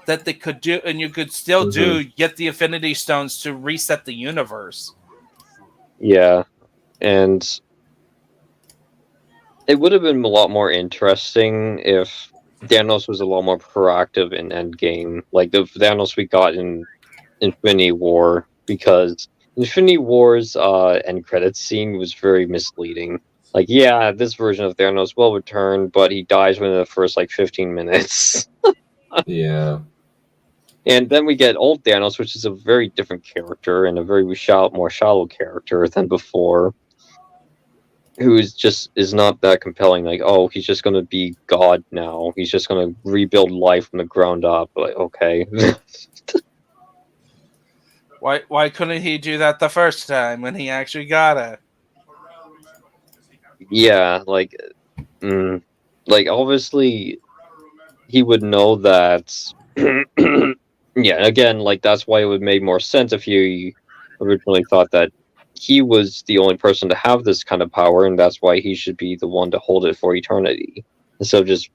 that they could do, and you could still get the Infinity Stones to reset the universe. Yeah, and it would have been a lot more interesting if Thanos was a lot more proactive in Endgame, like the Thanos we got in Infinity War, because Infinity War's end credits scene was very misleading. This version of Thanos will return, but he dies within the first 15 minutes. Yeah. And then we get old Thanos, which is a very different character and a very more shallow character than before, who is not that compelling. He's just going to be God now. He's just going to rebuild life from the ground up. Okay. Why couldn't he do that the first time when he actually got it? Yeah, obviously he would know that. Yeah, again, that's why it would make more sense if you originally thought that he was the only person to have this kind of power, and that's why he should be the one to hold it for eternity, instead of just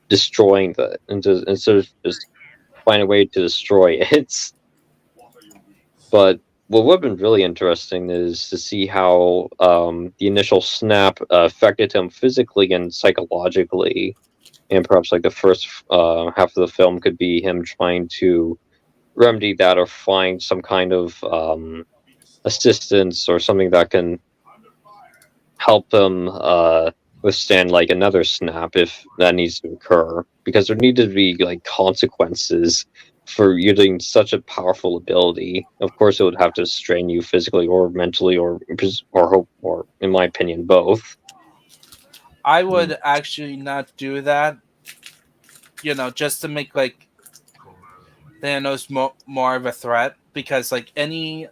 destroying instead of just find a way to destroy it. But what would have been really interesting is to see how the initial snap affected him physically and psychologically, and perhaps like the first half of the film could be him trying to remedy that or find some kind of assistance or something that can help him withstand like another snap if that needs to occur, because there need to be like consequences for using such a powerful ability. Of course, it would have to strain you physically or mentally, or in my opinion, both. I would actually not do that. You know, just to make like Thanos more of a threat, because like any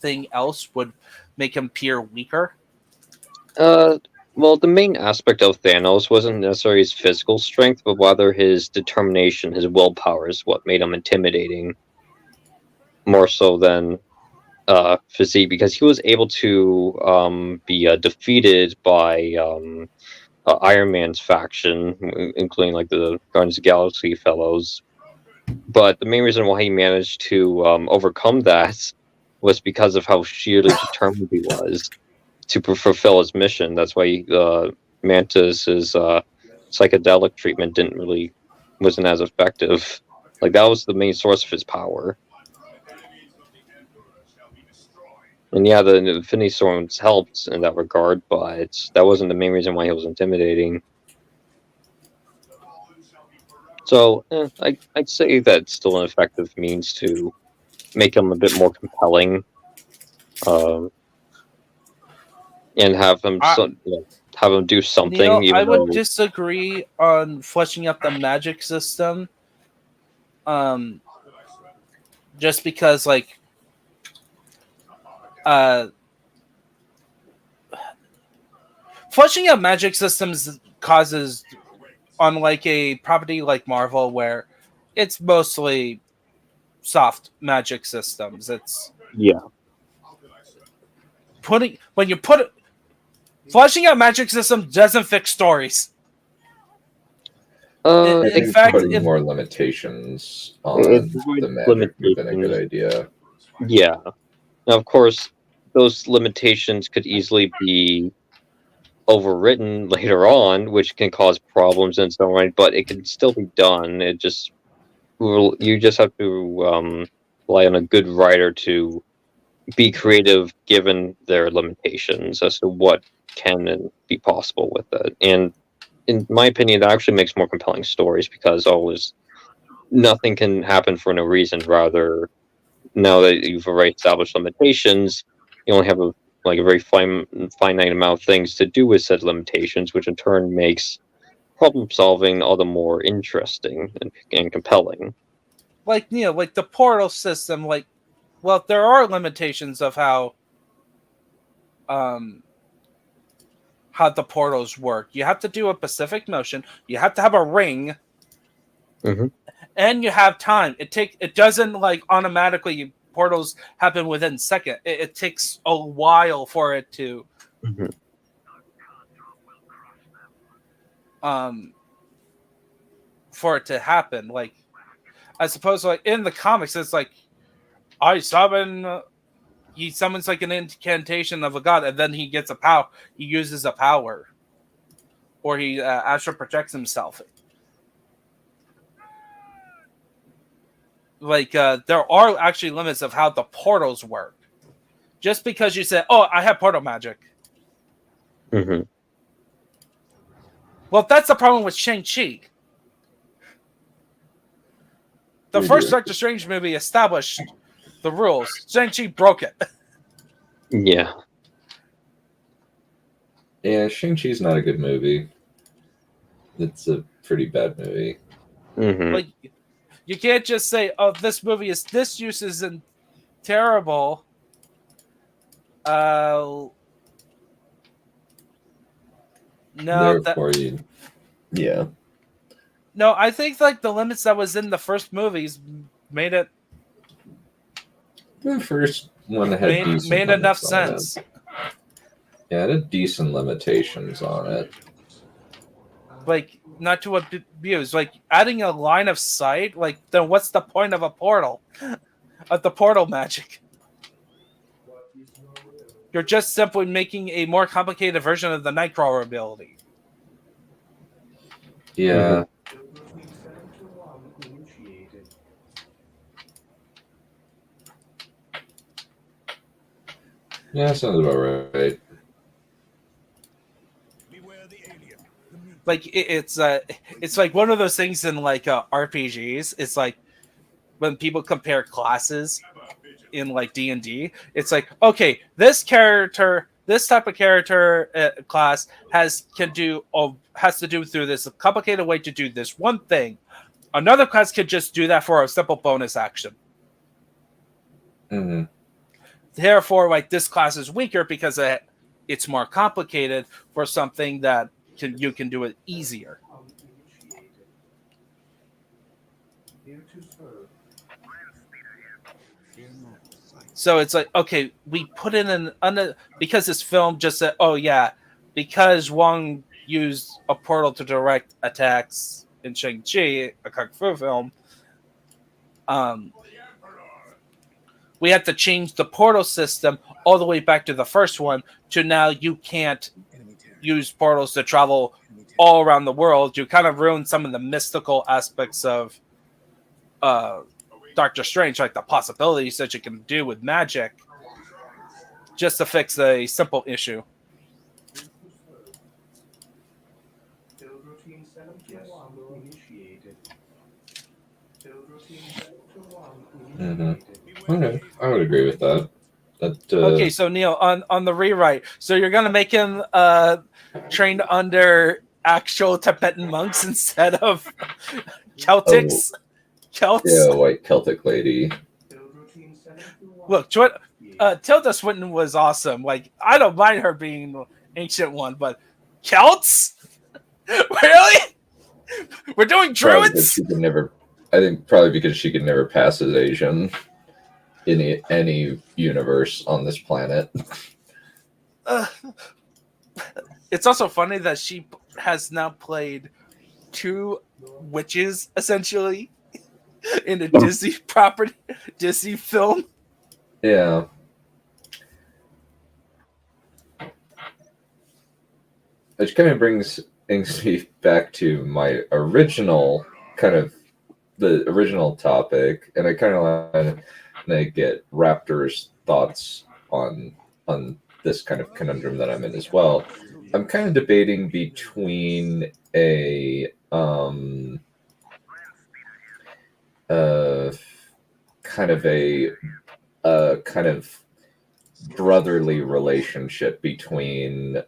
thing else would make him appear weaker. Well, the main aspect of Thanos wasn't necessarily his physical strength, but rather his determination, his willpower is what made him intimidating, more so than physique, because he was able to be defeated by Iron Man's faction, including like the Guardians of the Galaxy fellows. But the main reason why he managed to overcome that was because of how sheerly determined he was to fulfill his mission. That's why Mantis's psychedelic treatment wasn't as effective. Like that was the main source of his power. And yeah, the Infinity Stones helped in that regard, but that wasn't the main reason why he was intimidating. So I'd say that's still an effective means to make him a bit more compelling. And have him do something. Neil, I would disagree on fleshing up the magic system. Just because, like, fleshing out magic systems causes, unlike a property like Marvel, where it's mostly soft magic systems. It's fleshing out magic systems doesn't fix stories. In fact, putting more limitations on the magic would have been a good idea. Yeah. Now, of course, those limitations could easily be overwritten later on, which can cause problems and so on, but it can still be done. You just have to rely on a good writer to be creative given their limitations as to what can be possible with it. And in my opinion, that actually makes more compelling stories, because nothing can happen for no reason. Rather, now that you've already established limitations, you only have a very finite amount of things to do with said limitations, which in turn makes problem solving all the more interesting and compelling. Like, you know, like the portal system, there are limitations of how the portals work. You have to do a specific motion. You have to have a ring, and you have time. It doesn't like automatically. Portals happen within seconds. It takes a while for it to happen. Like, I suppose, like in the comics, it's like I summon. He summons like an incantation of a god, and then he gets a power. He uses a power, or he astral projects himself. Like, there are actually limits of how the portals work. Just because you said, "Oh, I have portal magic." Well, that's the problem with Shang-Chi. The first Doctor Strange movie established the rules. Shang-Chi broke it. Yeah. Yeah, Shang-Chi's not a good movie. It's a pretty bad movie. Like, you can't just say, "Oh, this movie is this use isn't terrible." No, therefore, yeah. No, I think like the limits that was in the first movies made it. The first one had made enough sense. Yeah, it had decent limitations on it. Like, not to abuse, like adding a line of sight. Like, then what's the point of a portal? Of the portal magic? You're just simply making a more complicated version of the Nightcrawler ability. Yeah. Yeah, sounds about right. Like it's like one of those things in like RPGs. It's like when people compare classes in like D&D, it's like, okay, this type of character class has to do through this complicated way to do this one thing. Another class could just do that for a simple bonus action. Mm-hmm. Therefore, like this class is weaker because it's more complicated for something that you can do it easier. So it's like, okay, we put in because this film just said, oh yeah, because Wong used a portal to direct attacks in Shang-Chi, a Kung Fu film, we had to change the portal system all the way back to the first one to now you can't use portals to travel all around the world. You kind of ruined some of the mystical aspects of Doctor Strange, like the possibilities that you can do with magic, just to fix a simple issue. Mm-hmm. Okay, I would agree with that. Okay, so Neil, on the rewrite, so you're gonna make him trained under actual Tibetan monks instead of Celtics. Celts. Yeah, white Celtic lady. Look, Tilda Swinton was awesome. Like, I don't mind her being the ancient one, but Celts? Really? We're doing druids? I think probably because she could never pass as Asian in any universe on this planet. It's also funny that she has now played 2 witches, essentially, in a Disney Disney film. Yeah. Which kind of brings me back to my original the original topic, and I kind of want to get Raptor's thoughts on this kind of conundrum that I'm in as well. I'm kind of debating between a kind of brotherly relationship between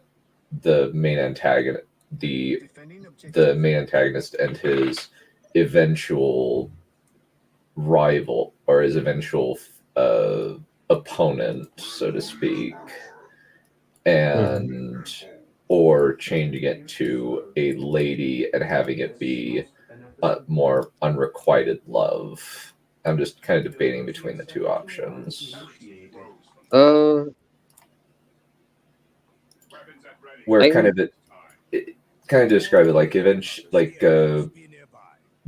the main antagonist, the main antagonist, and his eventual rival, or his eventual opponent, so to speak, and or changing it to a lady and having it be more unrequited love. I'm just kind of debating between the two options. Where kind of describe it like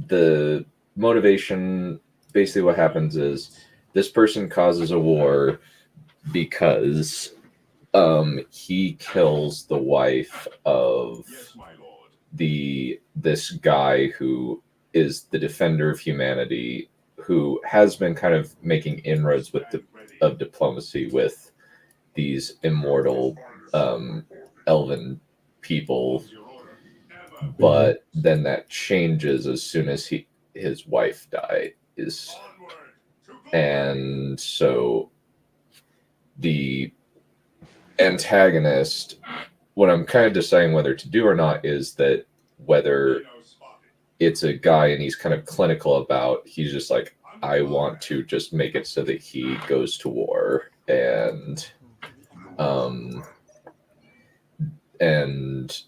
the motivation. Basically, what happens is this person causes a war because he kills the wife of this guy who is the defender of humanity, who has been kind of making inroads of diplomacy with these immortal elven people, but then that changes as soon as his wife dies, and so the antagonist, what I'm kind of deciding whether to do or not is that whether it's a guy and he's kind of clinical about, he's just like, I want to just make it so that he goes to war, and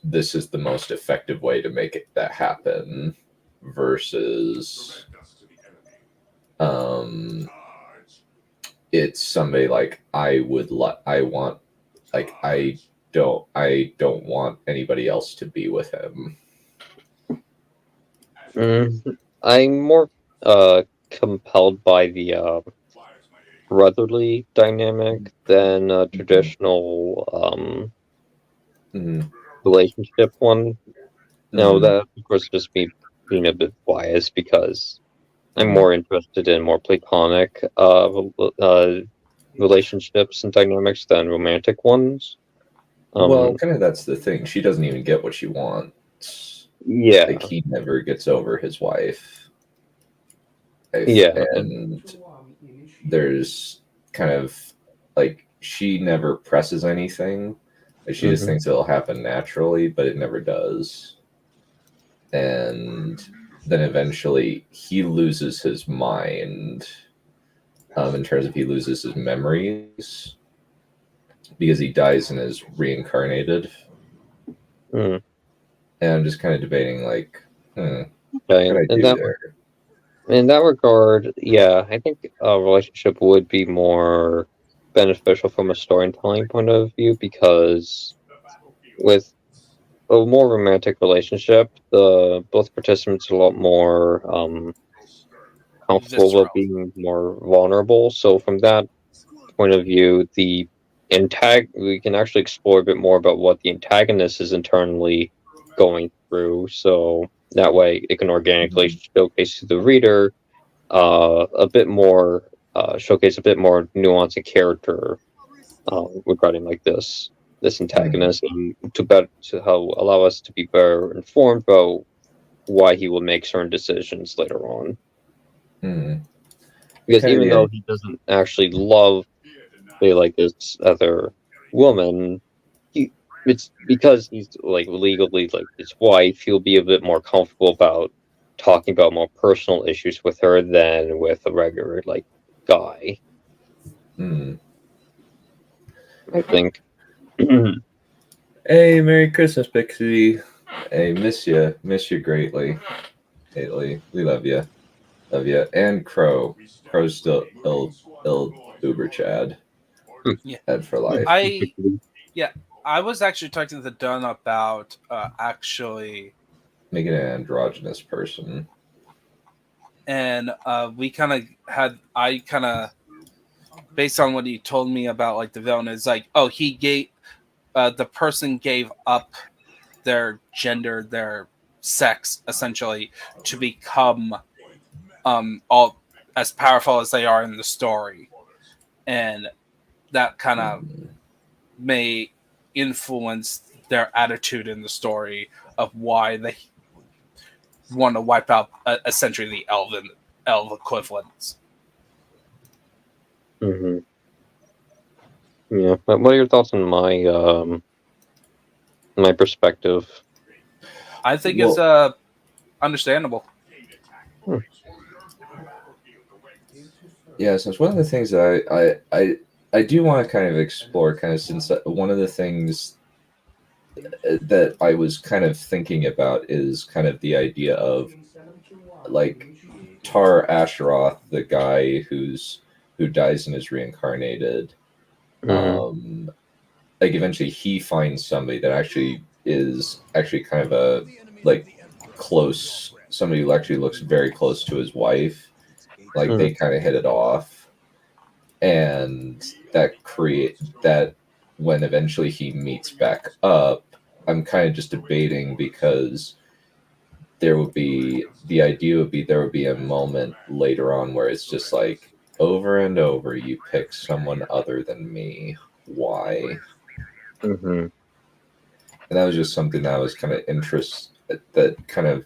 this is the most effective way to make that happen, versus it's somebody like I don't want anybody else to be with him. I'm more compelled by the brotherly dynamic than a traditional Mhm. relationship one. No, Mhm. that of course just me being a bit biased because I'm Mhm. more interested in more platonic relationships and dynamics than romantic ones. Well, kind of that's the thing. She doesn't even get what she wants. Yeah, Like he never gets over his wife. yeah, And there's kind of like she never presses anything. Like she just mhm, thinks it'll happen naturally, but it never does. And then eventually he loses his mind, in terms of he loses his memories because he dies and is reincarnated. mm. And I'm just kind of debating, like, what Okay, could I in do that there? in that regard, yeah, I think a relationship would be more beneficial from a storytelling point of view because with a more romantic relationship, the both participants are a lot more comfortable with Visceral. being more vulnerable. So from that point of view, we can actually explore a bit more about what the antagonist is internally going through. So that way, it can organically showcase to the reader a bit more, showcase a bit more nuance and character regarding like this antagonist, and to help allow us to be better informed about why he will make certain decisions later on. Hmm. Because Kind of even the though he doesn't actually love, say, like this other woman, he it's because he's like legally like his wife. He'll be a bit more comfortable about talking about more personal issues with her than with a regular like guy. hmm. I think. Hey, Merry Christmas, Pixie. Hey, miss you greatly. Lately, we love you. And Crow, Crow's still ill Uber Chad, Yeah. Ed for life. I yeah, I was actually talking to Dunn about actually, Make it an androgynous person. and we kind of had I kind of based on what he told me about like the villain is like, oh, he gave the person gave up their gender, their sex, essentially, to become all as powerful as they are in the story, and that kind of Hmm. may influence their attitude in the story of why they want to wipe out essentially the elf equivalents. Hmm. Yeah. But what are your thoughts on my perspective? I think it's Well, understandable. Hmm. yeah, so it's one of the things that I do want to kind of explore, kind of since one of the things that I was kind of thinking about is kind of the idea of like Tar Asheroth, the guy who dies and is reincarnated. Hmm. Um, like eventually he finds somebody that actually is actually kind of a like close somebody who actually looks very close to his wife. Like Hmm. they kind of hit it off, and that when eventually he meets back up, I'm kind of just debating because the idea would be there would be a moment later on where it's just like over and over you pick someone other than me. Why? Hmm. And that was just something that I was kind of that kind of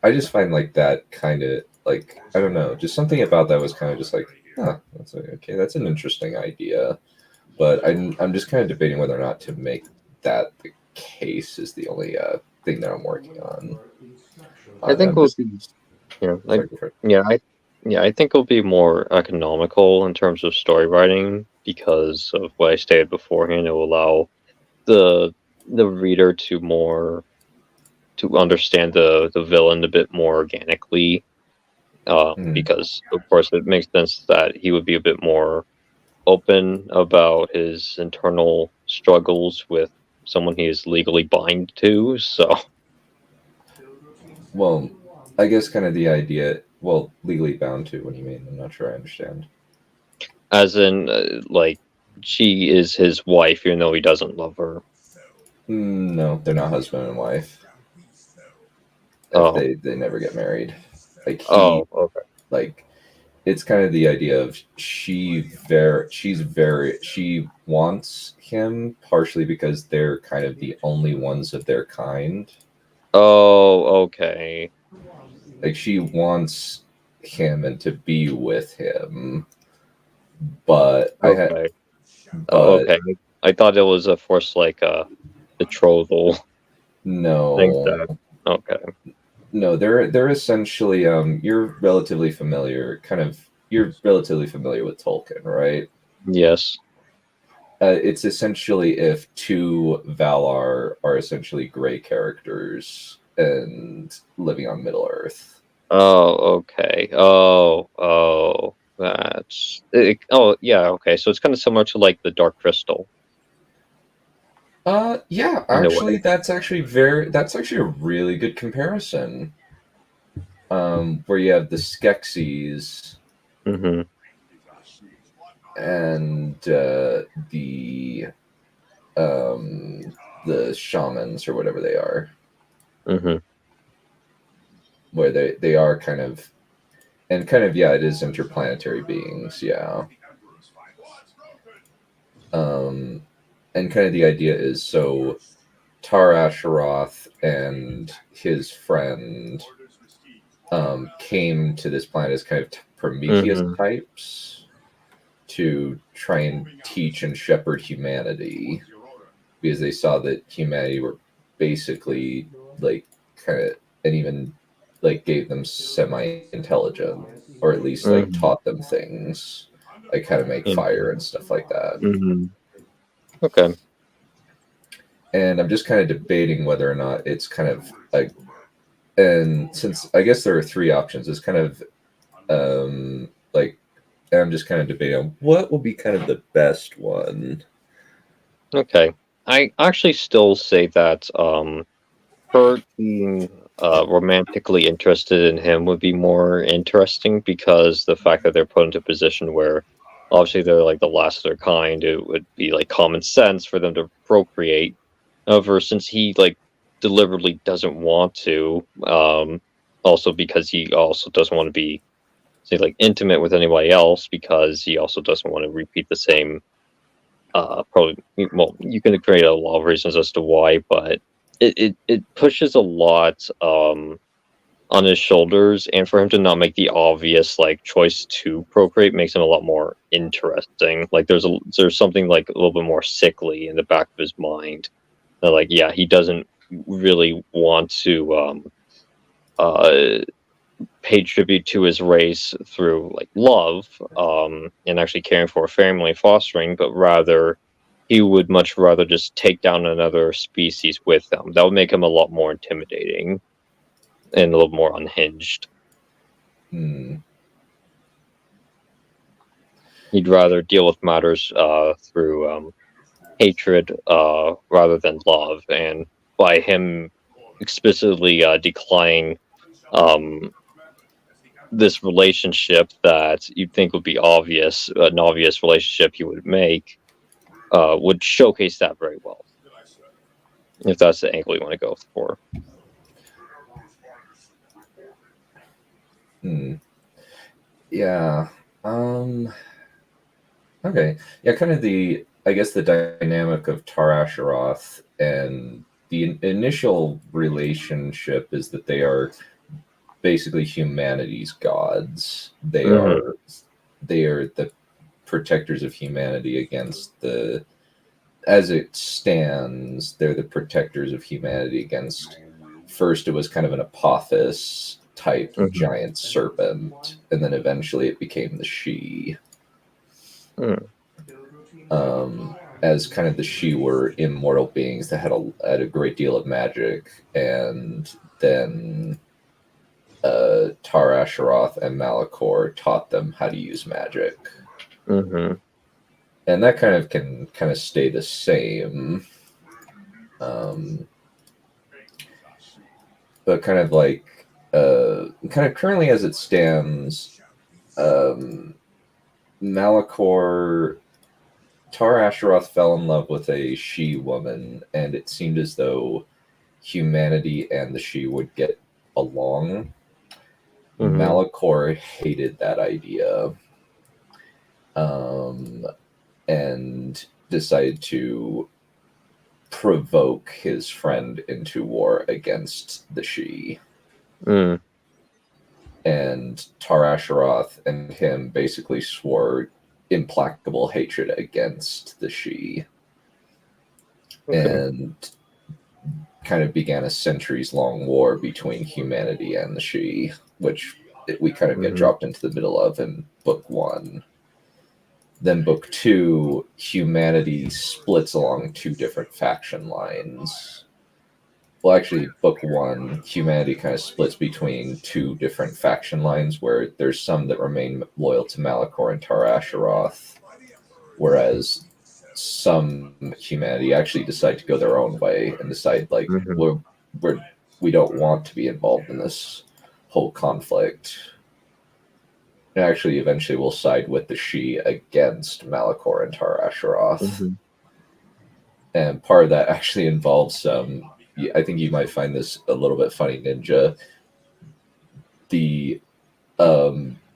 I just find like that kind of like I don't know, just something about that was kind of just like, huh, that's okay, that's an interesting idea. But I'm just kind of debating whether or not to make that the case is the only thing that I'm working on. I think I'm we'll just be. Yeah. sorry for Yeah. I think it'll be more economical in terms of story writing because of what I stated beforehand. It will allow the the reader to understand the villain a bit more organically, mm, because of course it makes sense that he would be a bit more open about his internal struggles with someone he is legally bind to. So well, I guess kind of the idea. Well, legally bound to. What do you mean? I'm not sure I understand. As in, like, she is his wife, even though he doesn't love her. No, they're not husband and wife. Oh. They never get married. Like Oh, okay. like it's kind of the idea of she wants him partially because they're kind of the only ones of their kind. Oh, okay. Like she wants him and to be with him, but Okay. Okay. I thought it was a forced, like, betrothal. no. Okay. No, they're essentially you're relatively familiar with Tolkien, right? Yes. It's essentially if two Valar are essentially gray characters and living on Middle Earth. Oh, okay. Oh, that's it. Oh, yeah. Okay, so it's kind of similar to like the Dark Crystal Yeah, in a actually way. that's actually a really good comparison. Where you have the Skeksis Mm-hmm. and um the shamans or whatever they are, Mm-hmm. where they are kind of yeah, it is interplanetary beings, yeah. And kind of the idea is so Tar Asheroth and his friend came to this planet as kind of Prometheus Mm-hmm. types to try and teach and shepherd humanity, because they saw that humanity were basically like kind of, and even like gave them semi-intelligent, or at least like Mm-hmm. taught them things like how to make fire and stuff like that. Mm-hmm. Okay. And I'm just kind of debating whether or not it's kind of like, and since I guess there are three options, it's kind of like, and I'm just kind of debating on what will be kind of the best one. Okay. I actually still say that her being romantically interested in him would be more interesting, because the fact that they're put into a position where obviously they're like the last of their kind, it would be like common sense for them to procreate. However, since he like deliberately doesn't want to, also because he also doesn't want to be, say, like intimate with anybody else, because he also doesn't want to repeat the same. Probably, well, you can create a lot of reasons as to why, but it pushes a lot on his shoulders, and for him to not make the obvious like choice to procreate makes him a lot more interesting. Like there's something like a little bit more sickly in the back of his mind. That, like, yeah, he doesn't really want to uh pay tribute to his race through like love, and actually caring for a family, fostering, but rather he would much rather just take down another species with them. That would make him a lot more intimidating and a little more unhinged. Hmm. He'd rather deal with matters through hatred rather than love, and by him explicitly declining this relationship that you'd think would be obvious, an obvious relationship he would make, would showcase that very well. If that's the angle you want to go for. Hmm. Yeah. Okay. Yeah, kind of I guess the dynamic of Tar Asheroth and the initial relationship is that they are basically humanity's gods. Mm-hmm. They are the protectors of humanity against the, as it stands, they're the protectors of humanity against, first it was kind of an Apophis type Mm-hmm. giant serpent, and then eventually it became the She. Mm. As kind of the She were immortal beings that had a great deal of magic, and then Tar Asheroth and Malachor taught them how to use magic. Mm-hmm. And that kind of can kind of stay the same. But kind of kind of currently as it stands, Malachor, Tar Asheroth fell in love with a she-woman, and it seemed as though humanity and the she would get along. Malachor hated that idea, and decided to provoke his friend into war against the she. And Tar Asheroth and him basically swore implacable hatred against the she. And kind of began a centuries-long war between humanity and the she, which we kind of get dropped into the middle of in Book 1. Then Book 2, humanity splits along two different faction lines. Well, actually, Book 1, humanity kind of splits between two different faction lines, where there's some that remain loyal to Malachor and Tar Asheroth, whereas some humanity actually decide to go their own way and decide, like, we don't want to be involved in this whole conflict. And actually, eventually, we'll side with the she against Malachor and Tar Asheroth. And part of that actually involves some... I think you might find this a little bit funny, Ninja. The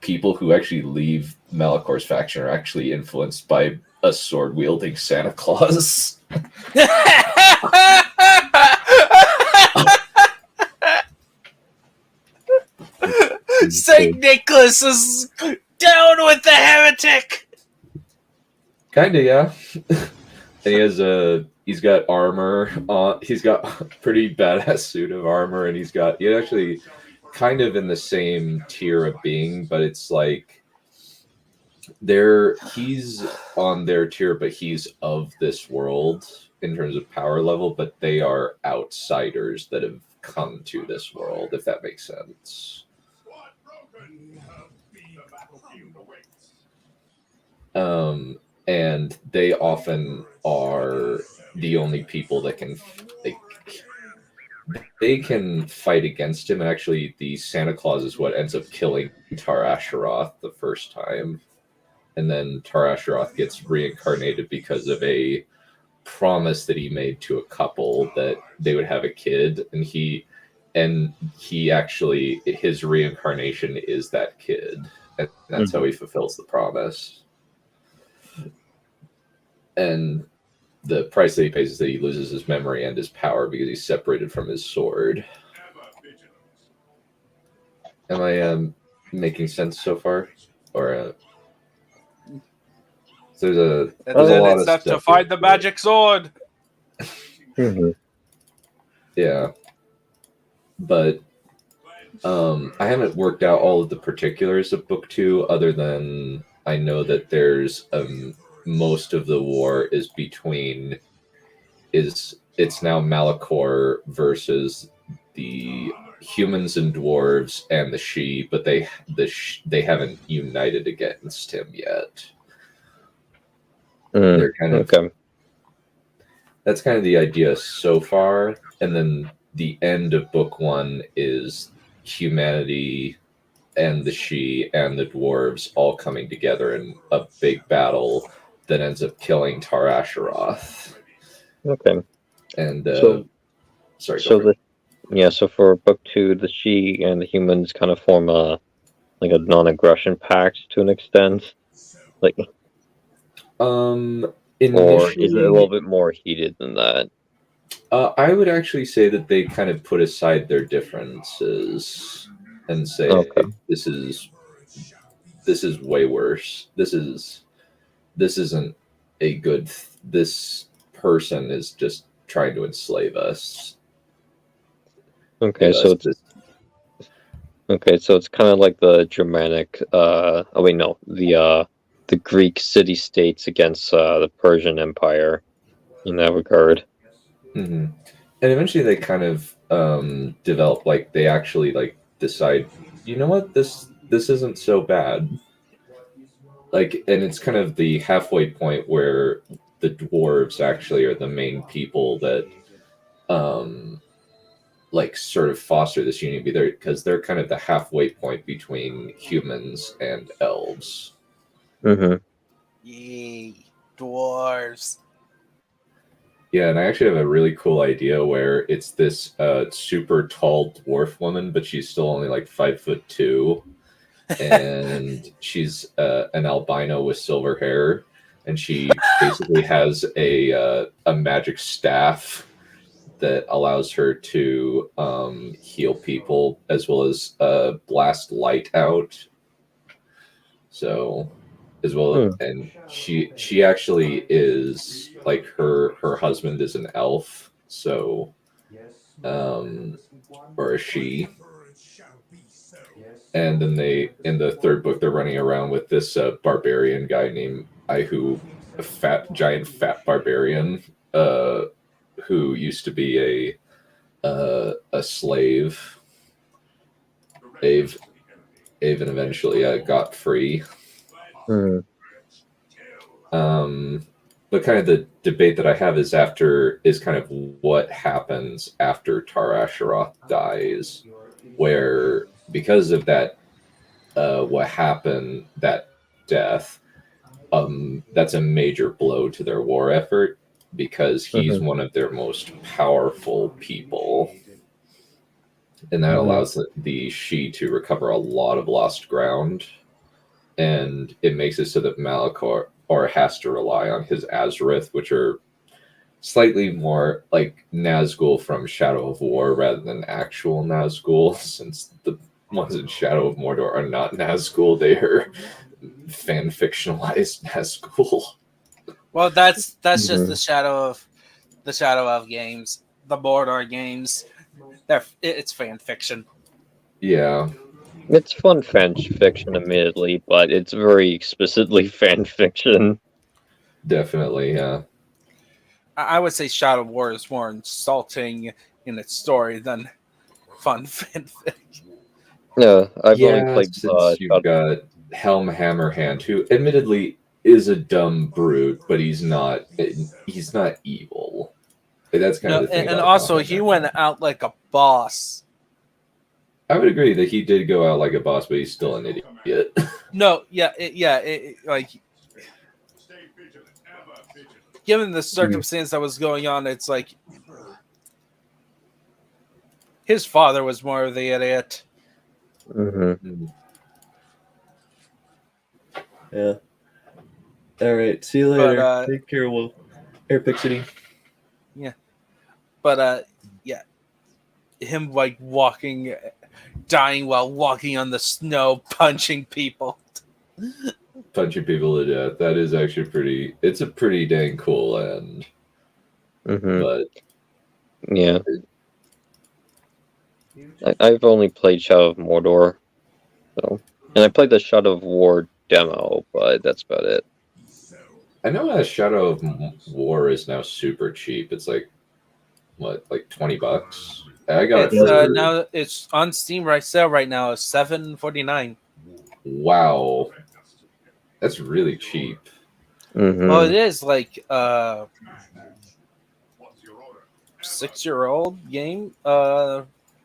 people who actually leave Malachor's faction are actually influenced by a sword-wielding Santa Claus. Saint Nicholas is down with the heretic. Kinda, yeah. And he's got armor on. He's got a pretty badass suit of armor, and he's actually kind of in the same tier of being, but it's like he's on their tier, but he's of this world in terms of power level, but they are outsiders that have come to this world, if that makes sense. And they often are the only people that they can fight against him. And actually, the Santa Claus is what ends up killing Tar Asheroth the first time. And then Tar Asheroth gets reincarnated because of a promise that he made to a couple that they would have a kid. And he actually, his reincarnation is that kid. And that's how he fulfills the promise. And the price that he pays is that he loses his memory and his power because he's separated from his sword. Am I making sense so far? Or there's a lot of stuff to find the magic sword. Yeah, but I haven't worked out all of the particulars of Book 2, other than I know that there's most of the war is it's now Malachor versus the humans and dwarves and the she, but they haven't united against him yet. They're kind of that's kind of the idea so far, and then the end of Book 1 is humanity and the she and the dwarves all coming together in a big battle that ends up killing Tar Asheroth. And so for Book 2, the she and the humans kind of form a non-aggression pact to an extent, or is it a little bit more heated than that? I would actually say that they kind of put aside their differences and say, this is way worse. This isn't a good. This person is just trying to enslave us. So it's kind of like the Germanic. The Greek city-states against the Persian Empire in that regard. And eventually they kind of develop, they actually decide, you know what, this isn't so bad. And it's kind of the halfway point where the dwarves actually are the main people that sort of foster this union, because they're kind of the halfway point between humans and elves. Mm-hmm. Yay, dwarves. Yeah, and I actually have a really cool idea where it's this super tall dwarf woman, but she's still only like 5'2", and she's an albino with silver hair, and she basically has a magic staff that allows her to heal people as well as blast light out. So, as well, and she actually is like her husband is an elf, so or a she. And then they in the third book they're running around with this barbarian guy named Ihu, a giant fat barbarian who used to be a slave. Ave and eventually got free. But kind of the debate that I have is kind of what happens after Tar Asheroth dies, where because of that, what happened, that death, that's a major blow to their war effort because he's one of their most powerful people. And that allows the Shi to recover a lot of lost ground. And it makes it so that Malachor has to rely on his Azarith, which are slightly more like Nazgul from Shadow of War rather than actual Nazgul, since the ones in Shadow of Mordor are not Nazgul, they are fan-fictionalized Nazgul. Well, that's just the Shadow of games, the Mordor games. It's fan fiction. Yeah. It's fun fan fiction, admittedly, but it's very explicitly fan fiction. Definitely, yeah. I would say Shadow of War is more insulting in its story than fun fanfic. Yeah, I've only played. Since you've got Helm Hammerhand, who admittedly is a dumb brute, but he's not evil. That's kind of the thing. And also, he went out like a boss. I would agree that he did go out like a boss, but he's still an idiot. No, like given the circumstance that was going on, it's like his father was more of the idiot. Yeah. All right. See you later. Take care, Wolf. Air Pixity. Yeah. But yeah, him like dying while walking on the snow, punching people. Punching people to death. That is actually it's a pretty dang cool end. But yeah, I've only played Shadow of Mordor, so, and I played the Shadow of War demo, but that's about it. I know Shadow of War is now super cheap. It's like what, like $20? I got it now. It's on Steam sale right now. It's $7.49. Wow, that's really cheap. Well, it is like 6-year-old game.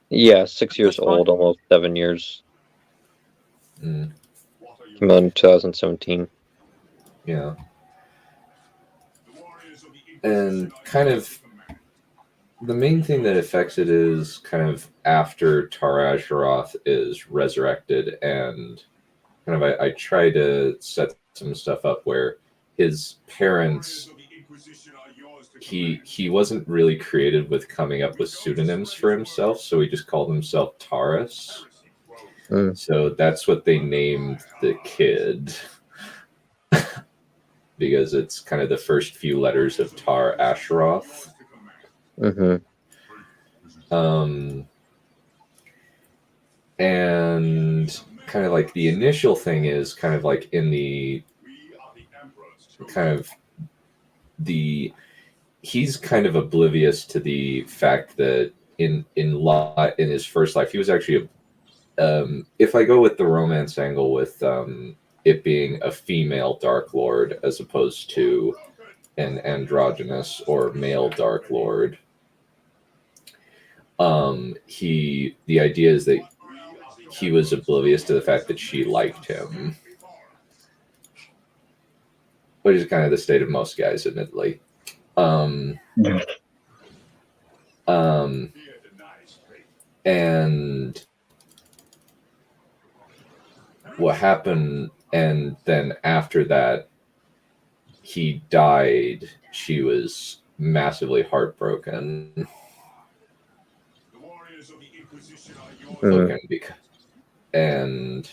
Yeah, 6 years old, almost 7 years. Came out in 2017. Yeah, and kind of the main thing that affects it is kind of after Tar Asheroth is resurrected, and kind of I try to set some stuff up where his parents, he wasn't really creative with coming up with pseudonyms for himself, so he just called himself Taurus. So that's what they named the kid. Because it's kind of the first few letters of Tar Asheroth. And kind of like the initial thing is kind of like in the kind of he's kind of oblivious to the fact that in his first life he was actually if I go with the romance angle with it being a female Dark Lord as opposed to an androgynous or male Dark Lord, the idea is that he was oblivious to the fact that she liked him. which is kind of the state of most guys, admittedly. And what happened, and then after that, he died. She was massively heartbroken. And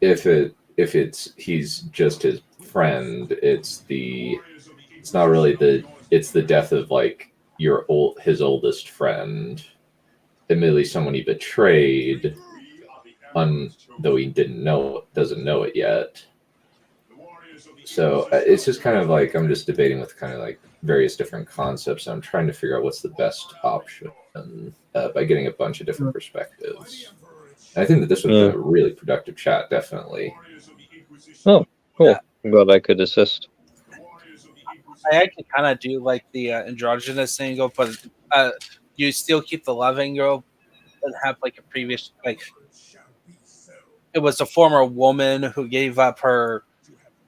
if he's just his friend, it's not really the death of like his oldest friend, admittedly someone he betrayed, though he doesn't know it yet. So it's just kind of like I'm just debating with kind of like various different concepts. And I'm trying to figure out what's the best option by getting a bunch of different perspectives. And I think that this would have been a really productive chat, definitely. Oh, cool. I'm glad I could assist. I actually kind of do like the androgynous angle, but you still keep the love angle and have like a previous, like, it was a former woman who gave up her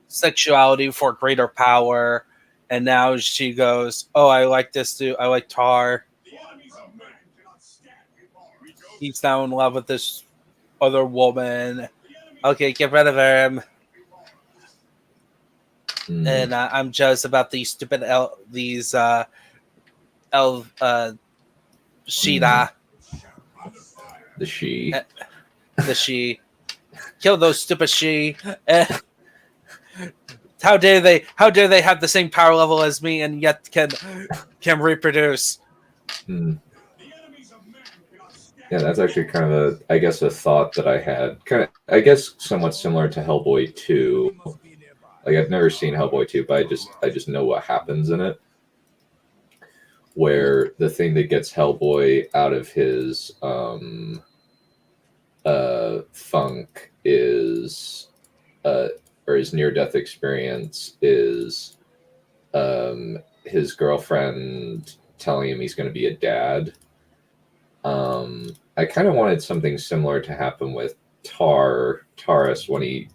sexuality for greater power, and now she goes, oh, I like this dude, I like Tar. He's now in love with this other woman. Okay, get rid of him. And I'm jealous about these stupid Sheeta. The she. The she. Kill those stupid she. How dare they have the same power level as me and yet can reproduce? Yeah, that's actually kind of a thought that I had. Kind of, I guess, somewhat similar to Hellboy 2. Like, I've never seen Hellboy 2, but I just know what happens in it. Where the thing that gets Hellboy out of his funk is, or his near-death experience is, his girlfriend telling him he's going to be a dad. I kind of wanted something similar to happen with Taurus when he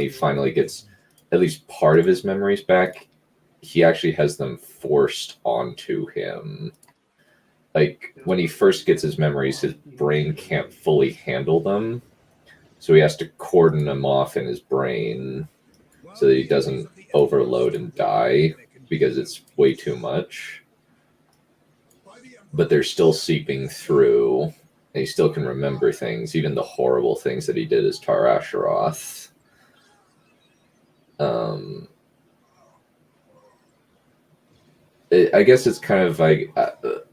finally gets at least part of his memories back. He actually has them forced onto him. Like, when he first gets his memories, his brain can't fully handle them. So he has to cordon them off in his brain so that he doesn't overload and die because it's way too much. But they're still seeping through, and he still can remember things, even the horrible things that he did as Tar Asheroth. I guess it's kind of like,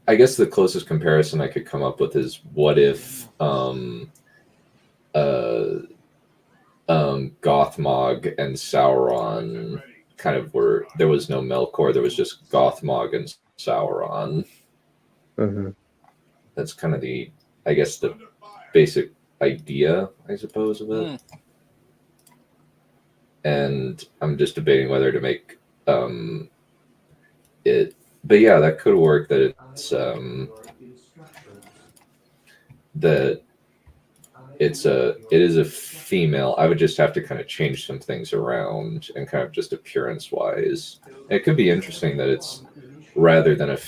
I guess the closest comparison I could come up with is what if Gothmog and Sauron kind of were, there was no Melkor, there was just Gothmog and Sauron. Mm-hmm. That's kind of the basic idea, I suppose, of it. And I'm just debating whether to make it, but yeah, that could work. That it's it is a female. I would just have to kind of change some things around and kind of just appearance wise. It could be interesting that it's rather than a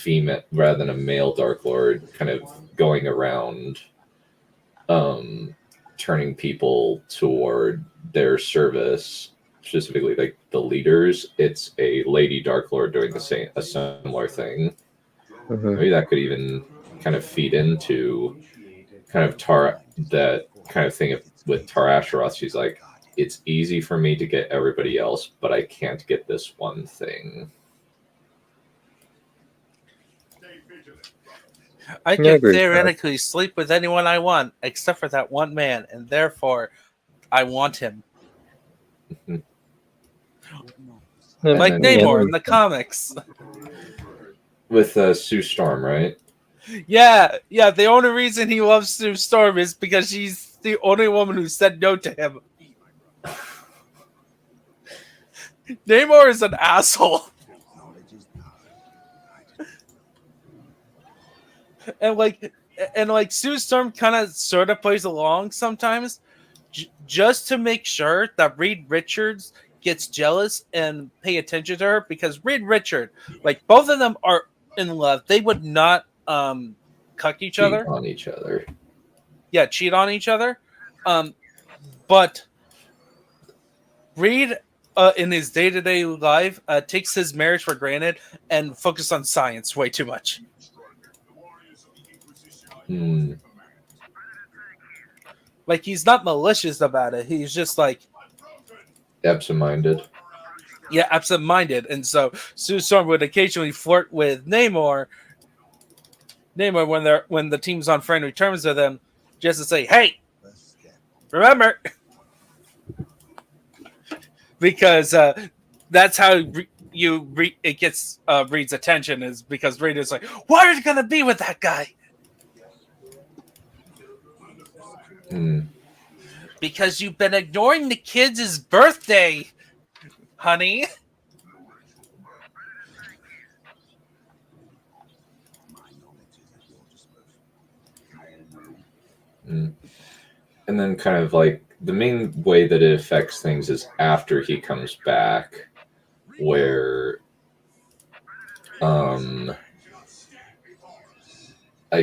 male Dark Lord kind of going around turning people toward their service, specifically like the leaders. It's a lady Dark Lord doing a similar thing. Mm-hmm. Maybe that could even kind of feed into kind of that kind of thing with Tar Asheroth. She's like, it's easy for me to get everybody else, but I can't get this one thing. I can theoretically sleep with anyone I want, except for that one man, and therefore, I want him. Like Namor in the comics. With Sue Storm, right? Yeah. The only reason he loves Sue Storm is because she's the only woman who said no to him. Namor is an asshole. And like Sue Storm kind of sort of plays along sometimes, just to make sure that Reed Richards gets jealous and pay attention to her, because Reed Richard, like both of them are in love. They would not cuck each Cheat other. on each other. Yeah, cheat on each other. But Reed, in his day-to-day life, takes his marriage for granted and focuses on science way too much. Like, he's not malicious about it. He's just like absent-minded. Yeah, absent-minded. And so Sue Storm would occasionally flirt with Namor when the team's on friendly terms with them, just to say, "Hey, remember," because that's how it gets Reed's attention, is because Reed is like, "Why are you gonna be with that guy?" Because you've been ignoring the kid's birthday, honey. And then kind of like the main way that it affects things is after he comes back, where I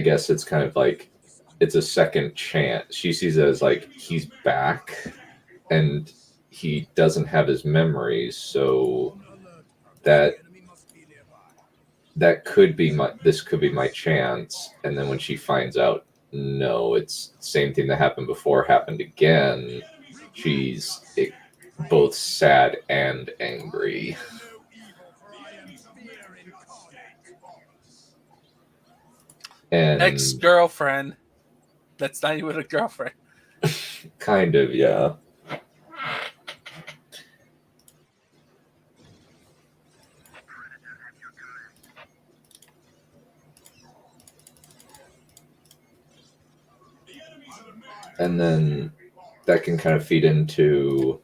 guess it's kind of like it's a second chance. She sees it as like he's back and he doesn't have his memories, so that could be this could be my chance. And then when she finds out, no, it's the same thing that happened before happened again, she's both sad and angry. And ex-girlfriend. That's not even a girlfriend. Kind of, yeah. And then that can kind of feed into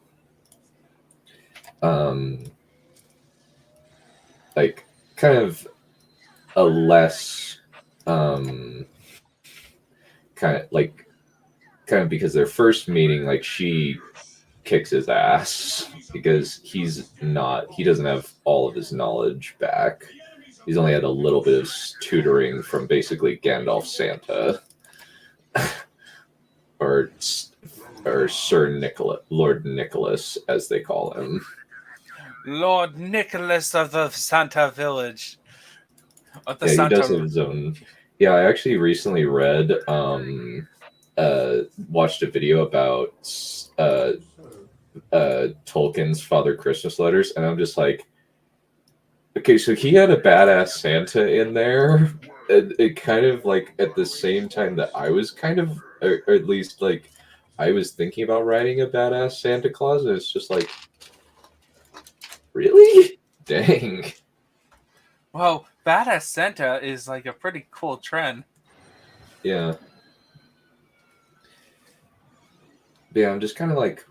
like kind of a less kind of because their first meeting, like, she kicks his ass because he doesn't have all of his knowledge back. He's only had a little bit of tutoring from basically Gandalf Santa. or Sir Lord Nicholas, as they call him. Lord Nicholas of the Santa Village. He does have his own. Yeah, I actually recently read, watched a video about Tolkien's Father Christmas letters, and I'm just like, okay, so he had a badass Santa in there. It kind of like at the same time that I was kind of, or at least like, I was thinking about writing a badass Santa Claus, and it's just like, really? Dang. Well, badass Santa is like a pretty cool trend. Yeah. But yeah, I'm just kind of like,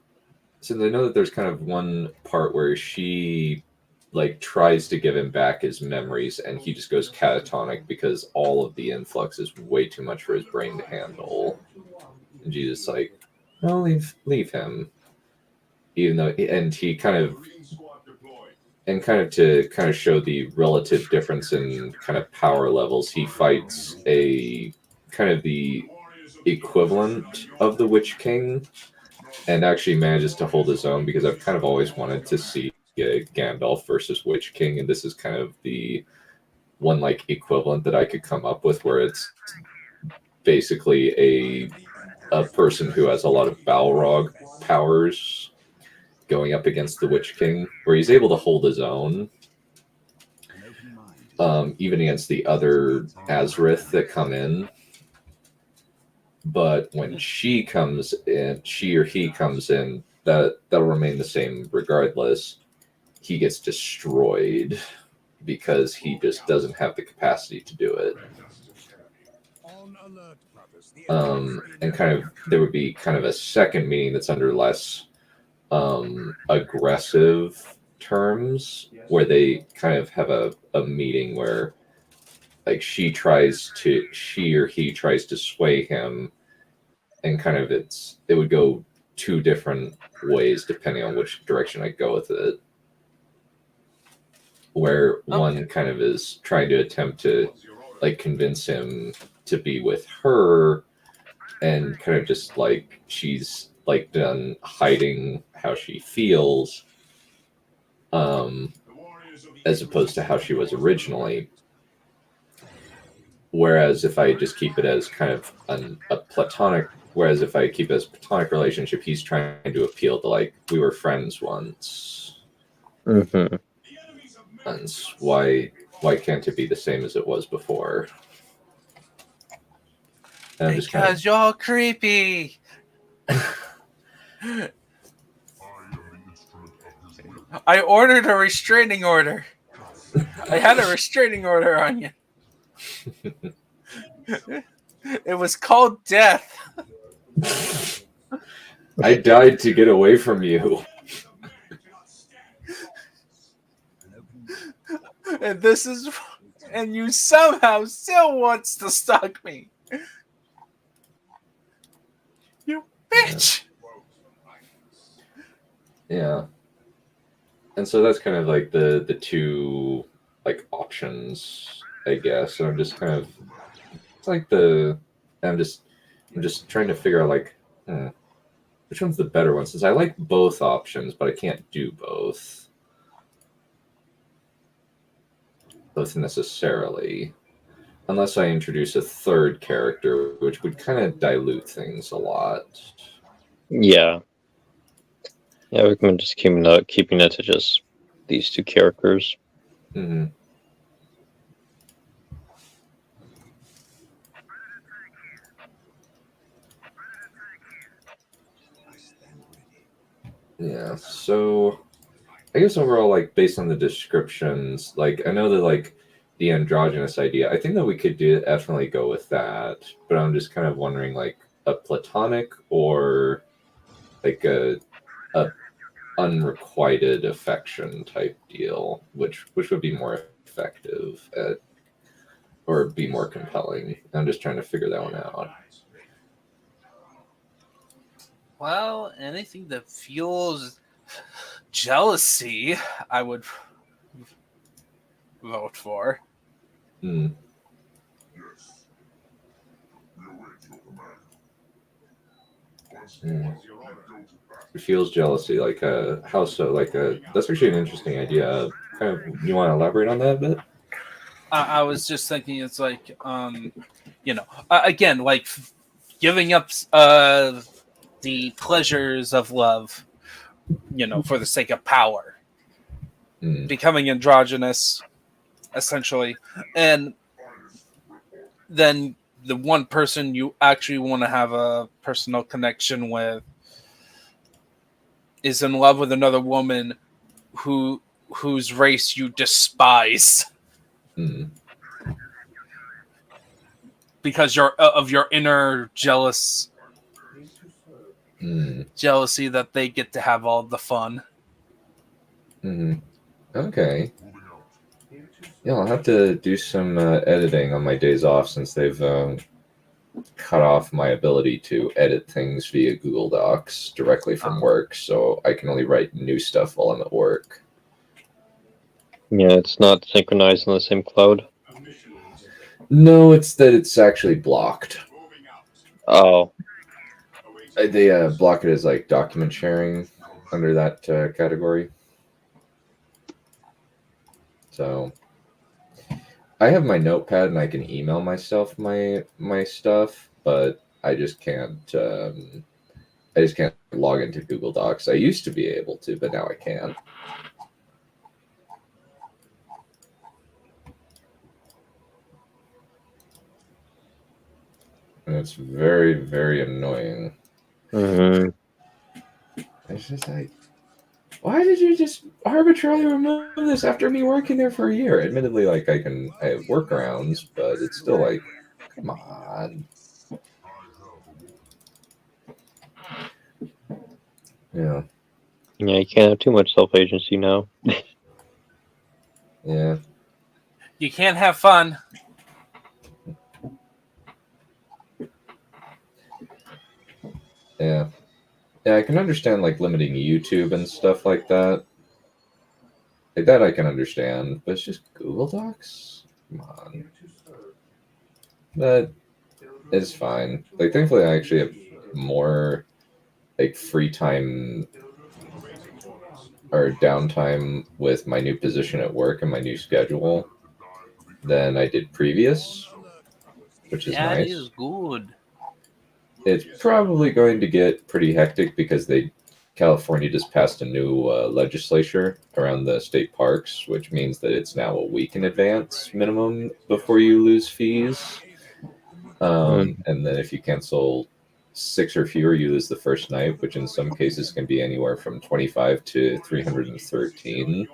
since I know that there's kind of one part where she like tries to give him back his memories and he just goes catatonic because all of the influx is way too much for his brain to handle. And she's just like, no, leave him. Even though, and he kind of, and kind of to kind of show the relative difference in kind of power levels, he fights a kind of the equivalent of the Witch King and actually manages to hold his own, because I've kind of always wanted to see Gandalf versus Witch King, and this is kind of the one like equivalent that I could come up with, where it's basically a person who has a lot of Balrog powers going up against the Witch King, where he's able to hold his own, even against the other Azrith that come in. But when she comes in, she or he comes in, that'll remain the same regardless. He gets destroyed because he just doesn't have the capacity to do it. And kind of there would be kind of a second meeting that's under less aggressive terms, where they kind of have a meeting where like she or he tries to sway him, and kind of it would go two different ways depending on which direction I go with it. Where one kind of is trying to attempt to like convince him to be with her, and kind of just like she's like done hiding how she feels, as opposed to how she was originally. Whereas if I just keep it as kind of a platonic, whereas if I keep it as a platonic relationship, he's trying to appeal to like, we were friends once. Mm-hmm. And why can't it be the same as it was before? And I'm just Because you're creepy. I ordered a restraining order. I had a restraining order on you. It was called death. I died to get away from you. And you somehow still wants to stalk me. You bitch. Yeah. And so that's kind of like the two like options, I guess. And I'm just kind of it's like I'm just trying to figure out like which one's the better one, since I like both options, but I can't do both necessarily, unless I introduce a third character, which would kind of dilute things a lot. Yeah. Yeah, I recommend just keeping it to just these two characters. Mm-hmm. Yeah, so I guess overall, like based on the descriptions, like I know that like the androgynous idea, I think that we could definitely go with that. But I'm just kind of wondering, like a platonic or like a unrequited affection type deal, which would be more effective at or be more compelling. I'm just trying to figure that one out. Well, anything that fuels jealousy, I would vote for. Hmm. It feels jealousy, like how so? Like that's actually an interesting idea. Kind of, you want to elaborate on that a bit? I was just thinking, it's like, again, like giving up the pleasures of love, for the sake of power, becoming androgynous, essentially, and then the one person you actually want to have a personal connection with is in love with another woman whose race you despise. Because of your inner jealousy that they get to have all the fun. Okay. Yeah, I'll have to do some editing on my days off, since they've cut off my ability to edit things via Google Docs directly from work, so I can only write new stuff while I'm at work. Yeah, it's not synchronized on the same cloud. No, it's that it's actually blocked. Oh. They block it as like document sharing under that category. So I have my notepad and I can email myself my stuff, but I just can't. I just can't log into Google Docs. I used to be able to, but now I can't. And it's very, very annoying. Mm-hmm. It's just like, why did you just arbitrarily remove this after me working there for a year? Admittedly, like I have workarounds, but it's still like, come on. Yeah. Yeah, you can't have too much self-agency now. Yeah. You can't have fun. Yeah. Yeah, I can understand like limiting YouTube and stuff like that. Like that I can understand, but it's just Google Docs? Come on. That is fine. Like thankfully I actually have more like free time or downtime with my new position at work and my new schedule than I did previous, which is That nice. is good. It's probably going to get pretty hectic because California just passed a new legislature around the state parks, which means that it's now a week in advance minimum before you lose fees. And then if you cancel 6 or fewer, you lose the first night, which in some cases can be anywhere from 25 to 313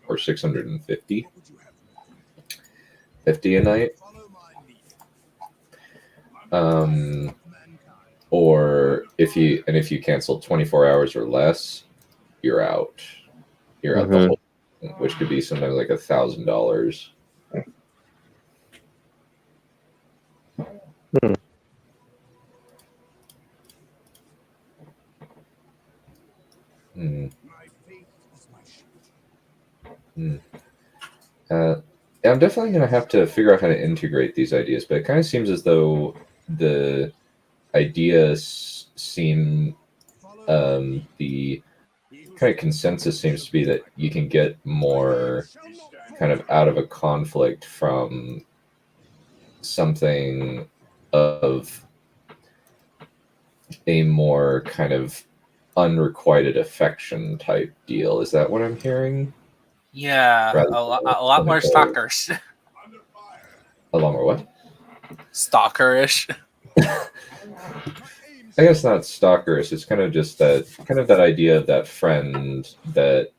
or 650 a night. Or if you cancel 24 hours or less, you're out. You're out the whole, which could be sometimes like $1,000. Yeah, I'm definitely going to have to figure out how to integrate these ideas, but it kind of seems as though the ideas seem the kind of consensus seems to be that you can get more kind of out of a conflict from something of a more kind of unrequited affection type deal. Is that what I'm hearing? Yeah, Rather a lot than more a- stalkers. A lot more what? Stalkerish. I guess not stalkerish. It's kind of just that idea of that friend that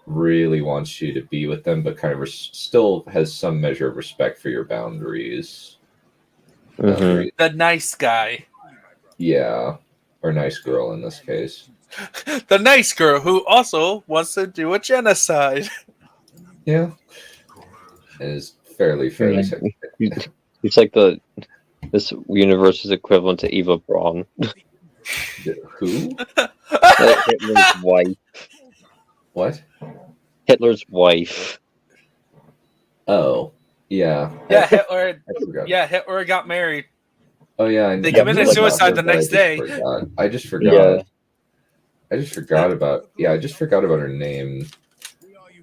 really wants you to be with them, but kind of still has some measure of respect for your boundaries. The nice guy. Yeah, or nice girl in this case. The nice girl who also wants to do a genocide. Yeah, it is fairly. It's like this universe's equivalent to Eva Braun. Who? Hitler's wife. What? Hitler's wife. Oh, yeah. Yeah, Hitler. I forgot. Yeah, Hitler got married. Oh yeah, They committed suicide the next day. I just forgot. Yeah. I just forgot about. Yeah, I just forgot about her name.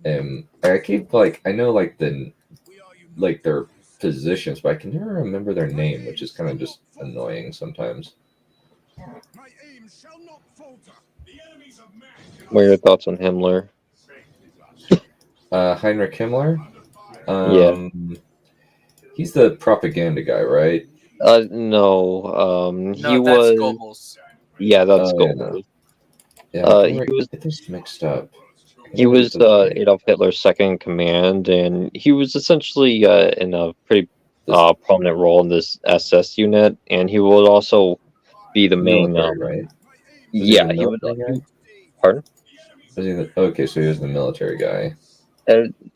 I keep I know their positions, but I can never remember their name, which is kind of just annoying sometimes. What are your thoughts on Himmler? Heinrich Himmler. Yeah. He's the propaganda guy, right? No. He No, was. that's Goebbels. Yeah, that's Oh, Goebbels. Yeah, He was. get this mixed up. He was Adolf Hitler's second in command, and he was essentially in a pretty prominent role in this SS unit, and he would also be the main. Military, right? Yeah, he would. Pardon? Okay, so he was the military guy.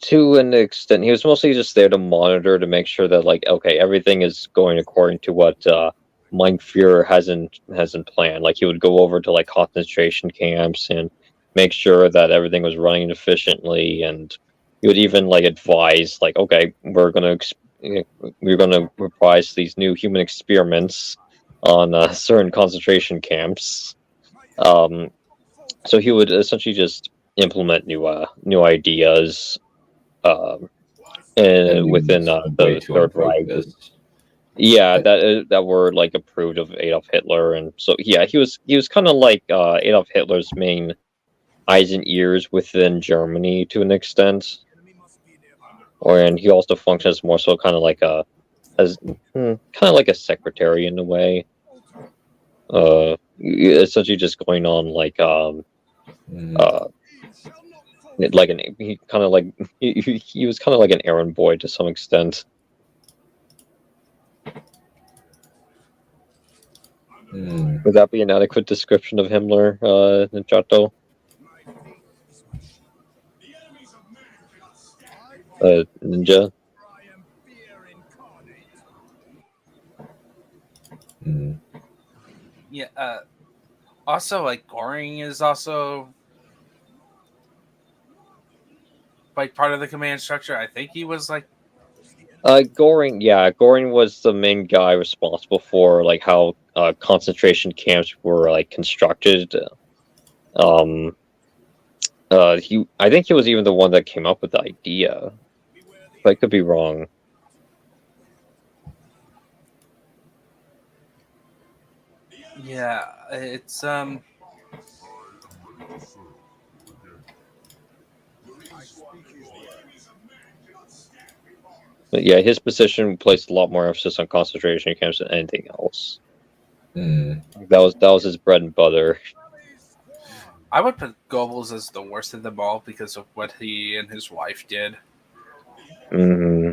To an extent, he was mostly just there to monitor to make sure that, okay, everything is going according to what Mein Führer hasn't planned. Like, he would go over to concentration camps and make sure that everything was running efficiently, and he would even advise, okay, we're gonna reprise these new human experiments on certain concentration camps. So he would essentially just implement new ideas within the Third Reich. Yeah, that were approved of Adolf Hitler, and so yeah, he was kind of like Adolf Hitler's main eyes and ears within Germany to an extent, and he also functions more so kind of like a secretary in a way. Essentially just going on he was kind of like an errand boy to some extent. Would that be an adequate description of Himmler, Chato? Ninja? Yeah. Also, like Goring is also like part of the command structure. I think he was like. Goring, yeah, Goring was the main guy responsible for like how concentration camps were like constructed. Um, I think he was even the one that came up with the idea. But I could be wrong. Yeah, it's But yeah, his position placed a lot more emphasis on concentration camps than anything else. Mm. That was his bread and butter. I would put Goebbels as the worst of them all because of what he and his wife did. Hmm.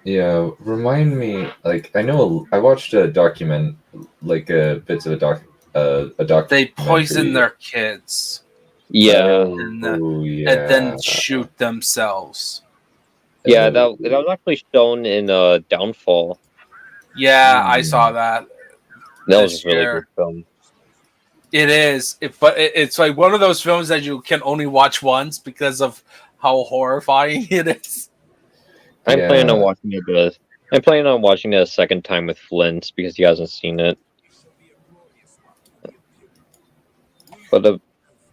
Yeah, remind me. Like, I know I watched a document, like bits of a documentary. They poison their kids Yeah, and yeah. then shoot themselves. yeah, that was actually shown in Downfall. Yeah, I saw that. That was This a really year. good film. It is, but it's like one of those films that you can only watch once because of how horrifying it is. I'm Yeah. planning on watching it, but I'm planning on watching it a second time with Flint because he hasn't seen it. But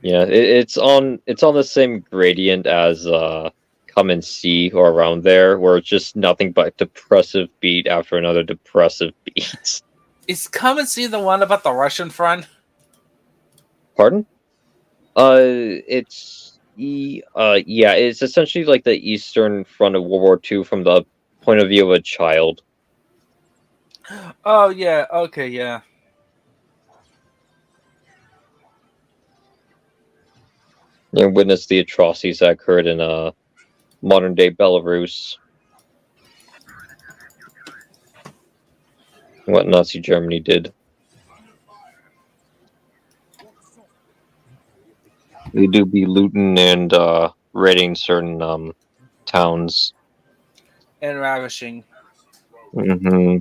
yeah, it's on the same gradient as Come and See or around there, where it's just nothing but depressive beat after another depressive beat. Is Come and See the one about the Russian front? Pardon? Yeah, it's essentially like the Eastern Front of World War II from the point of view of a child. Oh yeah, okay, yeah. And witness the atrocities that occurred in modern day Belarus. What Nazi Germany did. They do be looting and raiding certain towns. And ravishing. Mm-hmm.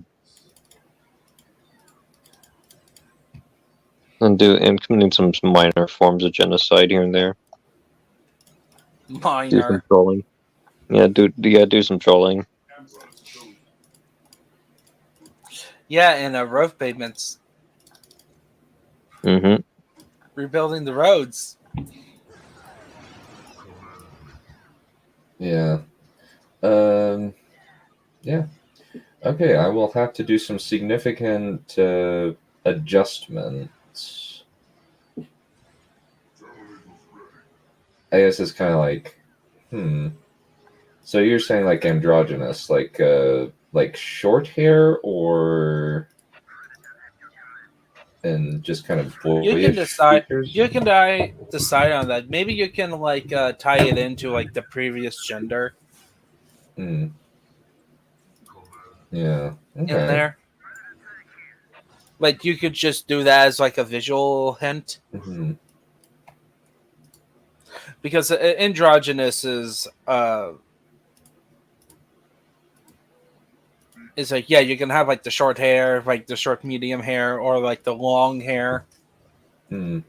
And committing some minor forms of genocide here and there. Do some Minor. trolling. Yeah, do some trolling. Yeah, and road pavements. Mm-hmm. Rebuilding the roads. Yeah. Yeah. Okay, I will have to do some significant adjustments. I guess it's kind of like, So you're saying like androgynous, like short hair, or and just kind of boyish You can decide. features? You can decide on that. Maybe you can like tie it into like the previous gender Hmm. Yeah. in Okay. there. Like you could just do that as like a visual hint. Mm-hmm. Because androgynous is like, yeah, you can have like the short hair, like the short medium hair, or like the long hair. Hmm.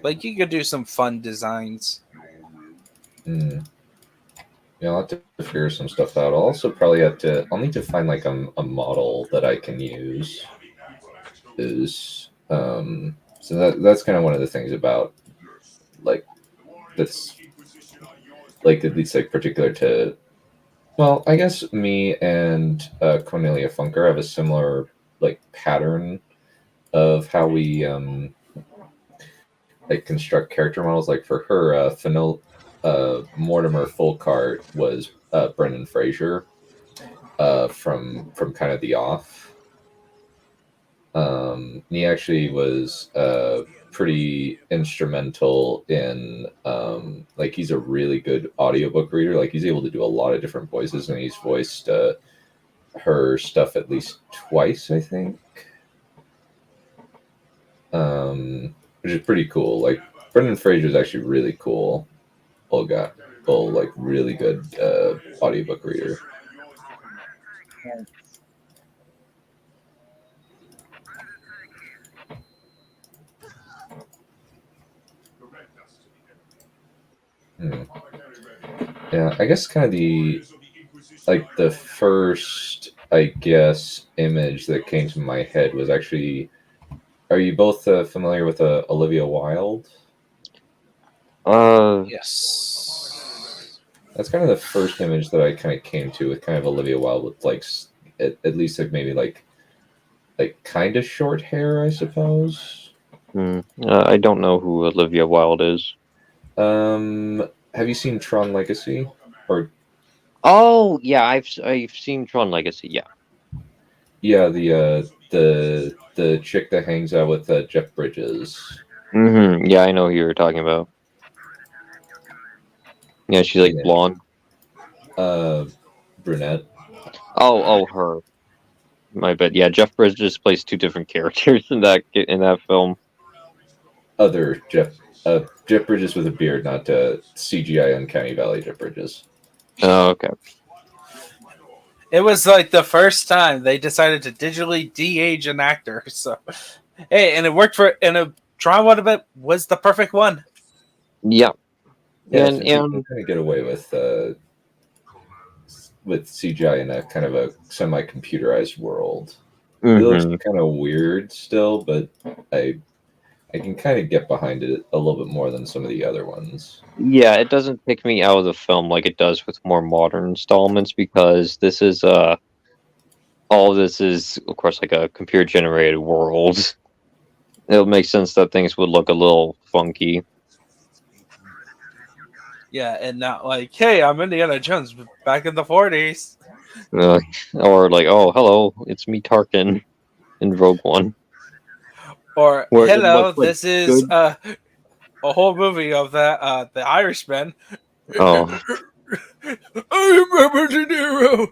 Like you could do some fun designs. Hmm. Yeah, I'll have to figure some stuff out. I'll also probably I'll need to find like a model that I can use. So that's kind of one of the things about like that's like at least like particular to, well, I guess me and Cornelia Funker have a similar like pattern of how we like construct character models. Like for her, Mortimer Fulcart was Brendan Fraser from kind of The Off. He actually was pretty instrumental in like he's a really good audiobook reader. Like he's able to do a lot of different voices, and he's voiced her stuff at least twice, I think. Which is pretty cool. Like Brendan Fraser is actually really cool. Like really good audiobook reader. Hmm. Yeah, I guess kind of the first, I guess, image that came to my head was actually. Are you both familiar with Olivia Wilde? Yes. That's kind of the first image that I kind of came to with kind of Olivia Wilde with like at least like maybe like kind of short hair, I suppose. I don't know who Olivia Wilde is. Have you seen Tron Legacy? Or Oh yeah, I've seen Tron Legacy. Yeah. yeah, the chick that hangs out with Jeff Bridges. Yeah, I know who you're talking about. Yeah, she's like Yeah. blonde. Brunette. Oh, her. My bad. Yeah, Jeff Bridges plays two different characters in that film. Other Jeff Bridges with a beard, not CGI Uncanny Valley Jeff Bridges. Oh, okay. It was like the first time they decided to digitally de-age an actor. So, hey, and it worked and Tron What About was the perfect one. Yeah. Yeah, and since you can kind of get away with CGI in a kind of a semi-computerized world. It looks kind of weird still, but I can kind of get behind it a little bit more than some of the other ones. yeah, it doesn't take me out of the film like it does with more modern installments because this is all of this is of course like a computer generated world. It'll make sense that things would look a little funky. Yeah, and not like, hey, I'm Indiana Jones back in the 40s. Or like, oh, hello, it's me, Tarkin, in Rogue One. Or, Where it hello, looks like this is a whole movie of that the Irishman. Oh. I remember De Niro.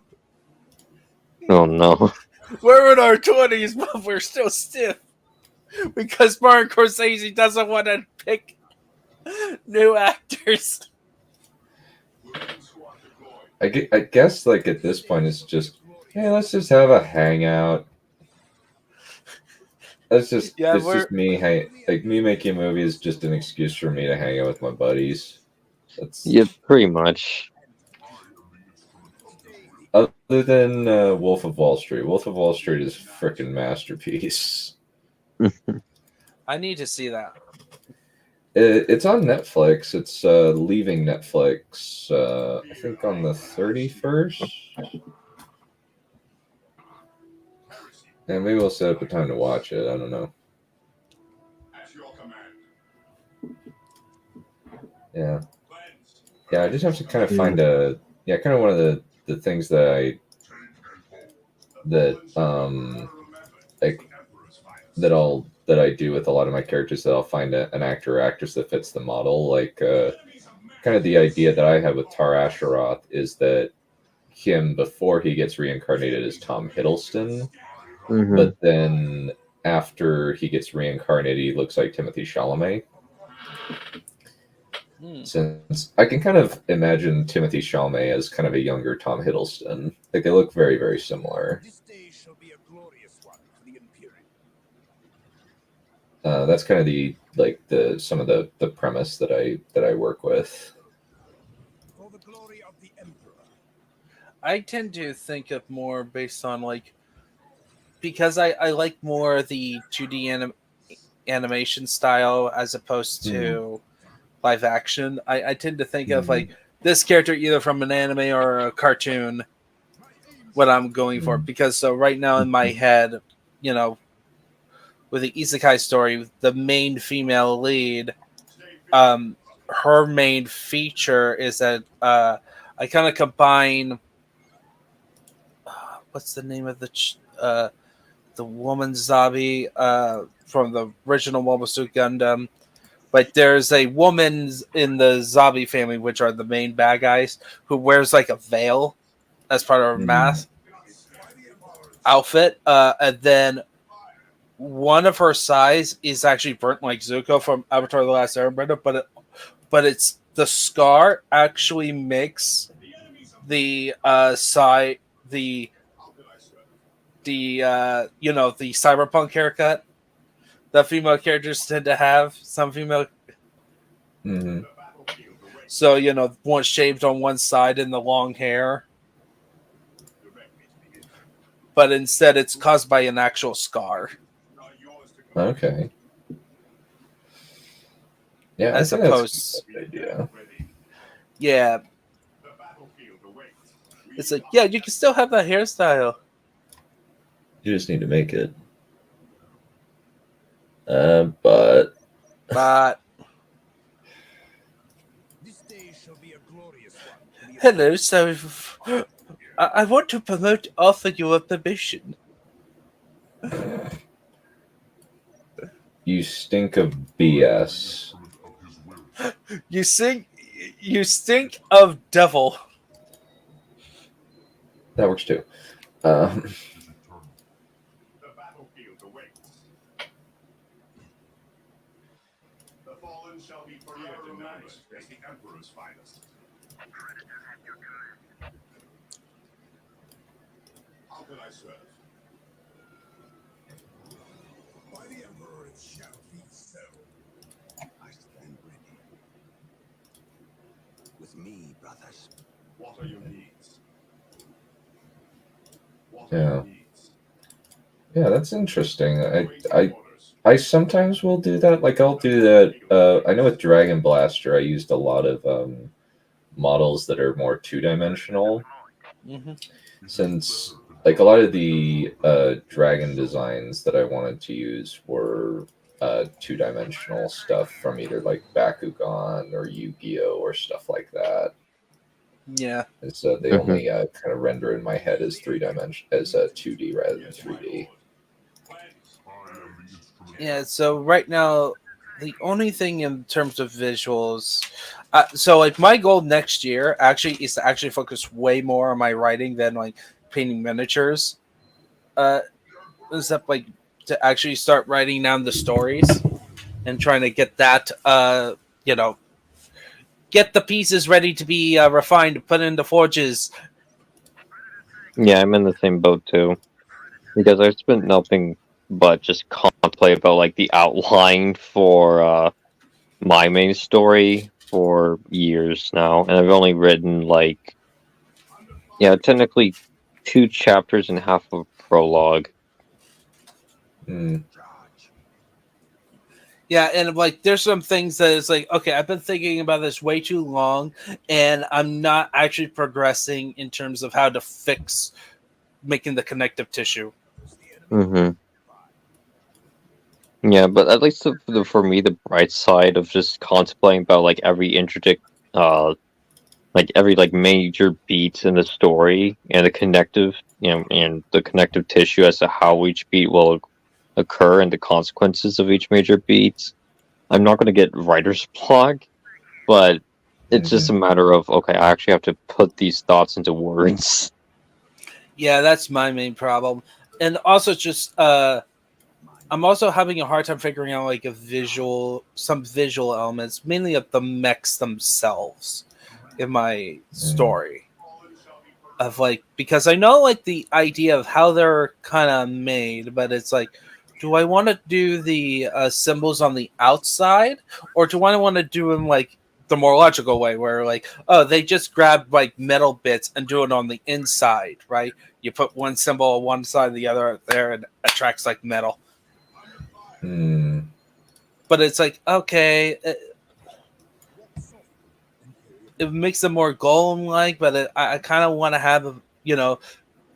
Oh no. We're in our 20s, but we're still stiff. Because Martin Scorsese doesn't want to pick new actors. I guess like at this point it's just, hey, let's just have a hangout. It's just me. Me making a movie is just an excuse for me to hang out with my buddies. Yeah, pretty much. Other than Wolf of Wall Street. Wolf of Wall Street is a freaking masterpiece. I need to see that. It's on Netflix. It's leaving Netflix, I think, on the 31st. And maybe we'll set up a time to watch it. I don't know. Yeah. Yeah, I just have to kind of find kind of one of the things that I do with a lot of my characters, that I'll find an actor or actress that fits the model. Like kind of the idea that I have with Tar Asheroth is that him, before he gets reincarnated as Tom Hiddleston, but then after he gets reincarnated, he looks like Timothée Chalamet. Since I can kind of imagine Timothée Chalamet as kind of a younger Tom Hiddleston. Like, they look very, very similar. That's kind of some of the premise that I work with. I tend to think of more based on like, because I like more the 2D animation style as opposed to live action. I tend to think of like this character either from an anime or a cartoon, what I'm going for. Because so right now in my head, you know, with the isekai story, the main female lead, her main feature is that I kind of combine what's the name of the woman Zabi from the original Mobile Suit Gundam. But there's a woman in the Zabi family, which are the main bad guys, who wears like a veil as part of her mask outfit. And then one of her size is actually burnt like Zuko from Avatar: The Last Airbender, but it's the scar actually makes the the cyberpunk haircut that female characters tend to have. Some female, So, one shaved on one side and the long hair. But instead it's caused by an actual scar. Okay. Yeah, As I think opposed, that's a good idea. yeah. It's like, yeah, you can still have that hairstyle. You just need to make it. But But hello, so I want to offer you a permission. you stink of BS. You stink of devil. That works too. Shall be forever remembered as the Emperor's finest. How can I serve? By the Emperor it shall be so. I stand ready. With me, brothers. What are your needs? What are your needs? Yeah, that's interesting. I sometimes will do that. Like I'll do that. I know with Dragon Blaster, I used a lot of models that are more two-dimensional. Mm-hmm. Since like a lot of the dragon designs that I wanted to use were two-dimensional stuff from either like Bakugan or Yu-Gi-Oh or stuff like that. Yeah. And so they only kind of render in my head as 2D rather than 3D. Yeah, so right now, the only thing in terms of visuals, so like my goal next year actually is to actually focus way more on my writing than like painting miniatures. Except like to actually start writing down the stories and trying to get that, get the pieces ready to be refined, put into forges. Yeah, I'm in the same boat too. Because I've spent nothing but just contemplate about like the outline for my main story for years now, and I've only written like technically 2 chapters and half of a prologue. Yeah, and like there's some things that it's like, okay, I've been thinking about this way too long, and I'm not actually progressing in terms of how to fix making the connective tissue. Mm-hmm. Yeah, but at least for me, the bright side of just contemplating about like every intricate, like every like major beat in the story and the connective, and the connective tissue as to how each beat will occur and the consequences of each major beat. I'm not going to get writer's block, but it's just a matter of, okay, I actually have to put these thoughts into words. Yeah, that's my main problem. And also just I'm also having a hard time figuring out like some visual elements, mainly of the mechs themselves in my story. Of like, because I know like the idea of how they're kind of made, but it's like, do I want to do the symbols on the outside, or do I want to do them like the more logical way, where like, oh, they just grab like metal bits and do it on the inside, right? You put one symbol on one side, the other there, and attracts like metal. But it's like, okay, it makes them more golem-like, but I kind of want to have,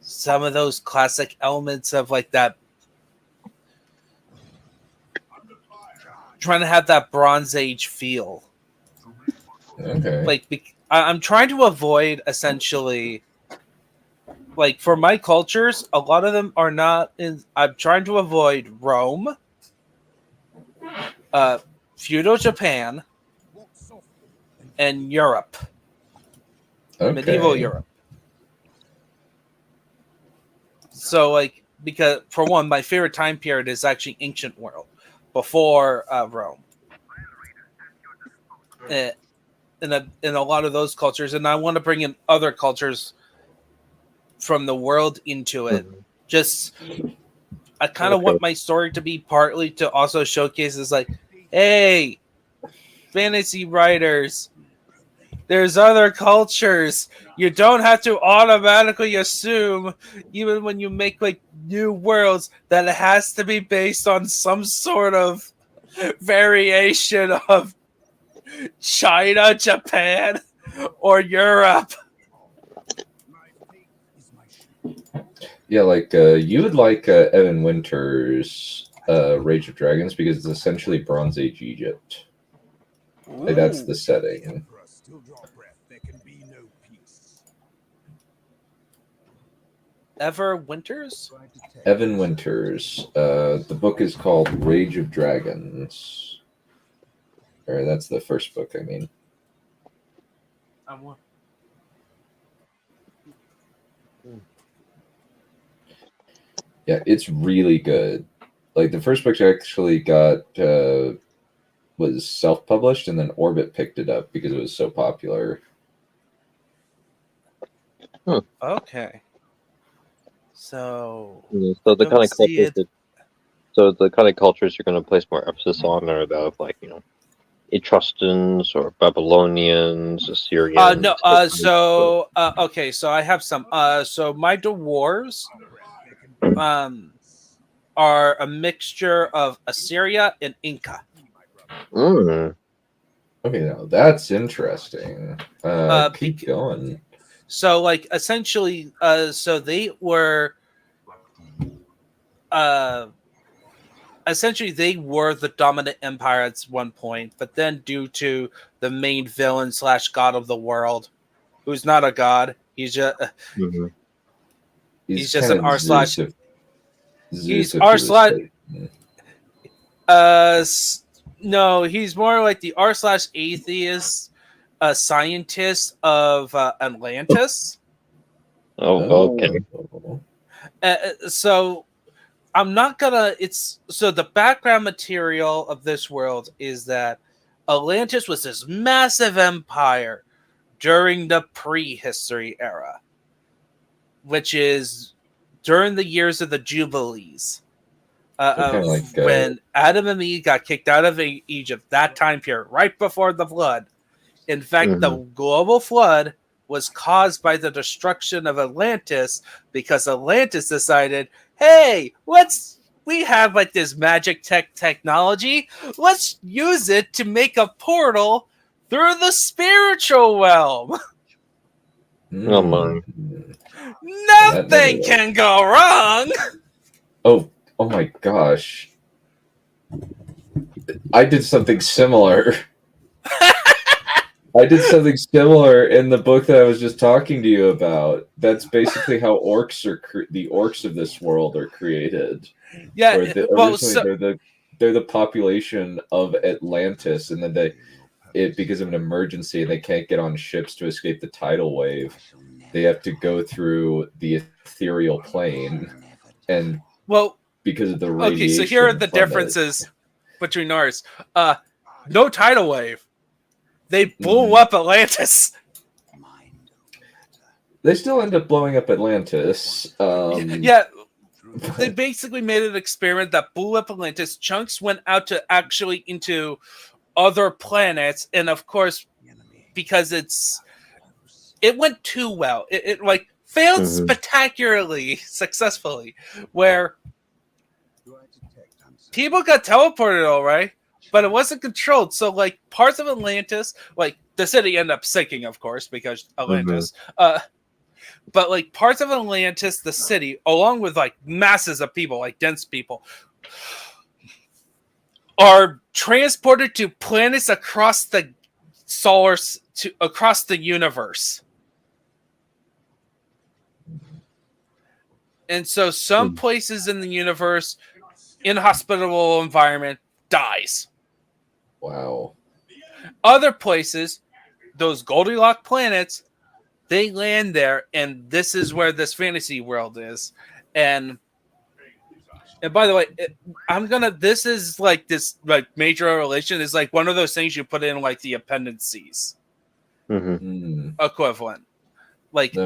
some of those classic elements of like that. Trying to have that Bronze Age feel. Okay. Like, I'm trying to avoid essentially, like for my cultures, a lot of them are not in. I'm trying to avoid Rome, feudal Japan, and Europe, medieval Europe. So, like, because for one, my favorite time period is actually ancient world, before Rome. In a lot of those cultures, and I want to bring in other cultures from the world into it. Just, I kind of want my story to be partly to also showcase is like, hey, fantasy writers, There's other cultures. You don't have to automatically assume, even when you make like new worlds, that it has to be based on some sort of variation of China, Japan, or Europe. Yeah, like you would like Evan Winter's Rage of Dragons because it's essentially Bronze Age Egypt. Like, that's the setting. Ever Winters? Evan Winters. The book is called Rage of Dragons. Or that's the first book, I mean. Yeah, it's really good. Like, the first book actually got was self-published, and then Orbit picked it up because it was so popular. Okay. So So the don't kind of see cultures it. the kind of cultures you're going to place more emphasis on are the like Etruscans or Babylonians, Assyrians. No. Okay. So I have some. So my dwarves, are a mixture of Assyria and Inca. Mm. Okay, now that's interesting. Keep going. So, like, essentially, so they were, essentially they were the dominant empire at one point, but then due to the main villain / god of the world, who's not a god, he's just he's just an kind of r/. He's r/. No, he's more like the r/atheist scientist of Atlantis. Oh, okay. So I'm not gonna. So the background material of this world is that Atlantis was this massive empire during the prehistory era, which is during the years of the Jubilees. When Adam and Eve got kicked out of Egypt, that time period, right before the flood. In fact, the global flood was caused by the destruction of Atlantis because Atlantis decided, hey, we have like this magic technology. Let's use it to make a portal through the spiritual realm. Oh my! Nothing can go wrong. Oh my gosh! I did something similar. I did something similar in the book that I was just talking to you about. That's basically how orcs are the orcs of this world are created. Yeah, originally they're the population of Atlantis, and then because of an emergency, they can't get on ships to escape the tidal wave. They have to go through the ethereal plane, and because of the radiation. Okay, so here are the differences between ours. No tidal wave. They blew up Atlantis. They still end up blowing up Atlantis. Yeah, they basically made an experiment that blew up Atlantis. Chunks went out to actually into other planets, and of course, because it went too well. It like failed spectacularly successfully, where people got teleported all right, but it wasn't controlled. So like parts of Atlantis, like the city ended up sinking, of course, because Atlantis. But like parts of Atlantis, the city, along with like masses of people, like dense people, are transported to planets across the across the universe. And so some places in the universe, inhospitable environment, dies. Wow. Other places, those Goldilocks planets, they land there, and this is where this fantasy world is. And by the way, this is like this like major relation is like one of those things you put in like the appendices equivalent. Like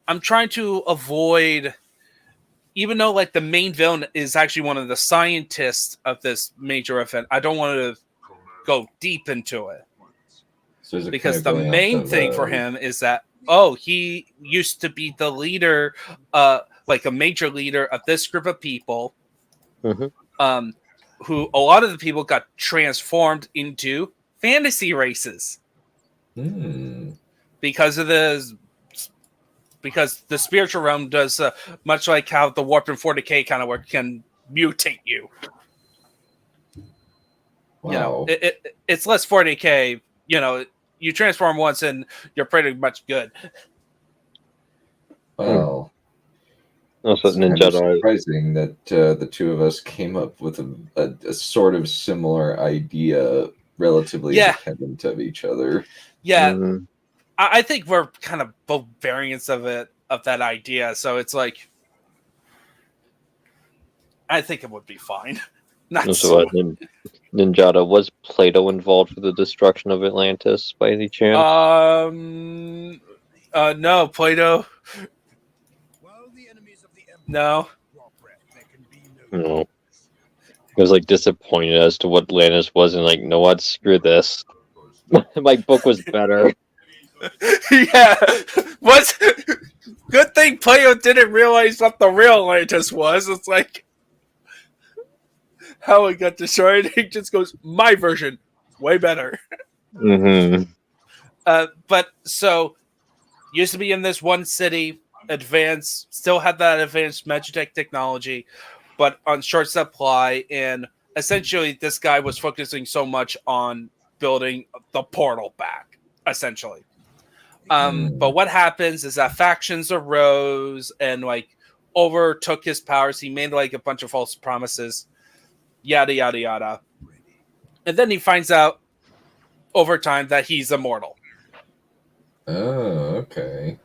I'm trying to avoid, even though like the main villain is actually one of the scientists of this major event, I don't want to go deep into it. So is it because kind the of going off main of, thing for him is that he used to be the leader, like a major leader of this group of people, Mhm. who a lot of the people got transformed into fantasy races because of because the spiritual realm does much like how the warp and 40k kind of work, can mutate you. Wow. You know, it's less 40k. You know, you transform once and you're pretty much good. Wow. Also, It's kind of Ninjato. surprising that the two of us came up with a sort of similar idea, relatively Yeah. independent of each other. Yeah, Mhm. I think we're kind of both variants of that idea. So it's like, I think it would be fine. Not Also, so. Ninjato, was Plato involved with the destruction of Atlantis by any chance? No, Plato. While the enemies of the Empire No. draw breath, there can be no No. I was like disappointed as to what Atlantis was, and like, no, what? Screw this. My book was better. Yeah, what's good thing Plato didn't realize what the real Atlantis was. It's like how it got destroyed. He just goes, my version, way better. Mm-hmm. But so used to be in this one city, still had that advanced Magitech technology, but on short supply. And essentially, this guy was focusing so much on building the portal back, essentially. But what happens is that factions arose and like overtook his powers. He made like a bunch of false promises, yada yada yada. And then he finds out over time that he's immortal. Oh, okay.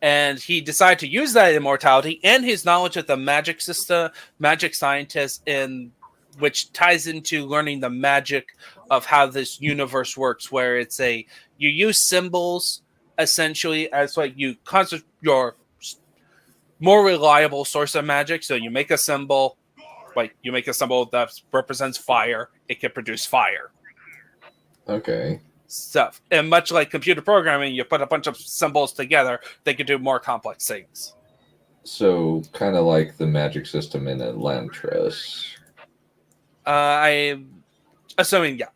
And he decided to use that immortality and his knowledge of the magic system, magic scientist, in which ties into learning the magic of how this universe works, where you use symbols essentially as like you concentrate your more reliable source of magic. So you make a symbol, like you make a symbol that represents fire, it can produce fire. Okay. Stuff. And much like computer programming, you put a bunch of symbols together, they can do more complex things. So kind of like the magic system in Elantris. I'm assuming, yeah.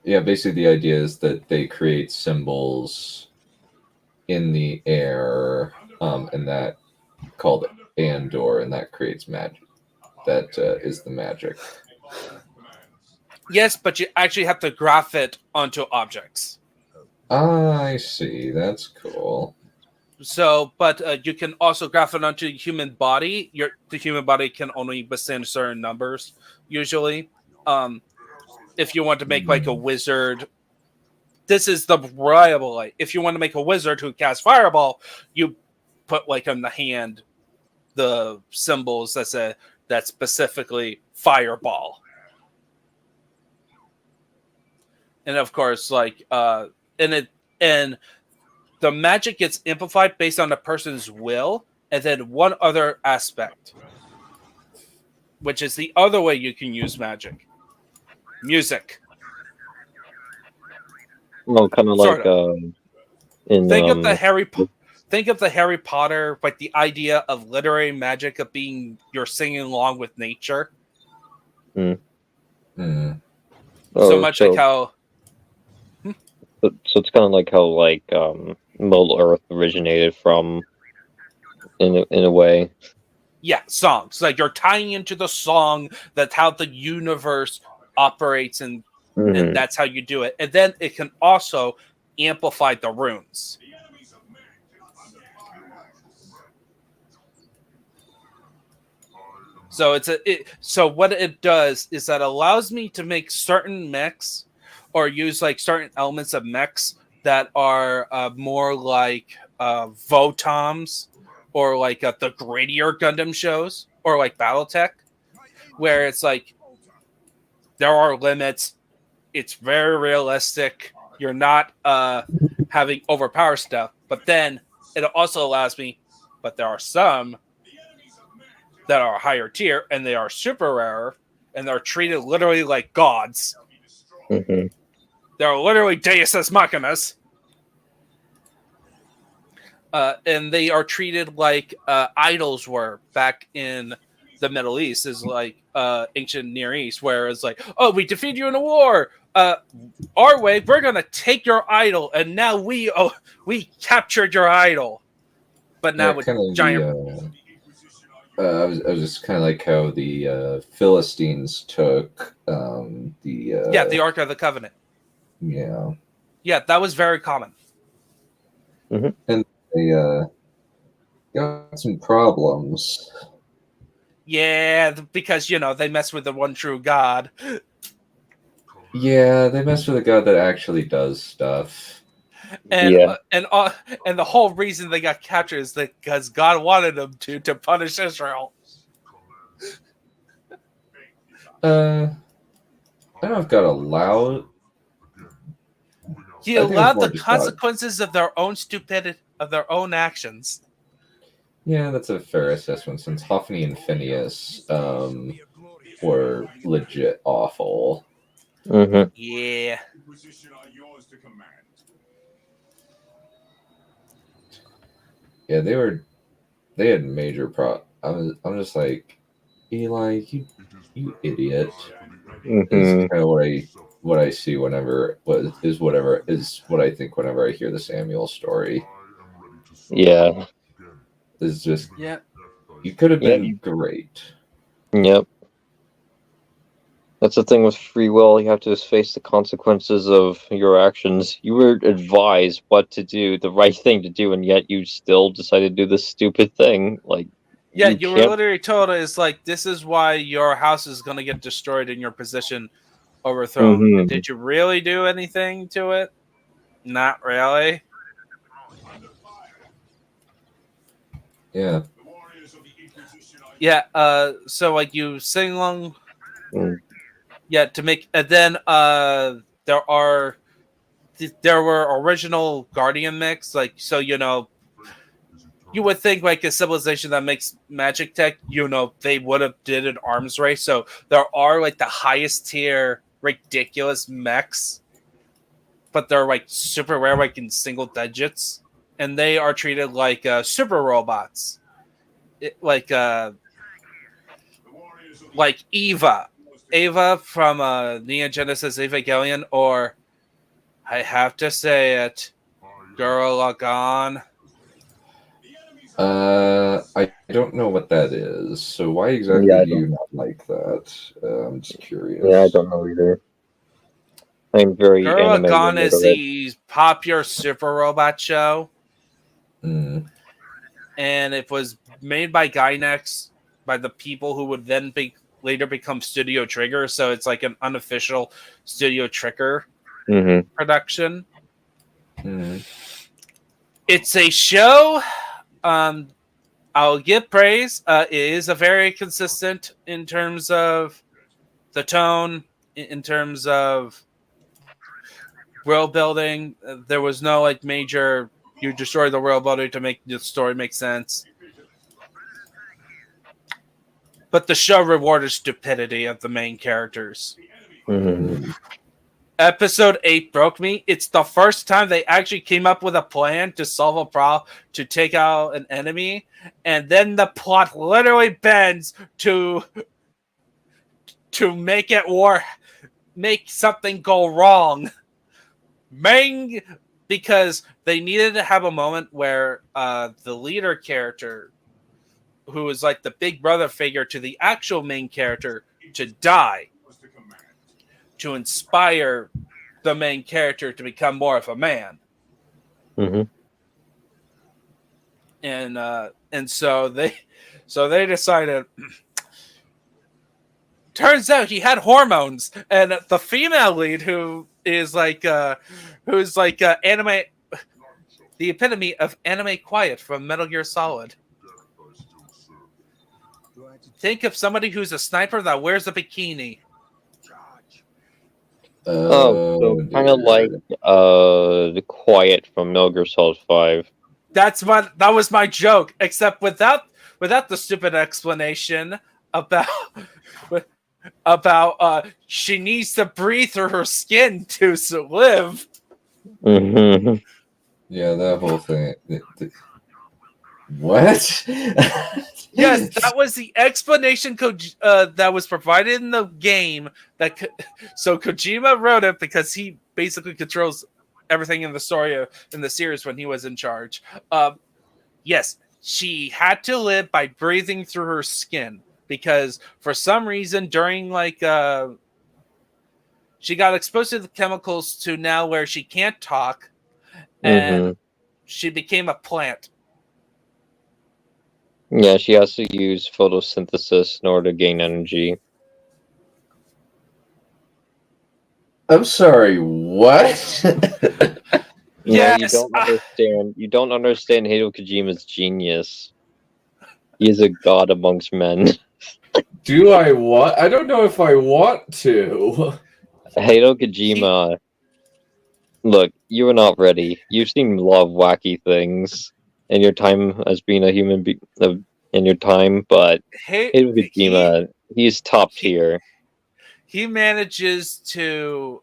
Yeah, basically the idea is that they create symbols in the air, and that called Andor, and that creates magic. That is the magic. Yes, but you actually have to graph it onto objects. I see. That's cool. So, but you can also graph it onto the human body. The human body can only withstand certain numbers, usually. If you want to make like a wizard, this is the reliable light. If you want to make a wizard who casts fireball, you put like on the hand the symbols that specifically fireball. And of course, like and the magic gets amplified based on the person's will, and then one other aspect, which is the other way you can use magic: music. Well, kind of like in Think of the Harry Potter, like the idea of literary magic of being you're singing along with nature. Hmm. So much like how. So it's kind of like how like Middle Earth originated from, in a way. Yeah, songs. Like you're tying into the song. That's how the universe operates, and that's how you do it. And then it can also amplify the runes. So so what it does is that allows me to make certain mechs or use like certain elements of mechs that are more like Votoms or like the grittier Gundam shows or like Battletech, where it's like there are limits. It's very realistic. You're not having overpowered stuff, but then it also allows me. But there are some that are higher tier and they are super rare and they're treated literally like gods. They're literally Deus Ex Machinas. And they are treated like idols were back in the Middle East, is like ancient Near East, where it's like, oh, we defeated you in a war. Our way, we're gonna take your idol, and now we captured your idol. But now with kind of giant. I was just kind of like how the Philistines took the Ark of the Covenant. Yeah, that was very common. and they got some problems. Yeah, because they mess with the one true God. Yeah, they mess with a god that actually does stuff. And Yeah. And the whole reason they got captured is because God wanted them to punish Israel. I don't know if God allowed. He I think it's allowed more the just consequences of their own stupidity, of their own actions. Yeah, that's a fair assessment. Since Hophni and Phineas were legit awful. Mm-hmm. Yeah. Yeah, they had major I'm just like, Eli, you idiot. Mm-hmm. Is kind of what I see whenever what I think whenever I hear the Samuel story. Yeah. It's just Yeah. you could have Yeah, been great. Yep. That's the thing with free will. You have to face the consequences of your actions. You were advised what to do, the right thing to do, and yet you still decided to do this stupid thing. Like, Yeah, you were can't- literally told it's like, this is why your house is going to get destroyed and your position overthrown. Mhm. Did you really do anything to it? Not really. Yeah. Yeah, so like you sing along. Mm. Yeah, to make, and then there were original Guardian mix, like, so you would think like a civilization that makes magic tech, they would have did an arms race. So there are like the highest tier ridiculous mechs, but they're like super rare, like in single digits, and they are treated like super robots, like Eva from Neon Genesis Evangelion, or I have to say it, Gurren Lagann. I don't know what that is. So why exactly Yeah, I do you not like that? I'm just curious. Yeah, I don't know either. I'm very Gurren anime Lagann is illiterate. the popular super robot show, Mm. and it was made by Gynex, by the people who would then later become Studio Trigger. So it's like an unofficial Studio Trigger Mm-hmm. production. Mm. It's a show. I'll give praise. It is a very consistent in terms of the tone, in terms of world building. There was no like major, you destroy the world building to make the story make sense. But the show rewarded stupidity of the main characters. Mm-hmm. Episode 8 broke me. It's the first time they actually came up with a plan to solve a problem, to take out an enemy, and then the plot literally bends to make something go wrong. Because they needed to have a moment where the leader character, who is like the big brother figure to the actual main character, to die, to inspire the main character to become more of a man. Mm-hmm. And so they decided, turns out he had hormones, and the female lead, who's like anime, the epitome of anime quiet from Metal Gear Solid. Think of somebody who's a sniper that wears a bikini. So kind of like the Quiet from Metal Gear Solid 5. That was my joke, except without the stupid explanation about about she needs to breathe through her skin to live. Mhm. Yeah, that whole thing. What? Yes, that was the explanation that was provided in the game. So Kojima wrote it because he basically controls everything in the story in the series when he was in charge. Yes, she had to live by breathing through her skin because for some reason during she got exposed to the chemicals to now where she can't talk and Mhm. she became a plant. Yeah, she has to use photosynthesis in order to gain energy. I'm sorry, what? No, you Yes, don't understand. You don't understand Hideo Kojima's genius. He is a god amongst men. Do I want? I don't know if I want to. Hideo Kojima, look, you are not ready. You've seen a lot of wacky things in your time as being a human in your time, but Hideo Kojima, he's top tier. he manages to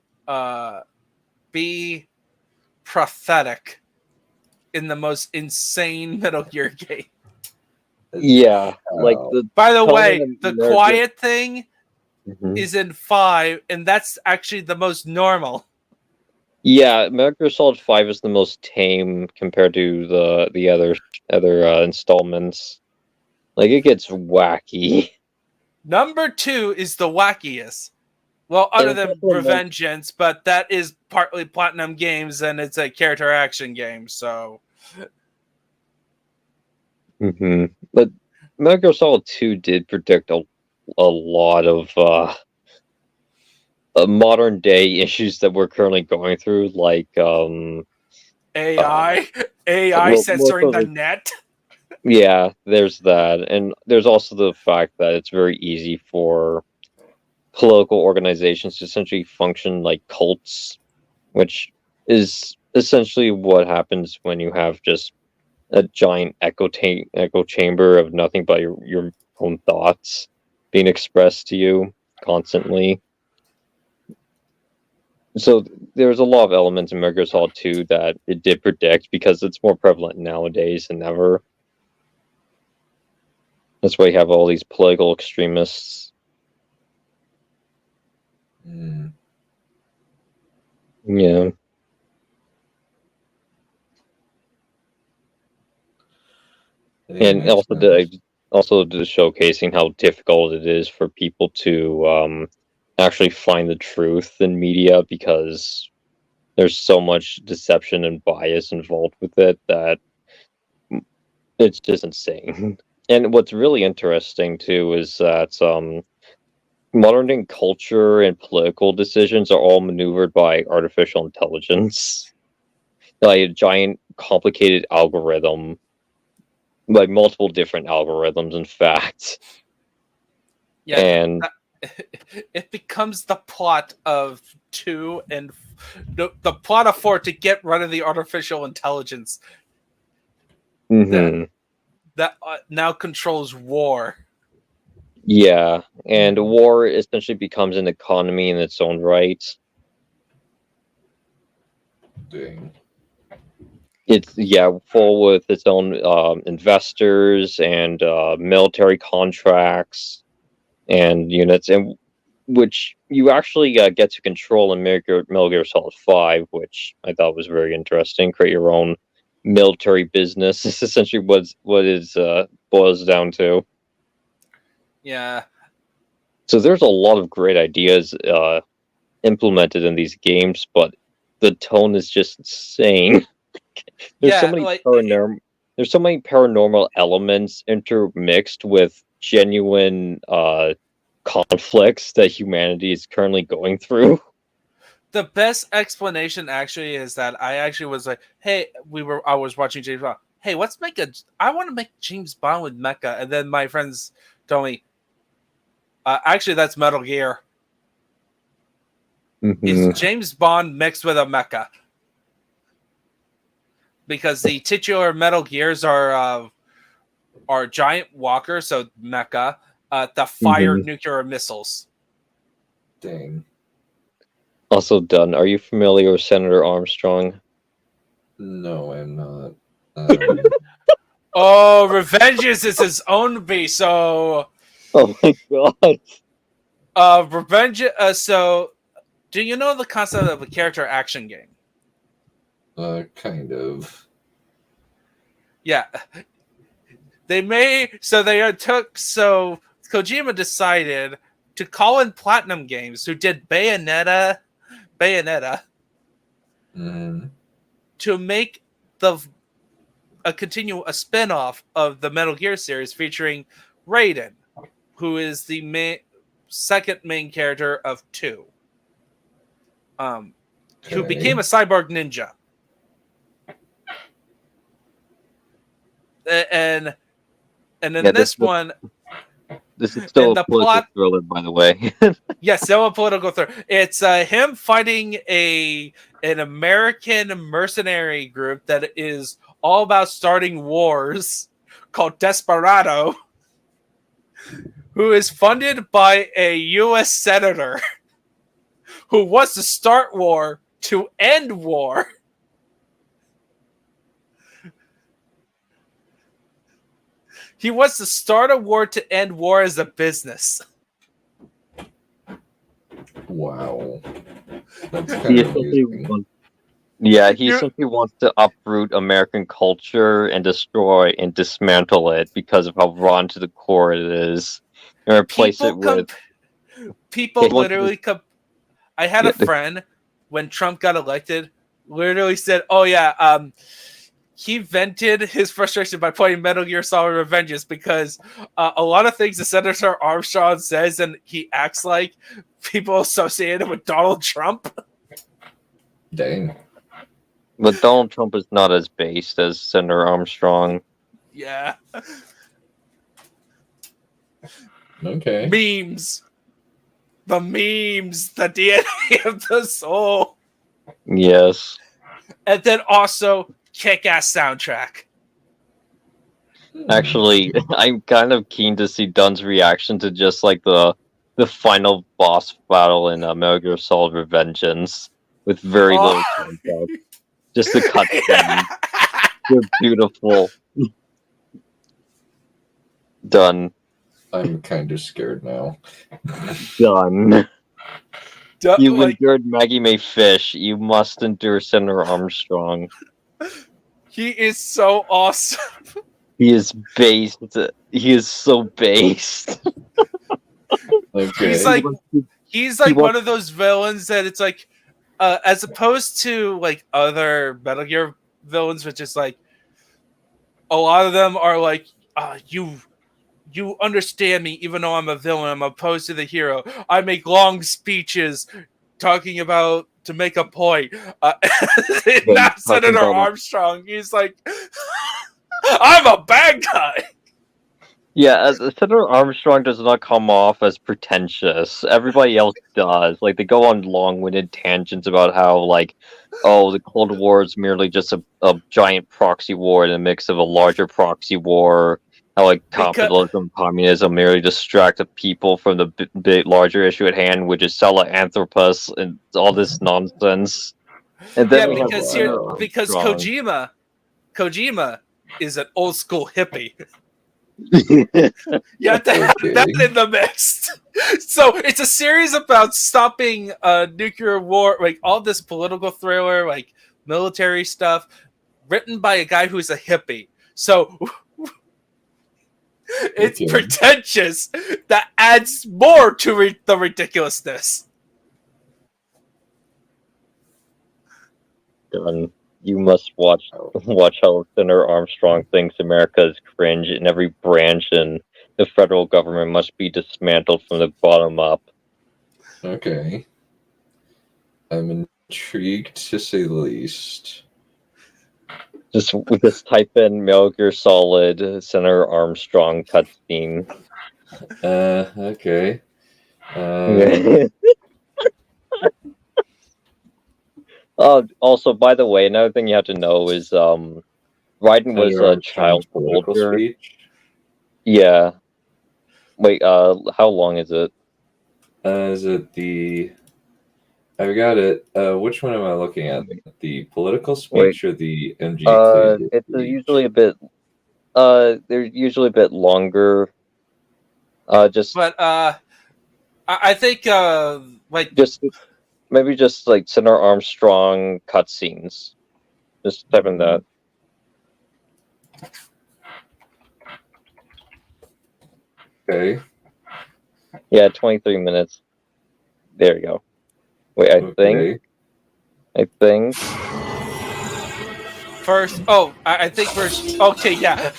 be prophetic in the most insane Metal Gear game. Yeah, like the. By the tone way, of the America- quiet thing Mhm. is in 5, and that's actually the most normal. Yeah, Metal Gear Solid 5 is the most tame compared to the other installments. Like it gets wacky. Number 2 is the wackiest. Well, other And than it's also more- Revengeance, but that is partly Platinum Games, and it's a character action game, so... But Metal Gear Solid 2 did predict a lot of modern day issues that we're currently going through, like AI well, censoring the net. yeah, there's that, and there's also the fact that it's very easy for political organizations to essentially function like cults, which is essentially what happens when you have just a giant echo chamber of nothing but your own thoughts being expressed to you constantly. So there's a lot of elements in Metal Gear Solid 2 that it did predict because it's more prevalent nowadays than ever. That's why you have all these political extremists. Hmm. Yeah. And Makes sense. also the showcasing how difficult it is for people to actually find the truth in media because there's so much deception and bias involved with it that it's just insane. And what's really interesting too is that modern day culture and political decisions are all maneuvered by artificial intelligence, like a giant complicated algorithm, like multiple different algorithms, in fact. Yeah, And it becomes the plot of 2 and the plot of 4 to get rid of the artificial intelligence mhm. that now controls war. Yeah, and war essentially becomes an economy in its own right. Dang. It's full with its own investors and military contracts and units, and which you actually get to control in Metal Gear Solid 5, which I thought was very interesting. Create your own military business. It's essentially what is boils down to. Yeah. So there's a lot of great ideas implemented in these games, but the tone is just insane. There's so Yeah, many like there's so many paranormal elements intermixed with genuine conflicts that humanity is currently going through. the best explanation actually is that I actually was like, "Hey, I was watching James Bond. Hey, let's make I want to make James Bond with mecha." And then my friends told me, "Actually, that's Metal Gear. It's James Bond mixed with a mecha." Because the titular Metal Gears are giant walkers, so mecha, that fire nuclear missiles. Dang. Also done. Are you familiar with Senator Armstrong? No, I'm not. Oh, Revengeance is his own beast. So, Oh my god. Revenge. So, do you know the concept of a character action game? Kind of. Yeah. So Kojima decided to call in Platinum Games, who did Bayonetta, Mm. to make a spin-off of the Metal Gear series featuring Raiden, who is the second main character of 2. Who became a cyborg ninja. And in this one, this is still and a the political plot thriller, by the way. yes, still a political thriller. It's him fighting an American mercenary group that is all about starting wars called Desperado, who is funded by a U.S. senator who wants to start war to end war. He wants to start a war to end war as a business. Wow. That's He kind of essentially amazing. he essentially wants to uproot American culture and destroy and dismantle it because of how rotten to the core it is, and replace it with. People He wants to- literally I had a friend when Trump got elected literally said, "Oh yeah, he vented his frustration by playing Metal Gear Solid Revengeance because a lot of things that Senator Armstrong says and he acts like people associated with Donald Trump." Dang. But Donald Trump is not as based as Senator Armstrong. Yeah. Okay. Memes. The memes, the DNA of the soul. Yes. And then also kick-ass soundtrack. Actually, I'm kind of keen to see Dunn's reaction to just like the final boss battle in Metal Gear Solid Revengeance with very little context. Just the cutscenes. They're beautiful. Done. I'm kind of scared now. Done. You Like, endured Maggie May Fish. You must endure Senator Armstrong. he is so awesome. He is based. He is so based. Okay. He's like one of those villains that it's like, as opposed to like other Metal Gear villains, which is like a lot of them are like, you understand me, even though I'm a villain. I'm opposed to the hero. I make long speeches talking about to make a point. Not Senator Armstrong. He's like, I'm a bad guy. Yeah, Senator Armstrong does not come off as pretentious. Everybody else does. Like, they go on long-winded tangents about how, like, oh, the Cold War is merely just a giant proxy war in a mix of a larger proxy war. How, like, capitalism, communism merely distract the people from the big, larger issue at hand, which is Sahelanthropus and all this nonsense. And then because Kojima is an old school hippie. You have to have that in the mix. So it's a series about stopping nuclear war, like all this political thriller, like military stuff, written by a guy who's a hippie. So it's pretentious. That adds more to the ridiculousness. Done. You must watch how Senator Armstrong thinks America is cringe, and every branch in the federal government must be dismantled from the bottom up. Okay. I'm intrigued to say the least. Just type in Metal Gear Solid Senator Armstrong cutscene. Okay. Also, by the way, another thing you have to know is Raiden was a child soldier. Speech? Yeah. Wait, how long is it? Is it the? I've got it. Which one am I looking at? The political speech or the MG It's speech? usually a bit. They're usually a bit longer. Just But I think like just maybe just like Senator Armstrong cutscenes. Just type in that. Okay. Yeah, 23 minutes. There you go. Wait, Okay. I think. first. Oh, I think first. Okay, yeah.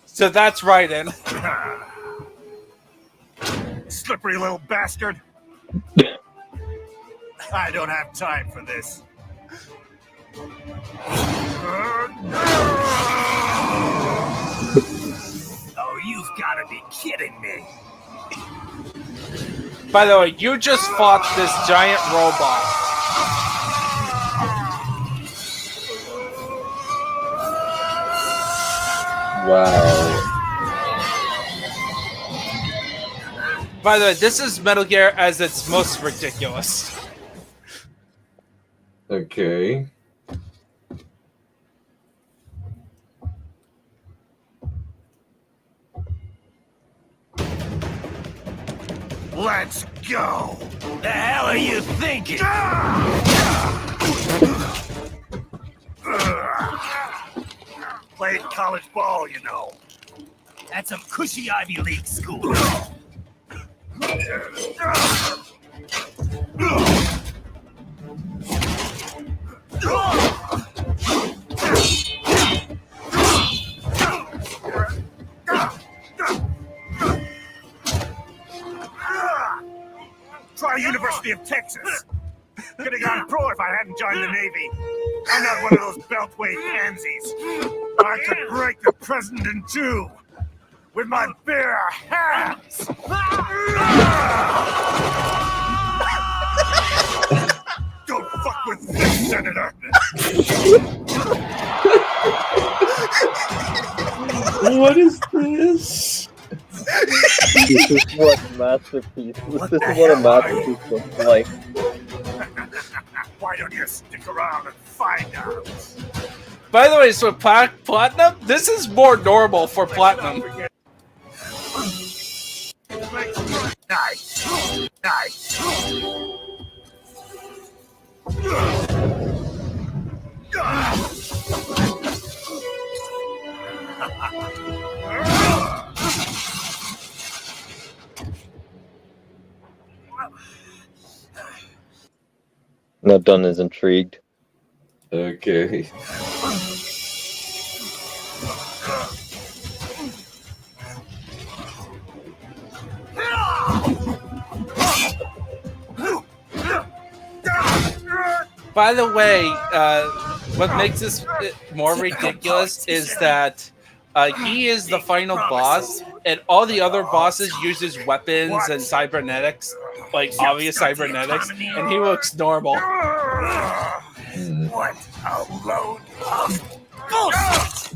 So that's right, in. Slippery little bastard. I don't have time for this. Oh, you've got to be kidding me. By the way, you just fought this giant robot. Wow. By the way, this is Metal Gear as its most ridiculous. Okay. Let's go. The hell are you thinking? Played college ball, you know. That's some cushy Ivy League school. Try University of Texas. Could have gone pro if I hadn't joined the Navy. I'm not one of those beltway pansies. I could break the president in two with my bare hands. Don't fuck with this, Senator. What is this? This is what a masterpiece. This is what a masterpiece looks like. Why don't you stick around and find out? By the way, so Platinum, this is more normal for Platinum. Nice. Nice. Now Dunn is intrigued. Okay. By the way, what makes this more ridiculous is that he is the final boss, and all the other bosses uses weapons and cybernetics, like obvious cybernetics, and he looks normal. What a load of bullshit!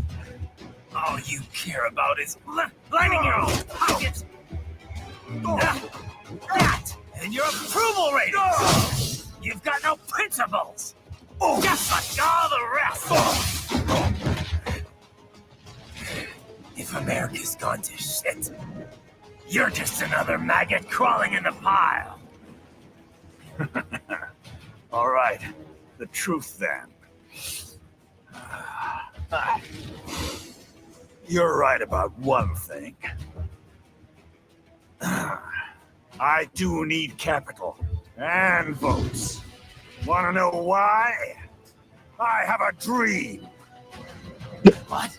All you care about is lining your own pockets. That and your approval ratings. You've got no principles. Just like all the rest. If America's gone to shit, you're just another maggot crawling in the pile. All right, the truth then. You're right about one thing. I do need capital and votes. Want to know why? I have a dream. What?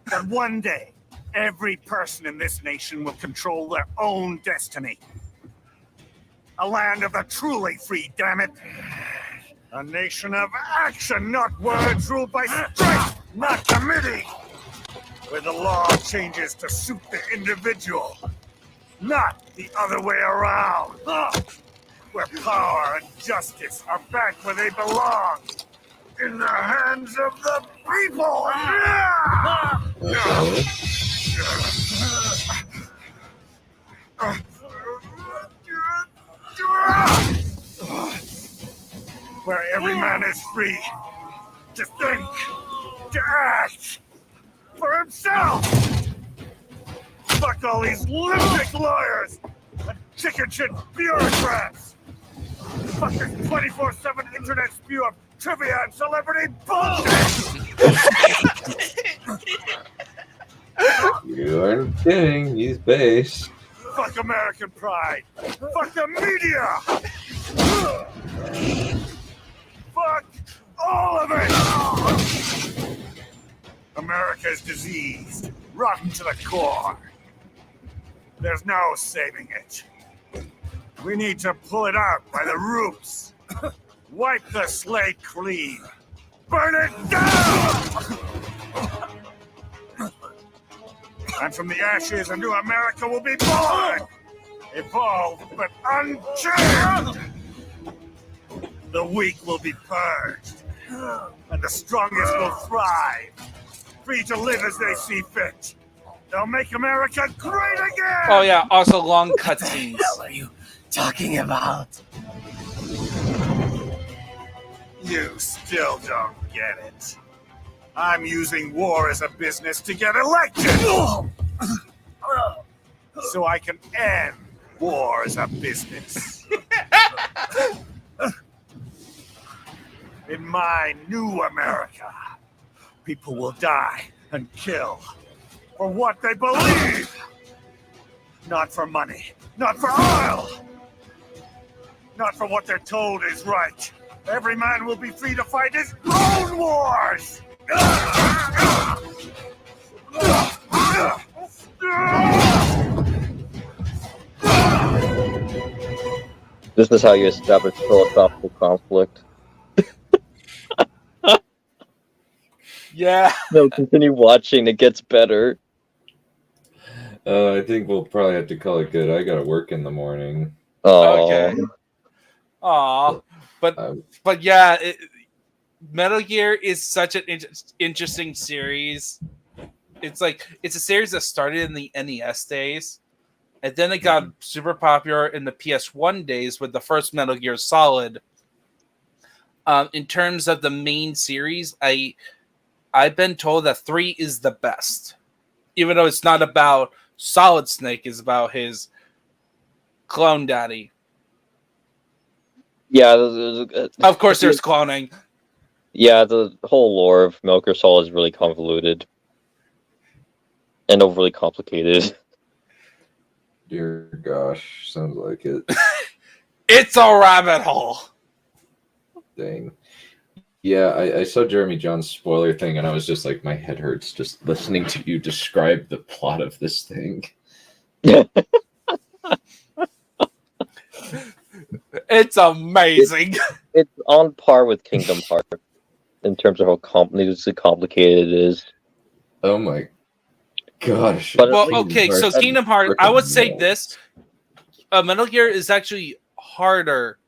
That one day, every person in this nation will control their own destiny. A land of the truly free, damn it. A nation of action, not words, ruled by strength, not committee. Where the law changes to suit the individual, not the other way around. Where power and justice are back where they belong, in the hands of the people. free to think, to act for himself. Fuck all these lunatic lawyers and chicken shit bureaucrats. Fuck this 24/7 internet spew of trivia and celebrity bullshit. You aren't kidding. He's based. Fuck American pride. Fuck the media. Fuck all of it. America's diseased, rotten to the core. There's no saving it. We need to pull it out by the roots. Wipe the slate clean. Burn it down! And from the ashes, a new America will be born! Evolved, but unchanged! The weak will be purged, and the strongest will thrive, free to live as they see fit. They'll make America great again! Oh yeah, also long cutscenes. What the hell are you talking about? You still don't get it. I'm using war as a business to get elected! So I can end war as a business. In my new America, people will die and kill for what they believe. Not for money, not for oil, not for what they're told is right. Every man will be free to fight his own wars. This is how you establish philosophical conflict. Yeah. No, continue watching. It gets better. I think we'll probably have to call it good. I gotta work in the morning. Oh, Okay. Aw, but yeah, Metal Gear is such an interesting series. It's a series that started in the NES days, and then it got super popular in the PS1 days with the first Metal Gear Solid. In terms of the main series, I've been told that 3 is the best, even though it's not about Solid Snake; it's about his clone daddy. yeah. Of course, there's cloning. Yeah, the whole lore of Metal Gear Solid is really convoluted and overly complicated. Dear gosh, sounds like it. It's a rabbit hole. Dang. Yeah, I saw Jeremy John's spoiler thing, and I was just like, my head hurts just listening to you describe the plot of this thing. It's amazing. It's on par with Kingdom Hearts in terms of how complicated it is. Oh my gosh. But Well, okay, so Kingdom Hearts, I would say No. this. Metal Gear is actually harder,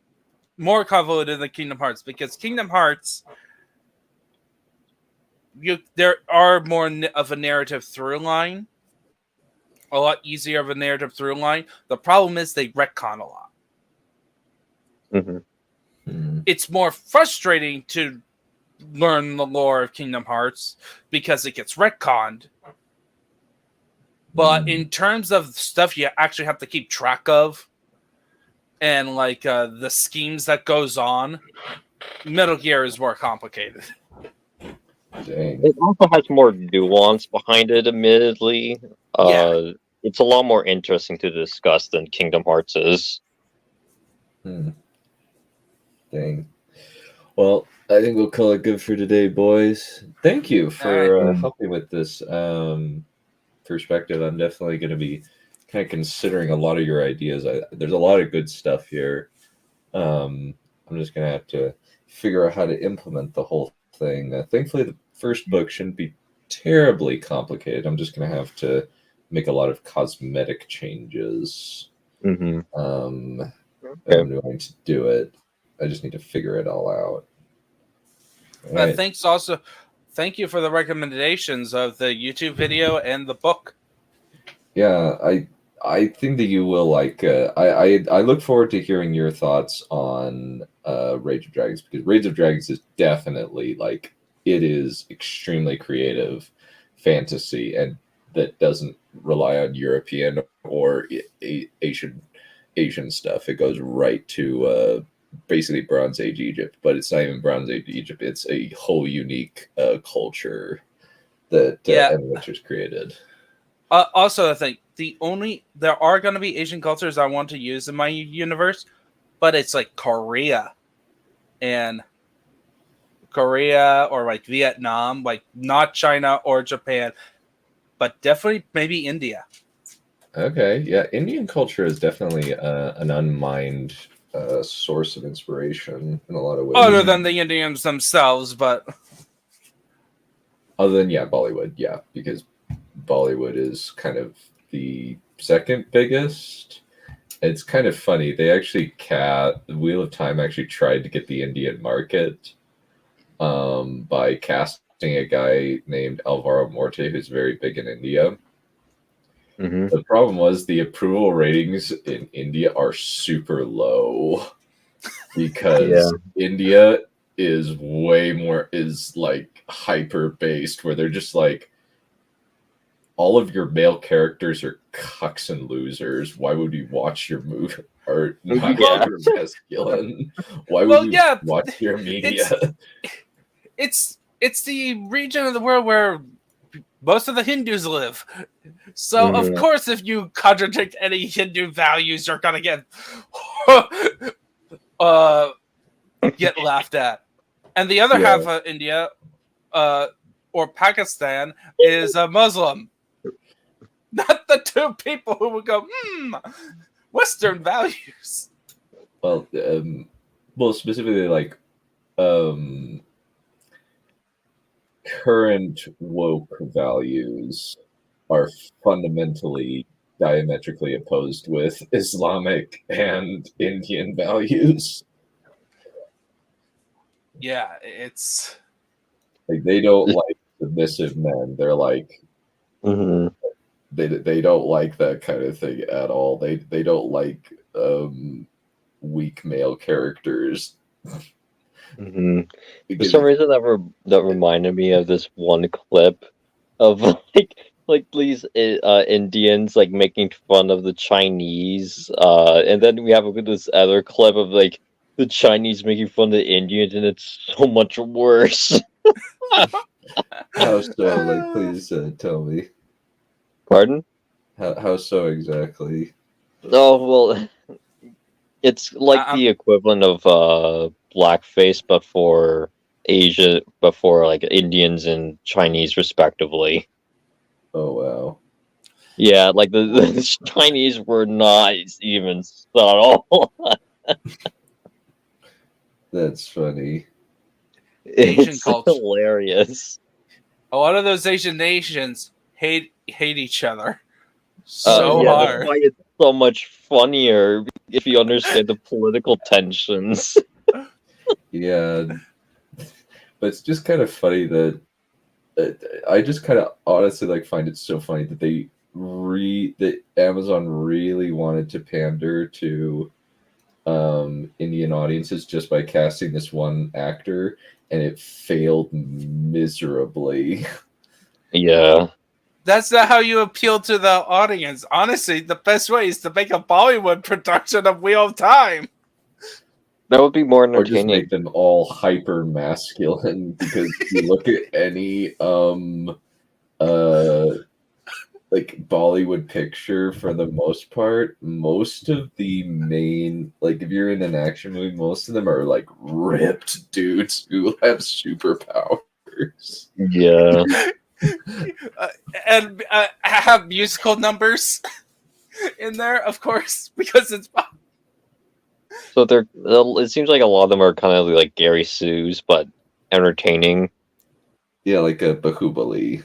more convoluted than Kingdom Hearts, because Kingdom Hearts, there are more of a narrative through line, a lot easier of a narrative through line. The problem is they retcon a lot. Mm-hmm. It's more frustrating to learn the lore of Kingdom Hearts because it gets retconned. But in terms of stuff you actually have to keep track of, and the schemes that goes on, Metal Gear is more complicated. Dang. It also has more nuance behind it, admittedly. Yeah. It's a lot more interesting to discuss than Kingdom Hearts is. Dang. Well, I think we'll call it good for today, boys. Thank you for helping with this perspective. I'm definitely going to be kind of considering a lot of your ideas. There's a lot of good stuff here. I'm just going to have to figure out how to implement the whole thing. Thankfully, the first book shouldn't be terribly complicated. I'm just going to have to make a lot of cosmetic changes. Mm-hmm. I'm going to do it. I just need to figure it all out. All right. Thank you for the recommendations of the YouTube video and the book. Yeah, I think that you will like. I look forward to hearing your thoughts on Rage of Dragons, because Rage of Dragons is definitely like, it is extremely creative fantasy, and that doesn't rely on European or Asian stuff. It goes right to basically Bronze Age Egypt, but it's not even Bronze Age Egypt. It's a whole unique culture that Witcher's created. Also, I think there are going to be Asian cultures I want to use in my universe, but it's like Korea or like Vietnam, like not China or Japan, but definitely maybe India. Okay, yeah, Indian culture is definitely an unmined source of inspiration in a lot of ways. Other than the Indians themselves, but other than Bollywood, because Bollywood is kind of the second biggest. It's kind of funny. They actually Wheel of Time actually tried to get the Indian market by casting a guy named Alvaro Morte, who's very big in India. Mm-hmm. The problem was the approval ratings in India are super low because India is like hyper based, where they're just like, all of your male characters are cucks and losers. Why would we watch your movie? Or not super masculine. Why would we watch your media? It's the region of the world where most of the Hindus live. So, of course, if you contradict any Hindu values, you're going to get laughed at. And the other half of India, or Pakistan, is a Muslim. Not the two people who would go, Western values. Well, specifically, like, current woke values are fundamentally diametrically opposed with Islamic and Indian values. Yeah, it's like, they don't like submissive men. They're like, they don't like that kind of thing at all. They don't like weak male characters. For some reason, that reminded me of this one clip of like these Indians like making fun of the Chinese, and then we have this other clip of like the Chinese making fun of the Indians, and it's so much worse. How so? Like, please tell me. Pardon? How so exactly? Oh well, it's like the equivalent of blackface, but for Asia, but for like Indians and Chinese respectively. Oh wow. Yeah, like the Chinese were not even subtle. That's funny. Asian It's culture. Hilarious. A lot of those Asian nations hate each other That's hard. why it's so much funnier if you understand the political tensions. Yeah, but it's just kind of funny that I just kind of honestly like find it so funny that that Amazon really wanted to pander to Indian audiences just by casting this one actor, and it failed miserably. Yeah. That's not how you appeal to the audience. Honestly, the best way is to make a Bollywood production of Wheel of Time. That would be more Or just entertaining. make them all hyper masculine, because if you look at any like Bollywood picture, for the most part, most of the main, like, if you're in an action movie, most of them are like ripped dudes who have superpowers. Yeah. And have musical numbers in there, of course, because it's. So it seems like a lot of them are kind of like Gary Sues, but entertaining. Yeah, like a Bahubali.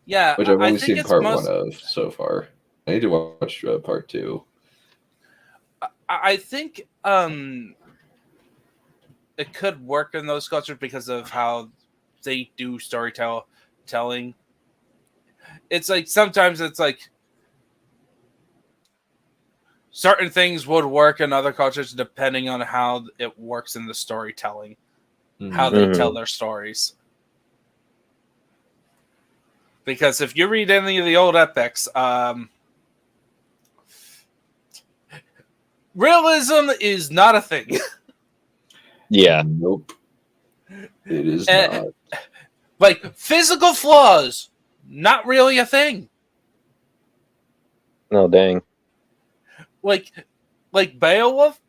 Yeah, which I've only seen part 1 of so far. I need to watch part 2. I think it could work in those cultures because of how they do storytelling. it's like sometimes it's like certain things would work in other cultures depending on how it works in the storytelling, how they tell their stories. Because if you read any of the old epics, realism is not a thing. Yeah. Nope. It is not. Like, physical flaws, not really a thing. No, dang. Like Beowulf,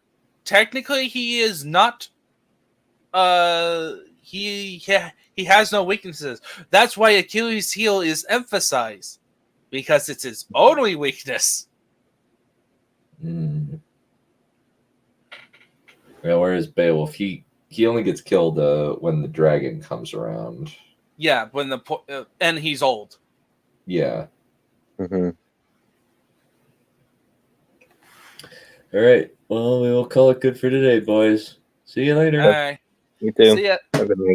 technically he is not he has no weaknesses. That's why Achilles' heel is emphasized, because it's his only weakness. Mm. Well, whereas Beowulf, he only gets killed when the dragon comes around. Yeah, when and he's old. Yeah. Mm-hmm. All right. Well, we will call it good for today, boys. See you later. All right. You too. See ya. Have a good night.